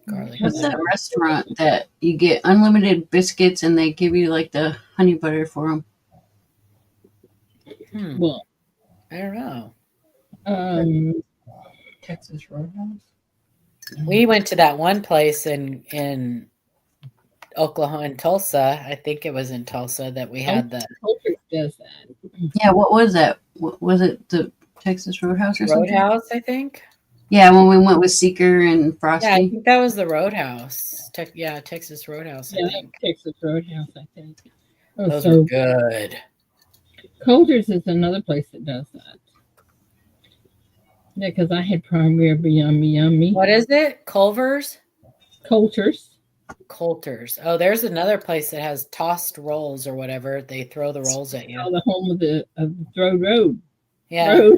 garlic. What's that restaurant that you get unlimited biscuits and they give you like the honey butter for them? Well, I don't know. Texas Roadhouse. We went to that one place in Oklahoma, in Tulsa. I think it was in Tulsa that we had the Culture does that. Yeah, what was that? Was it the Texas Roadhouse or something? Roadhouse, I think. Yeah, when we went with Seeker and Frosty. Yeah, I think that was the Roadhouse. Texas Roadhouse. I think Texas Roadhouse. I think those were good. Cultures is another place that does that. Yeah, because I had prime rib, yummy. What is it? Culver's? Coulter's. Oh, there's another place that has tossed rolls or whatever. They throw the rolls at you. Oh, the home of the road. Yeah.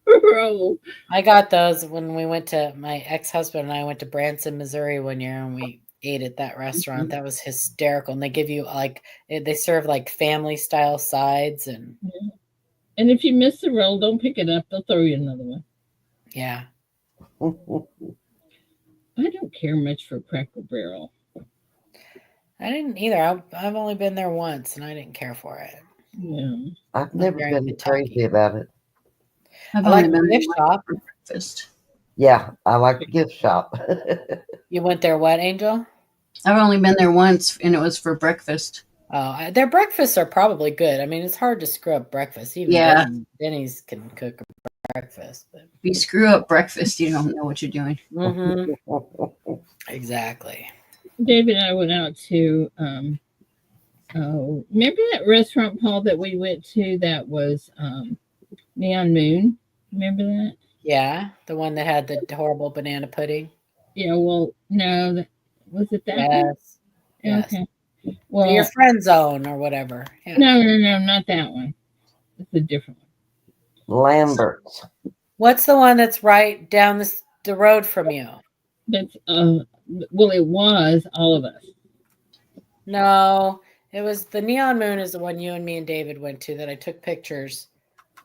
Roll. I got those when we went to, my ex-husband and I went to Branson, Missouri one year, and we ate at that restaurant. That was hysterical. And they give you they serve like family style sides and. Yeah. And if you miss the roll, don't pick it up. They'll throw you another one. Yeah. I don't care much for Cracker Barrel. I didn't either. I've only been there once, and I didn't care for it. Yeah, I've never been crazy about it. I like the gift shop. Breakfast. Yeah, I like the gift shop. You went there, what, Angel? I've only been there once, and it was for breakfast. Oh, their breakfasts are probably good. I mean, it's hard to screw up breakfast. Even Denny's can cook a breakfast. But. If you screw up breakfast, you don't know what you're doing. Mm-hmm. Exactly. David and I went out to remember that restaurant, Paul, that we went to that was Neon Moon? Remember that? Yeah, the one that had the horrible banana pudding. Yeah, well, no, was it that? Yes. One? Okay. Well, your friend zone or whatever. Yeah. No, not that one. It's a different one. Lambert's. What's the one that's right down the road from you? That's well, it was all of us. No, it was the Neon Moon is the one you and me and David went to that I took pictures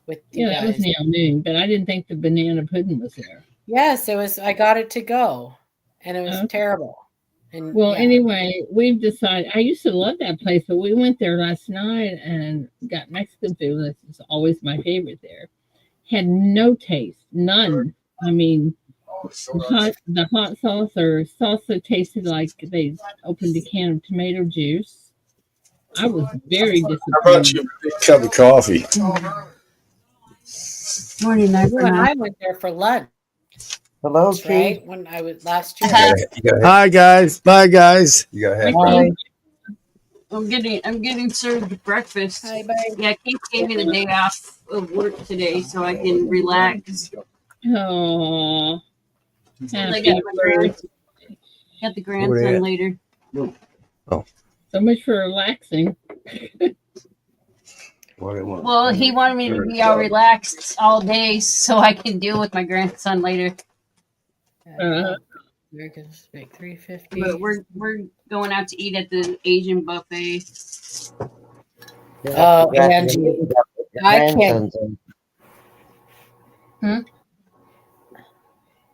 with you guys. That was Neon Moon, but I didn't think the banana pudding was there. Yes, it was. I got it to go, and it was terrible. And anyway, we've decided. I used to love that place, but we went there last night and got Mexican food. That's always my favorite there. Had no taste, none. I mean, the hot sauce or salsa tasted like they opened a can of tomato juice. I was very disappointed. How about you a big cup of coffee? Morning, I went there for lunch. Hello, right? When I was last year. Hi guys. Bye guys. You gotta have Bye. I'm getting served breakfast. Hi, bye. Yeah, Kate gave me the day off of work today so I can relax. Oh, I got the grandson later. Oh. So much for relaxing. Well, he wanted me to be all relaxed all day so I can deal with my grandson later. Americans make $3.50. But we're going out to eat at the Asian buffet. Oh, Angie, I can't.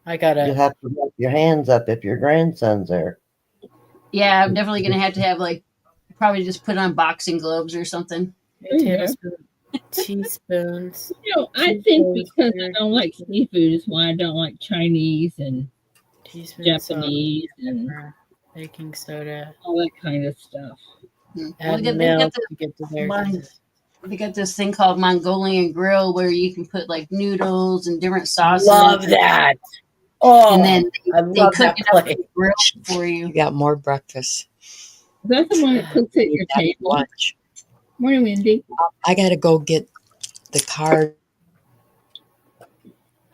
I gotta. You have to put your hands up if your grandson's there. Yeah, I'm definitely gonna have to have probably just put on boxing gloves or something. 3 teaspoons. I 2 think because I tablespoons, don't like seafood is why I don't like Chinese and teaspoon salt, Japanese and pepper, baking soda, all that kind of stuff. add They milk got to get to their they got this thing called Mongolian Grill where you can put like noodles and different sauces. Love that. Oh, And then I they love cook that it up place. on the grill for you. You got more breakfast. That's the one that cooks at your table. Lunch. Morning, Wendy. I got to go get the card.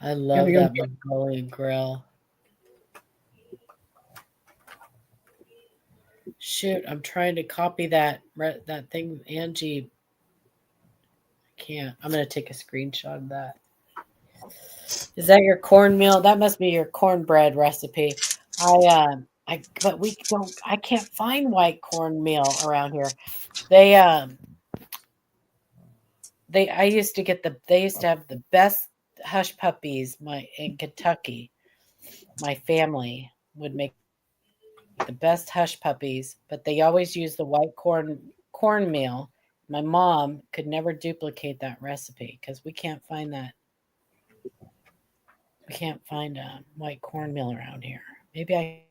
I love that Mongolian Grill. Shoot, I'm trying to copy that thing, Angie. I can't. I'm gonna take a screenshot of that. Is that your cornmeal? That must be your cornbread recipe. But we don't. I can't find white cornmeal around here. I used to get they used to have the best hush puppies. In Kentucky, my family would make the best hush puppies, but they always use the white cornmeal. My mom could never duplicate that recipe because we can't find that. We can't find white cornmeal around here. Maybe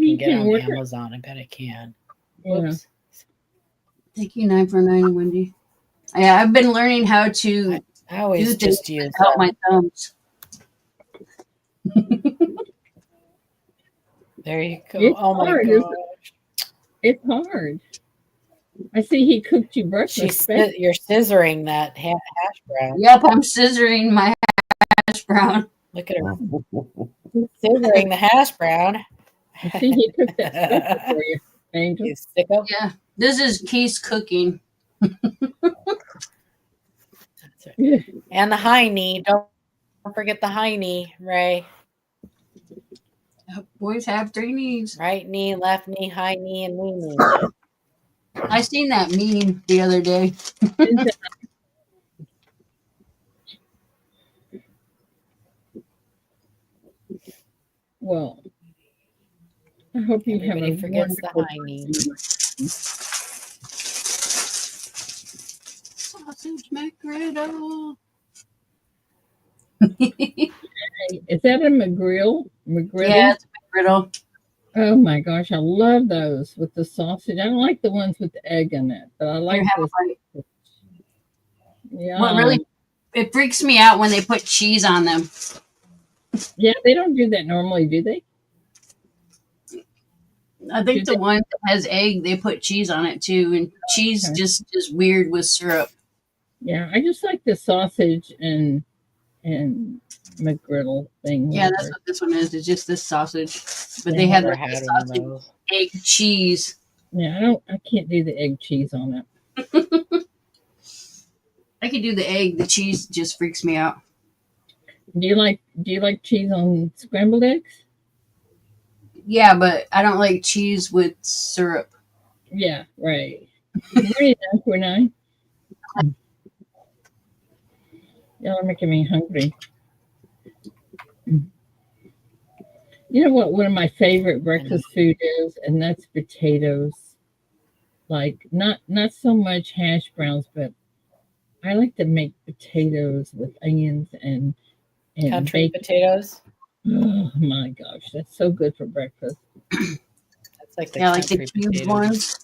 you can get can on order. Amazon. I bet I can. Yeah. Whoops. Thank you, 9 for 9, Wendy. Yeah, I've been learning how to I always do just things use without my thumbs. There you go. It's Oh my hard, isn't gosh. It's hard. I see he cooked you breakfast. You're scissoring that hash brown. Yep, I'm scissoring my hash brown. Look at her scissoring the hash brown. I see he cooked that special for you, Angel. You sicko. Yeah, this is Keith's cooking. Yeah. And the high knee. Don't forget the high knee, Ray. Boys have 3 knees. Right knee, left knee, high knee, and knee knee. I seen that meme the other day. Well, I hope you Everybody have a forgets the wonderful high knee. Sausage McGriddle. Is that a McGriddle? Yeah, it's a McGriddle. Oh my gosh, I love those with the sausage. I don't like the ones with the egg in it, but I like this. Yeah. What really it freaks me out when they put cheese on them. Yeah, they don't do that normally, do they? I think the one that has egg, they put cheese on it too, and cheese just is weird with syrup. Yeah, I just like the sausage and McGriddle thing. Yeah, that's what this one is. It's just this sausage, but they have like the sausage, egg, cheese. Yeah, I can't do the egg cheese on it. I could do the egg. The cheese just freaks me out. Do you like cheese on scrambled eggs? Yeah, but I don't like cheese with syrup. Yeah, right. Morning, 949. Y'all are making me hungry. You know what one of my favorite breakfast food is, and that's potatoes. Like not so much hash browns, but I like to make potatoes with onions and Country bacon. potatoes. Oh my gosh, that's so good for breakfast. That's like the like the country cube potatoes. ones.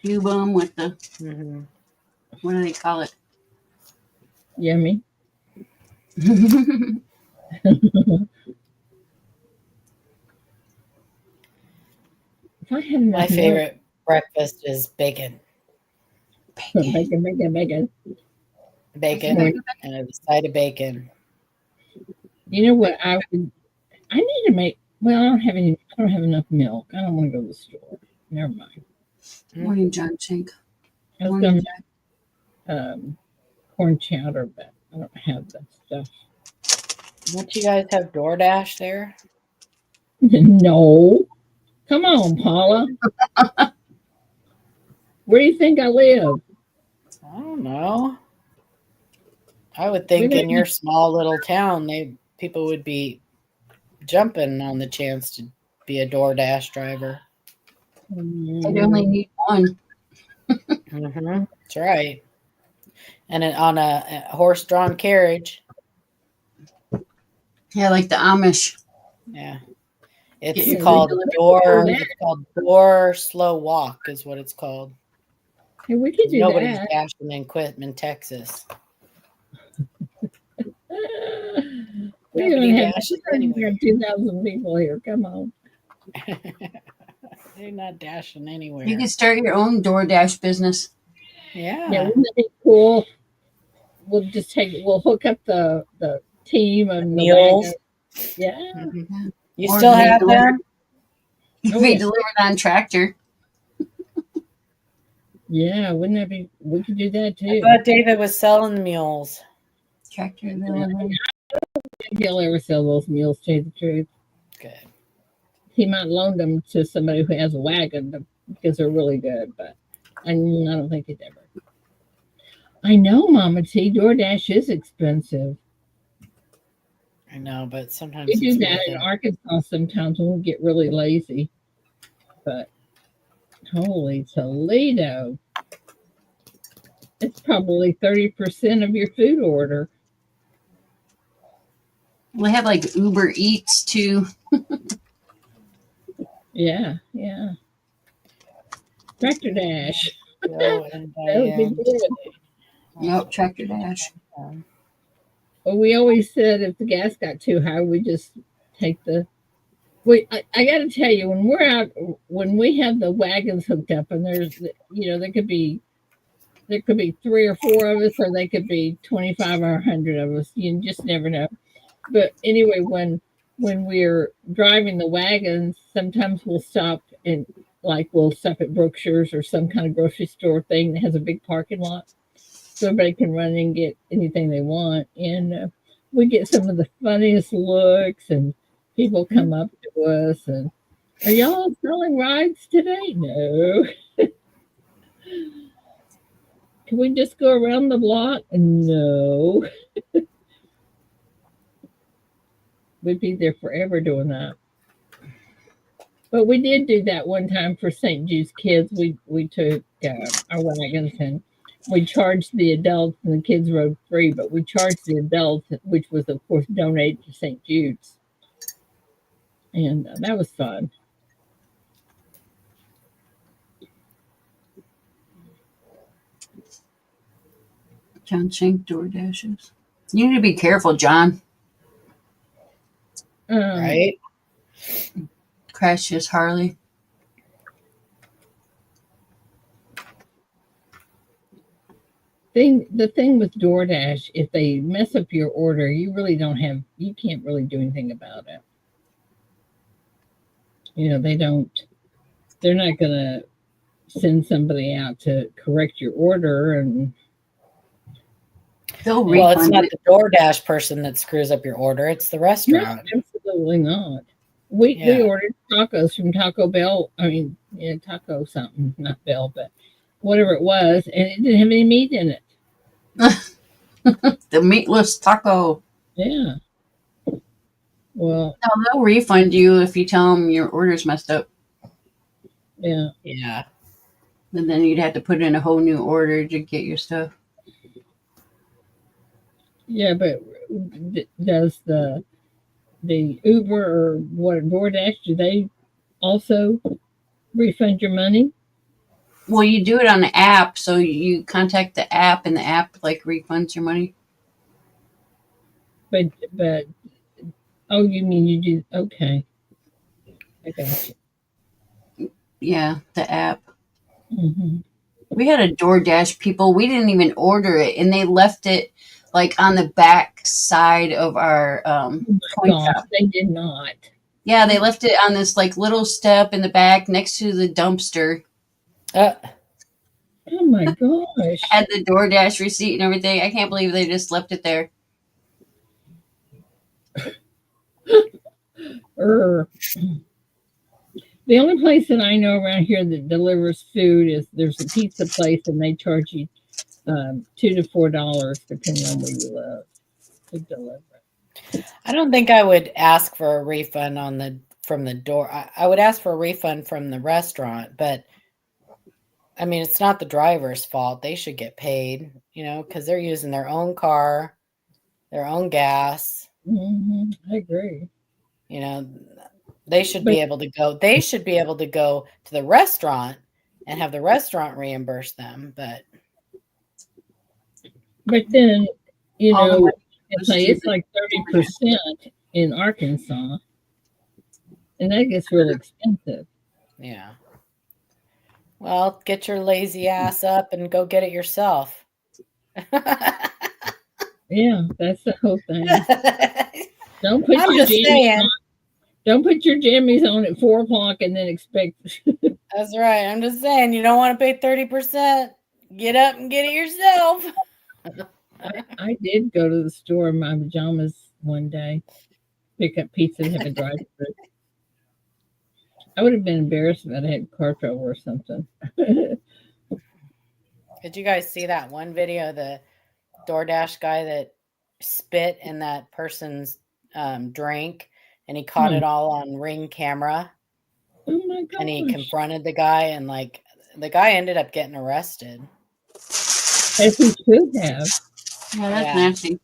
Cube them with the what do they call it? Yummy. My favorite breakfast is bacon. Bacon. And a side of bacon. You know what I need to make? Well, I don't have enough milk. I don't want to go to the store. Never mind. Morning, John Chink. I was going to corn chowder, but I don't have that stuff. Don't you guys have DoorDash there? No. Come on, Paula. Where do you think I live? I don't know. I would think in your small little town, people would be jumping on the chance to be a DoorDash driver. I only need one. That's right. And on a horse-drawn carriage. Yeah, like the Amish. Yeah. Get It's your called food door. delivered. It's called door slow walk, is what it's called. Hey, we could do Nobody's that. dashing in Quitman, Texas. We Nobody don't have dashes we anywhere. have 2,000 people here. Come on. They're not dashing anywhere. You could start your own DoorDash business. Yeah. Yeah, wouldn't that be cool? We'll hook up the team and the Mules. wagon. Yeah. Mhm. You Or still be have delivered- them? You Oh, could be yeah. delivered on tractor. Yeah, wouldn't that be? We could do that I too. thought David was selling the mules. Tractor delivery. If he'll ever sell those mules, to tell you the truth. Good. He might loan them to somebody who has a wagon because they're really good, but I don't think he'd ever. I know, Mama T. DoorDash is expensive. I know, but sometimes We do it's that worth in it. Arkansas sometimes when we get really lazy. But holy Toledo. It's probably 30% of your food order. We have like Uber Eats too. Yeah, yeah. Tractor Dash. Joe and That would be Diane. good. Yep, Tractor Dash. Well, we always said if the gas got too high, we just take the. I got to tell you, when we're out, when we have the wagons hooked up, and there's, there could be 3 or 4 of us, or they could be 25 or 100 of us. You just never know. But anyway, when we're driving the wagons, sometimes we'll stop and we'll stop at Brookshire's or some kind of grocery store thing that has a big parking lot, so everybody can run and get anything they want. And we get some of the funniest looks, and people come up to us and, "Are y'all selling rides today?" "No." "Can we just go around the block?" "No." We'd be there forever doing that. But we did do that one time for St. Jude's Kids. We took our wagons and we charged the adults, and the kids rode free, but we charged the adults, which was, of course, donated to St. Jude's. And that was fun. John Shank DoorDashes. You need to be careful, John. Right? Crash his Harley. The thing with DoorDash, if they mess up your order, you can't really do anything about it. They're not gonna send somebody out to correct your order, and They'll Well, it's refund not it. the DoorDash person that screws up your order. It's the no, restaurant. absolutely not. We Yeah. ordered tacos from Taco Bell. I mean, taco something, not Bell, but whatever it was, and it didn't have any meat in it. The meatless taco. Yeah. Well, No, they'll refund you if you tell them your order's messed up. yeah. Yeah. And then you'd have to put in a whole new order to get your stuff. Yeah, but does the Uber or DoorDash, do they also refund your money? Well, you do it on the app, so you contact the app, and the app refunds your money. But oh, you mean you do? Okay, I got you. Yeah, the app. Mm-hmm. We had a DoorDash people. We didn't even order it, and they left it on the back side of our coin Gosh, shop. they did not. Yeah, they left it on this little step in the back next to the dumpster. Oh my gosh! Had the DoorDash receipt and everything. I can't believe they just left it there. The only place that I know around here that delivers food there's a pizza place, and they charge you $2 to $4 depending on where you live to deliver. I don't think I would ask for a refund from the door. I would ask for a refund from the restaurant, but I mean, it's not the driver's fault. They should get paid, because they're using their own car, their own gas. I agree. They should be able to go. They should be able to go to the restaurant and have the restaurant reimburse them. But then, All the it's like 30% in Arkansas, and that gets really expensive. yeah. Well, get your lazy ass up and go get it yourself. Yeah, that's the whole thing. Don't put I'm your just jammies saying. on. Don't put your jammies on at 4 o'clock and then expect. That's right. I'm just saying, you don't want to pay 30%. Get up and get it yourself. I did go to the store in my pajamas one day, pick up pizza and have a drive-through. I would have been embarrassed if I had car trouble or something. Did you guys see that one video, the DoorDash guy that spit in that person's drink, and he caught it all on Ring camera? Oh my god! And he confronted the guy, and the guy ended up getting arrested. As he should have. Yeah, that's nasty.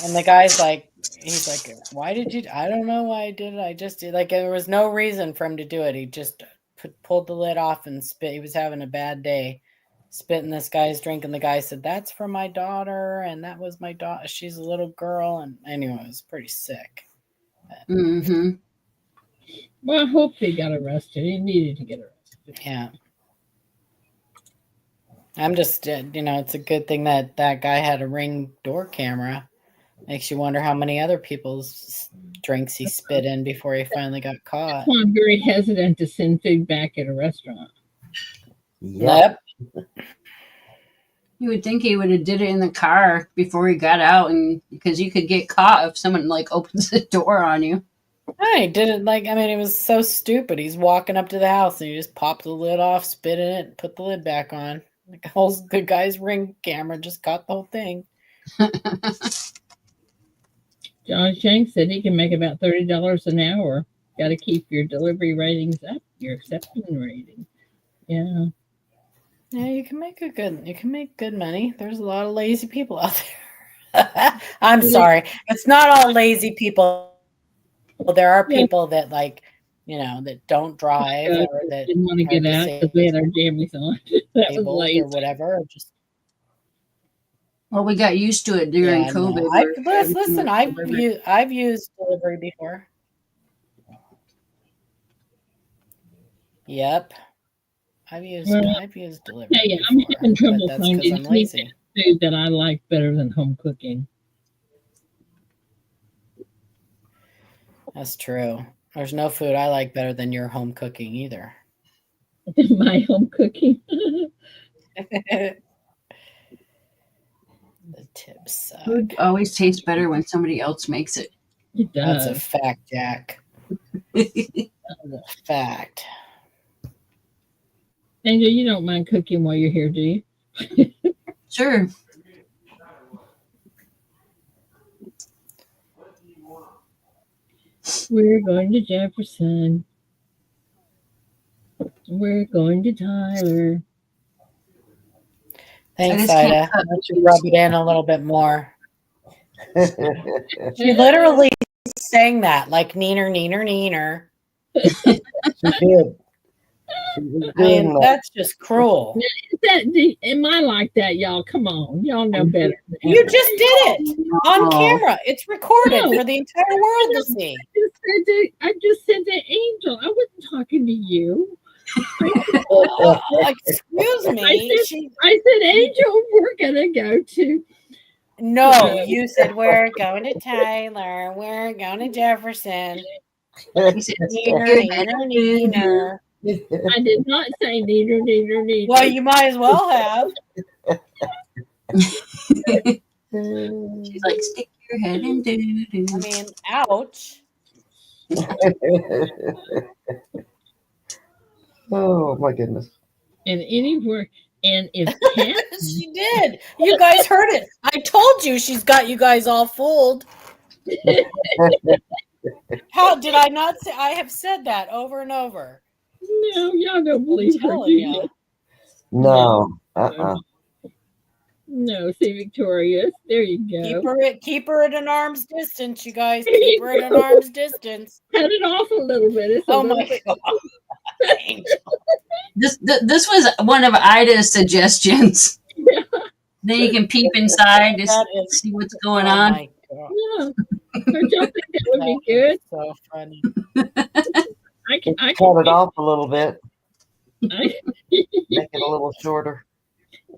And the guy's he's like, why did you? I don't know why I did it. I just did. There was no reason for him to do it. He just pulled the lid off and spit. He was having a bad day. Spit in this guy's drink, and the guy said, "That's for my daughter," and that was my daughter. She's a little girl, and anyway, it was pretty sick. Mm-hmm. Well, I hope he got arrested. He needed to get arrested. Yeah. I'm just, it's a good thing that guy had a Ring door camera. Makes you wonder how many other people's drinks he spit in before he finally got caught. Well, I'm very hesitant to send food back at a restaurant. Yep. You would think he would have did it in the car before he got out, and because you could get caught if someone opens the door on you. I did it it was so stupid. He's walking up to the house and he just popped the lid off, spit in it, and put the lid back on. The guy's Ring camera just caught the whole thing. John Shanks said he can make about $30 an hour. Got to keep your delivery ratings up, your acceptance rating. Yeah. Yeah, you can make good money. There's a lot of lazy people out there. I'm sorry. It's not all lazy people. Well, there are people that that don't drive or that didn't want to get out because they had our jammies on. That was lazy or whatever. Or just Well, we got used to it during COVID. Listen, I've used delivery before. Yep. I've used delivery. Yeah, before, I'm having trouble that's finding I'm lazy. food that I like better than home cooking. That's true. There's no food I like better than your home cooking either. My home cooking. The tips suck. Food always tastes better when somebody else makes it. It does. That's a fact, Jack. That's a fact. Angel, you don't mind cooking while you're here, do you? Sure. We're going to Jefferson. We're going to Tyler. Thanks, Ida. I should rub it in a little bit more. She literally sang that like neener, neener, neener. She did. I mean, that's just cruel. Am I like that, y'all? Come on. Y'all know better. You just did it on camera. It's recorded for the entire world to see. I just said to Angel. I wasn't talking to you. Excuse me. I said, Angel, we're going to go to. No, you said, we're going to Tyler. We're going to Jefferson. Neener, neener, neener. I did not say neener, neener, neener. Well, you might as well have. She's like, stick your head in doo-doo. I mean, ouch. Oh my goodness. And anywhere, and if she did. You guys heard it. I told you she's got you guys all fooled. How did I not say? I have said that over and over. No, y'all don't believe her. No. No, see, Victorious. There you go. Keep her at an arm's distance, you guys. Keep her at an arm's distance. Cut it off a little bit. It's a Oh little my bit. God. Angel. This was one of Ida's suggestions. Yeah. Then you can peep inside to That is- see what's going Oh on. my God. Yeah. Don't y'all think that would be good? So funny. I can Cut it off a little bit. I, Make it a little shorter.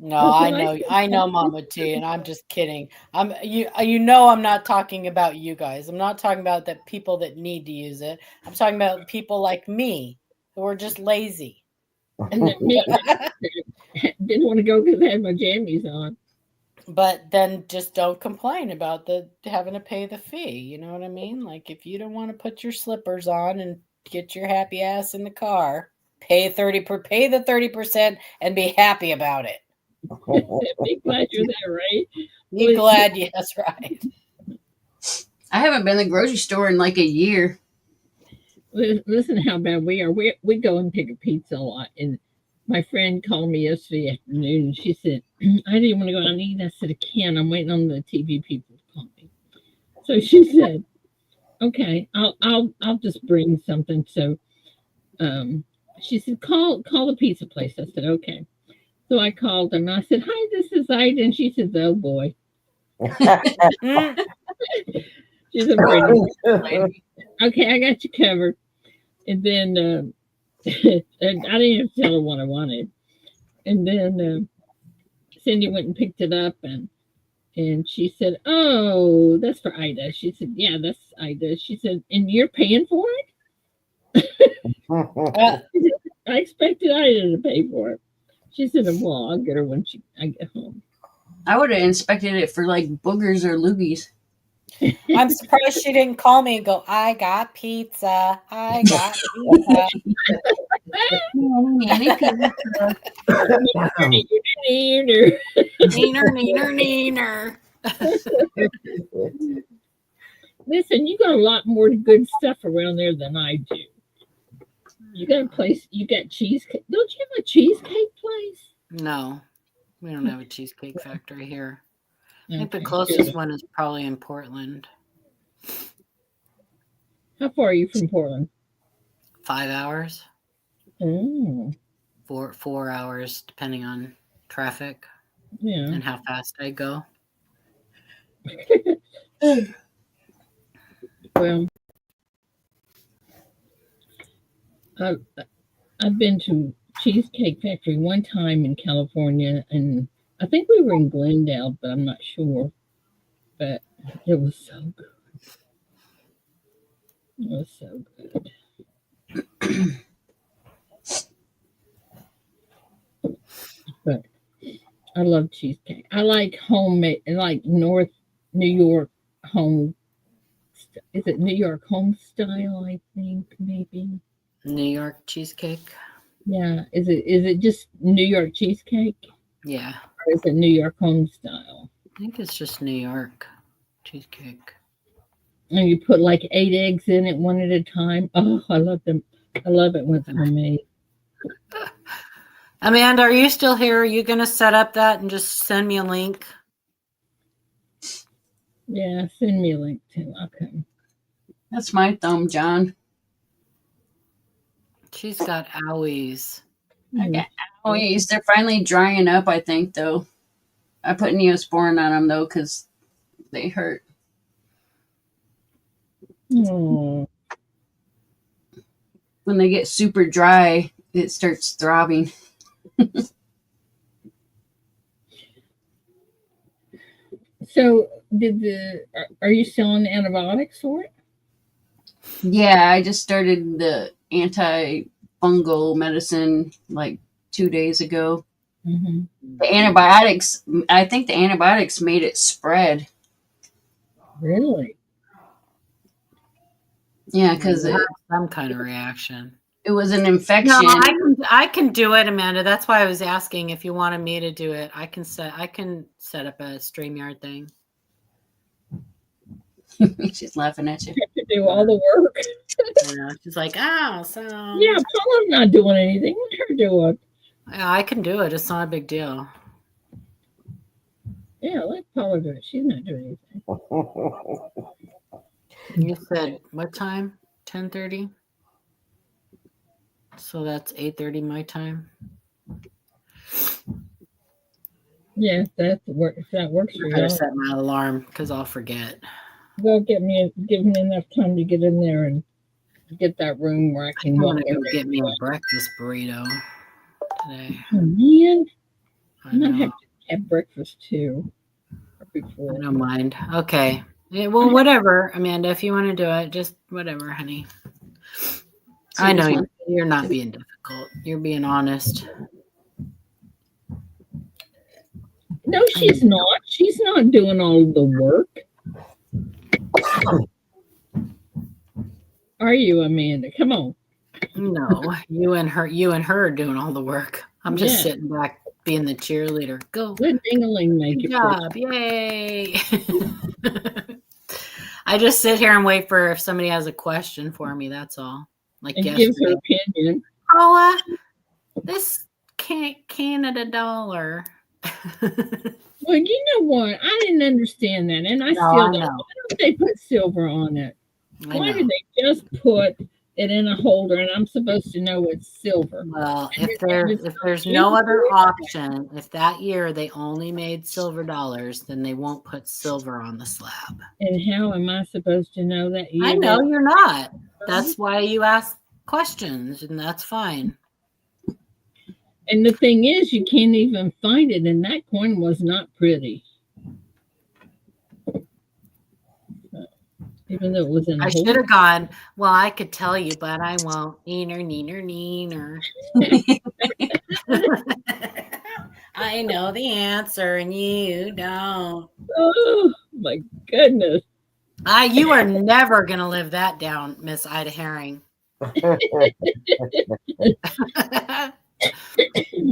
No, I know, Mama T, and I'm just kidding. You know, I'm not talking about you guys. I'm not talking about the people that need to use it. I'm talking about people like me who are just lazy. and that me didn't want to go because I had my jammies on. But then just don't complain about the having to pay the fee. You know what I mean? Like if you don't want to put your slippers on and get your happy ass in the car, pay the 30% and be happy about it. Be glad you're there, right? Be glad, yes, right. I haven't been to the grocery store in like a year. Listen how bad we are. We go and pick a pizza a lot. And my friend called me yesterday afternoon and she said, I didn't want to go out and eat. I said, I can't. I'm waiting on the TV people to call me. So she said, okay, I'll just bring something. So she said, call the pizza place. I said, okay. So I called them. I said, hi, this is Ida. And she says, oh boy. She's a pretty lady. Okay, I got you covered. And then and I didn't even tell her what I wanted. And then Cindy went and picked it up and she said, oh, that's for Ida. She said, yeah, that's Ida. She said, and you're paying for it? I expected Ida to pay for it. She said, well, I'll get her when I get home. I would have inspected it for like boogers or loogies. I'm surprised she didn't call me and go, I got pizza. I got pizza. Neener. Listen, you got a lot more good stuff around there than I do. You got a place, you got cheesecake. Don't you have a cheesecake place? No, we don't have a cheesecake factory here. I think the Okay. closest one is probably in Portland. How far are you from Portland? 5 hours. Oh. 4 hours, depending on traffic Yeah. and how fast I go. Well, I've been to Cheesecake Factory one time in California, and I think we were in Glendale, but I'm not sure. But it was so good. It was so good. But I love cheesecake. I like homemade, like North New York home. Is it New York home style? I think maybe. New York cheesecake. Yeah. Is it just New York cheesecake? Yeah. Or is it New York home style? I think it's just New York cheesecake. And you put like 8 eggs in it one at a time. Oh, I love them. I love it when it's homemade. Amanda, are you still here? Are you going to set up that and just send me a link? Yeah, send me a link too. Okay. That's my thumb, John. She's got owies. Okay. Oh, yes, they're finally drying up, I think, though. I put Neosporin on them, though, because they hurt. Oh. When they get super dry, it starts throbbing. So, are you selling antibiotics for it? Yeah, I just started the antifungal medicine like 2 days ago. Mm-hmm. The antibiotics, I think the antibiotics made it spread. Really? Yeah, because some kind of reaction. It was an infection. No, I can do it, Amanda. That's why I was asking if you wanted me to do it. I can set up a StreamYard thing. She's laughing at you. You have to do all the work. She's like, oh, so yeah, Paula's not doing anything. Let her do it. Yeah, I can do it. It's not a big deal. Yeah, let Paula do it. She's not doing anything. You said what time? 10:30. So that's 8:30 my time. Yeah, if that works for I better y'all. set my alarm because I'll forget. Well, give me enough time to get in there and get that room where I can I'm walk gonna go over. get me a breakfast burrito today. Oh, man, I I might know. have to have breakfast too. Or I before. don't mind. Okay. Yeah, well, whatever, Amanda. If you want to do it, just whatever, honey. I know you're not being difficult. You're being honest. No, she's not. She's not doing all of the work. Are you, Amanda? Come on. No, you and her are doing all the work. I'm just Yeah. sitting back being the cheerleader. Go. Let Dingling make Good it. job. Yay. I just sit here and wait for if somebody has a question for me. That's all. Like And gives her opinion. Paula, this Canada dollar. Well, you know what? I didn't understand that, and I still don't. Why don't they put silver on it? Why did they just put it in a holder, and I'm supposed to know it's silver? Well, if there's no other option, if that year they only made silver dollars, then they won't put silver on the slab. And how am I supposed to know that? I know you're not. That's why you ask questions, and that's fine. And the thing is, you can't even find it, and that coin was not pretty. Even though it was in a I should have gone, well, I could tell you, but I won't. Neener. I know the answer, and you don't. Oh, my goodness. You are never going to live that down, Miss Ida Herring.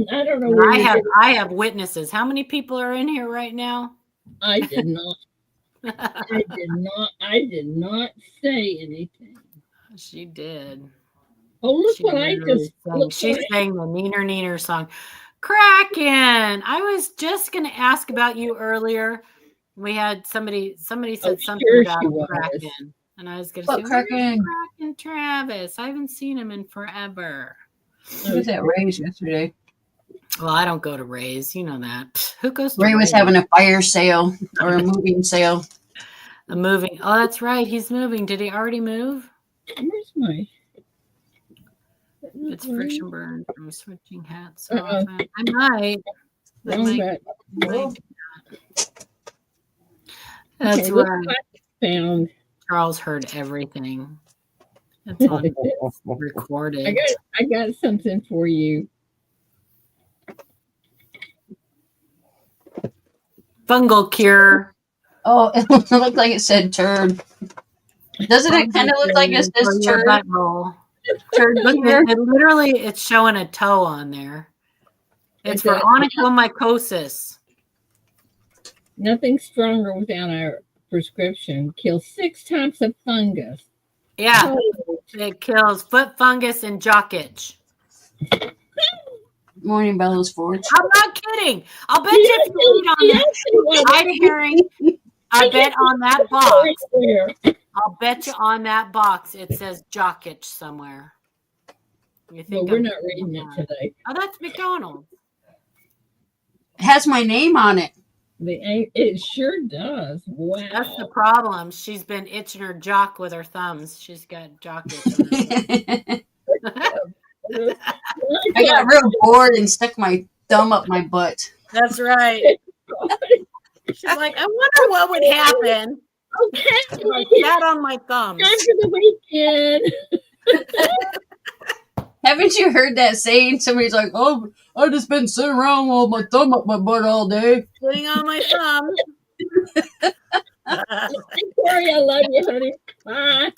I don't know. I have witnesses. How many people are in here right now? I did not. I did not say anything. She did. Oh, look what I just. She sang the Neener song. Kraken. I was just going to ask about you earlier. We had somebody said something about Kraken. And I was going to say, Kraken? Kraken Travis. I haven't seen him in forever. He was at Ray's yesterday. Well, I don't go to Ray's. You know that. Who goes to Ray was Ray's? having a fire sale or a moving sale. A moving. Oh, that's right. He's moving. Did he already move? Where's my? It's friction burn from switching hats. So I might. That's okay, right. I found. Charles heard everything. It's on recorded. I got something for you. Fungal cure. Oh, it looked like it said turd. Doesn't it kind of look like it says turd? Turd cure. Literally, it's showing a toe on there. It's for onychomycosis. Nothing stronger without our prescription. Kills 6 types of fungus. Yeah, it kills foot fungus and jock itch. Morning Bella's Forge. I'm not kidding. I'll bet you if you read on that, Ida Herring, I bet on that box. I'll bet you on that box it says jock itch somewhere. You think we're not reading it today. Oh, that's McDonald's. It has my name on it. It sure does. Wow. That's the problem. She's been itching her jock with her thumbs. She's got jock itch. I got real bored and stuck my thumb up my butt. That's right. She's like, I wonder what would happen. Okay. Like that on my thumbs. Time for the weekend. Haven't you heard that saying? Somebody's like, oh, I've just been sitting around with my thumb up my butt all day. Sitting on my thumb. Corey, I love you, honey. Bye.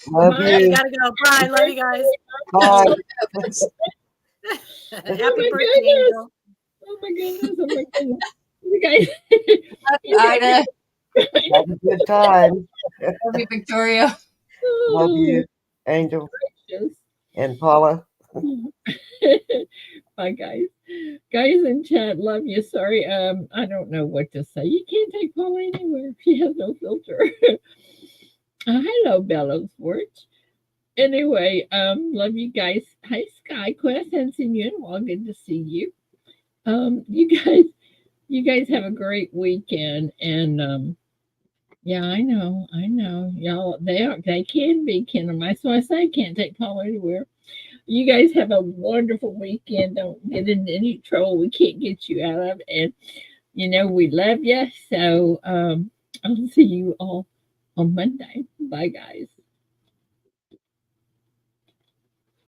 Love you. Gotta go. Bye. Love you guys. Bye. Happy birthday, Angel. Oh my goodness. You guys. Ida. Have a good time. Love you, Victoria. Love you, Angel. And Paula. Bye, guys. Guys in chat, love you. Sorry, I don't know what to say. You can't take Paula anywhere. She has no filter. Hello, Bellowsworth. Anyway, love you guys. Hi, Sky Quest. Haven't seen you in a while. Good to see you. You guys have a great weekend. And yeah, I know. Y'all, they can be Ken. That's why I say I can't take Paula anywhere. You guys have a wonderful weekend. Don't get into any trouble we can't get you out of. And we love you. So I'll see you all on Monday. Bye, guys.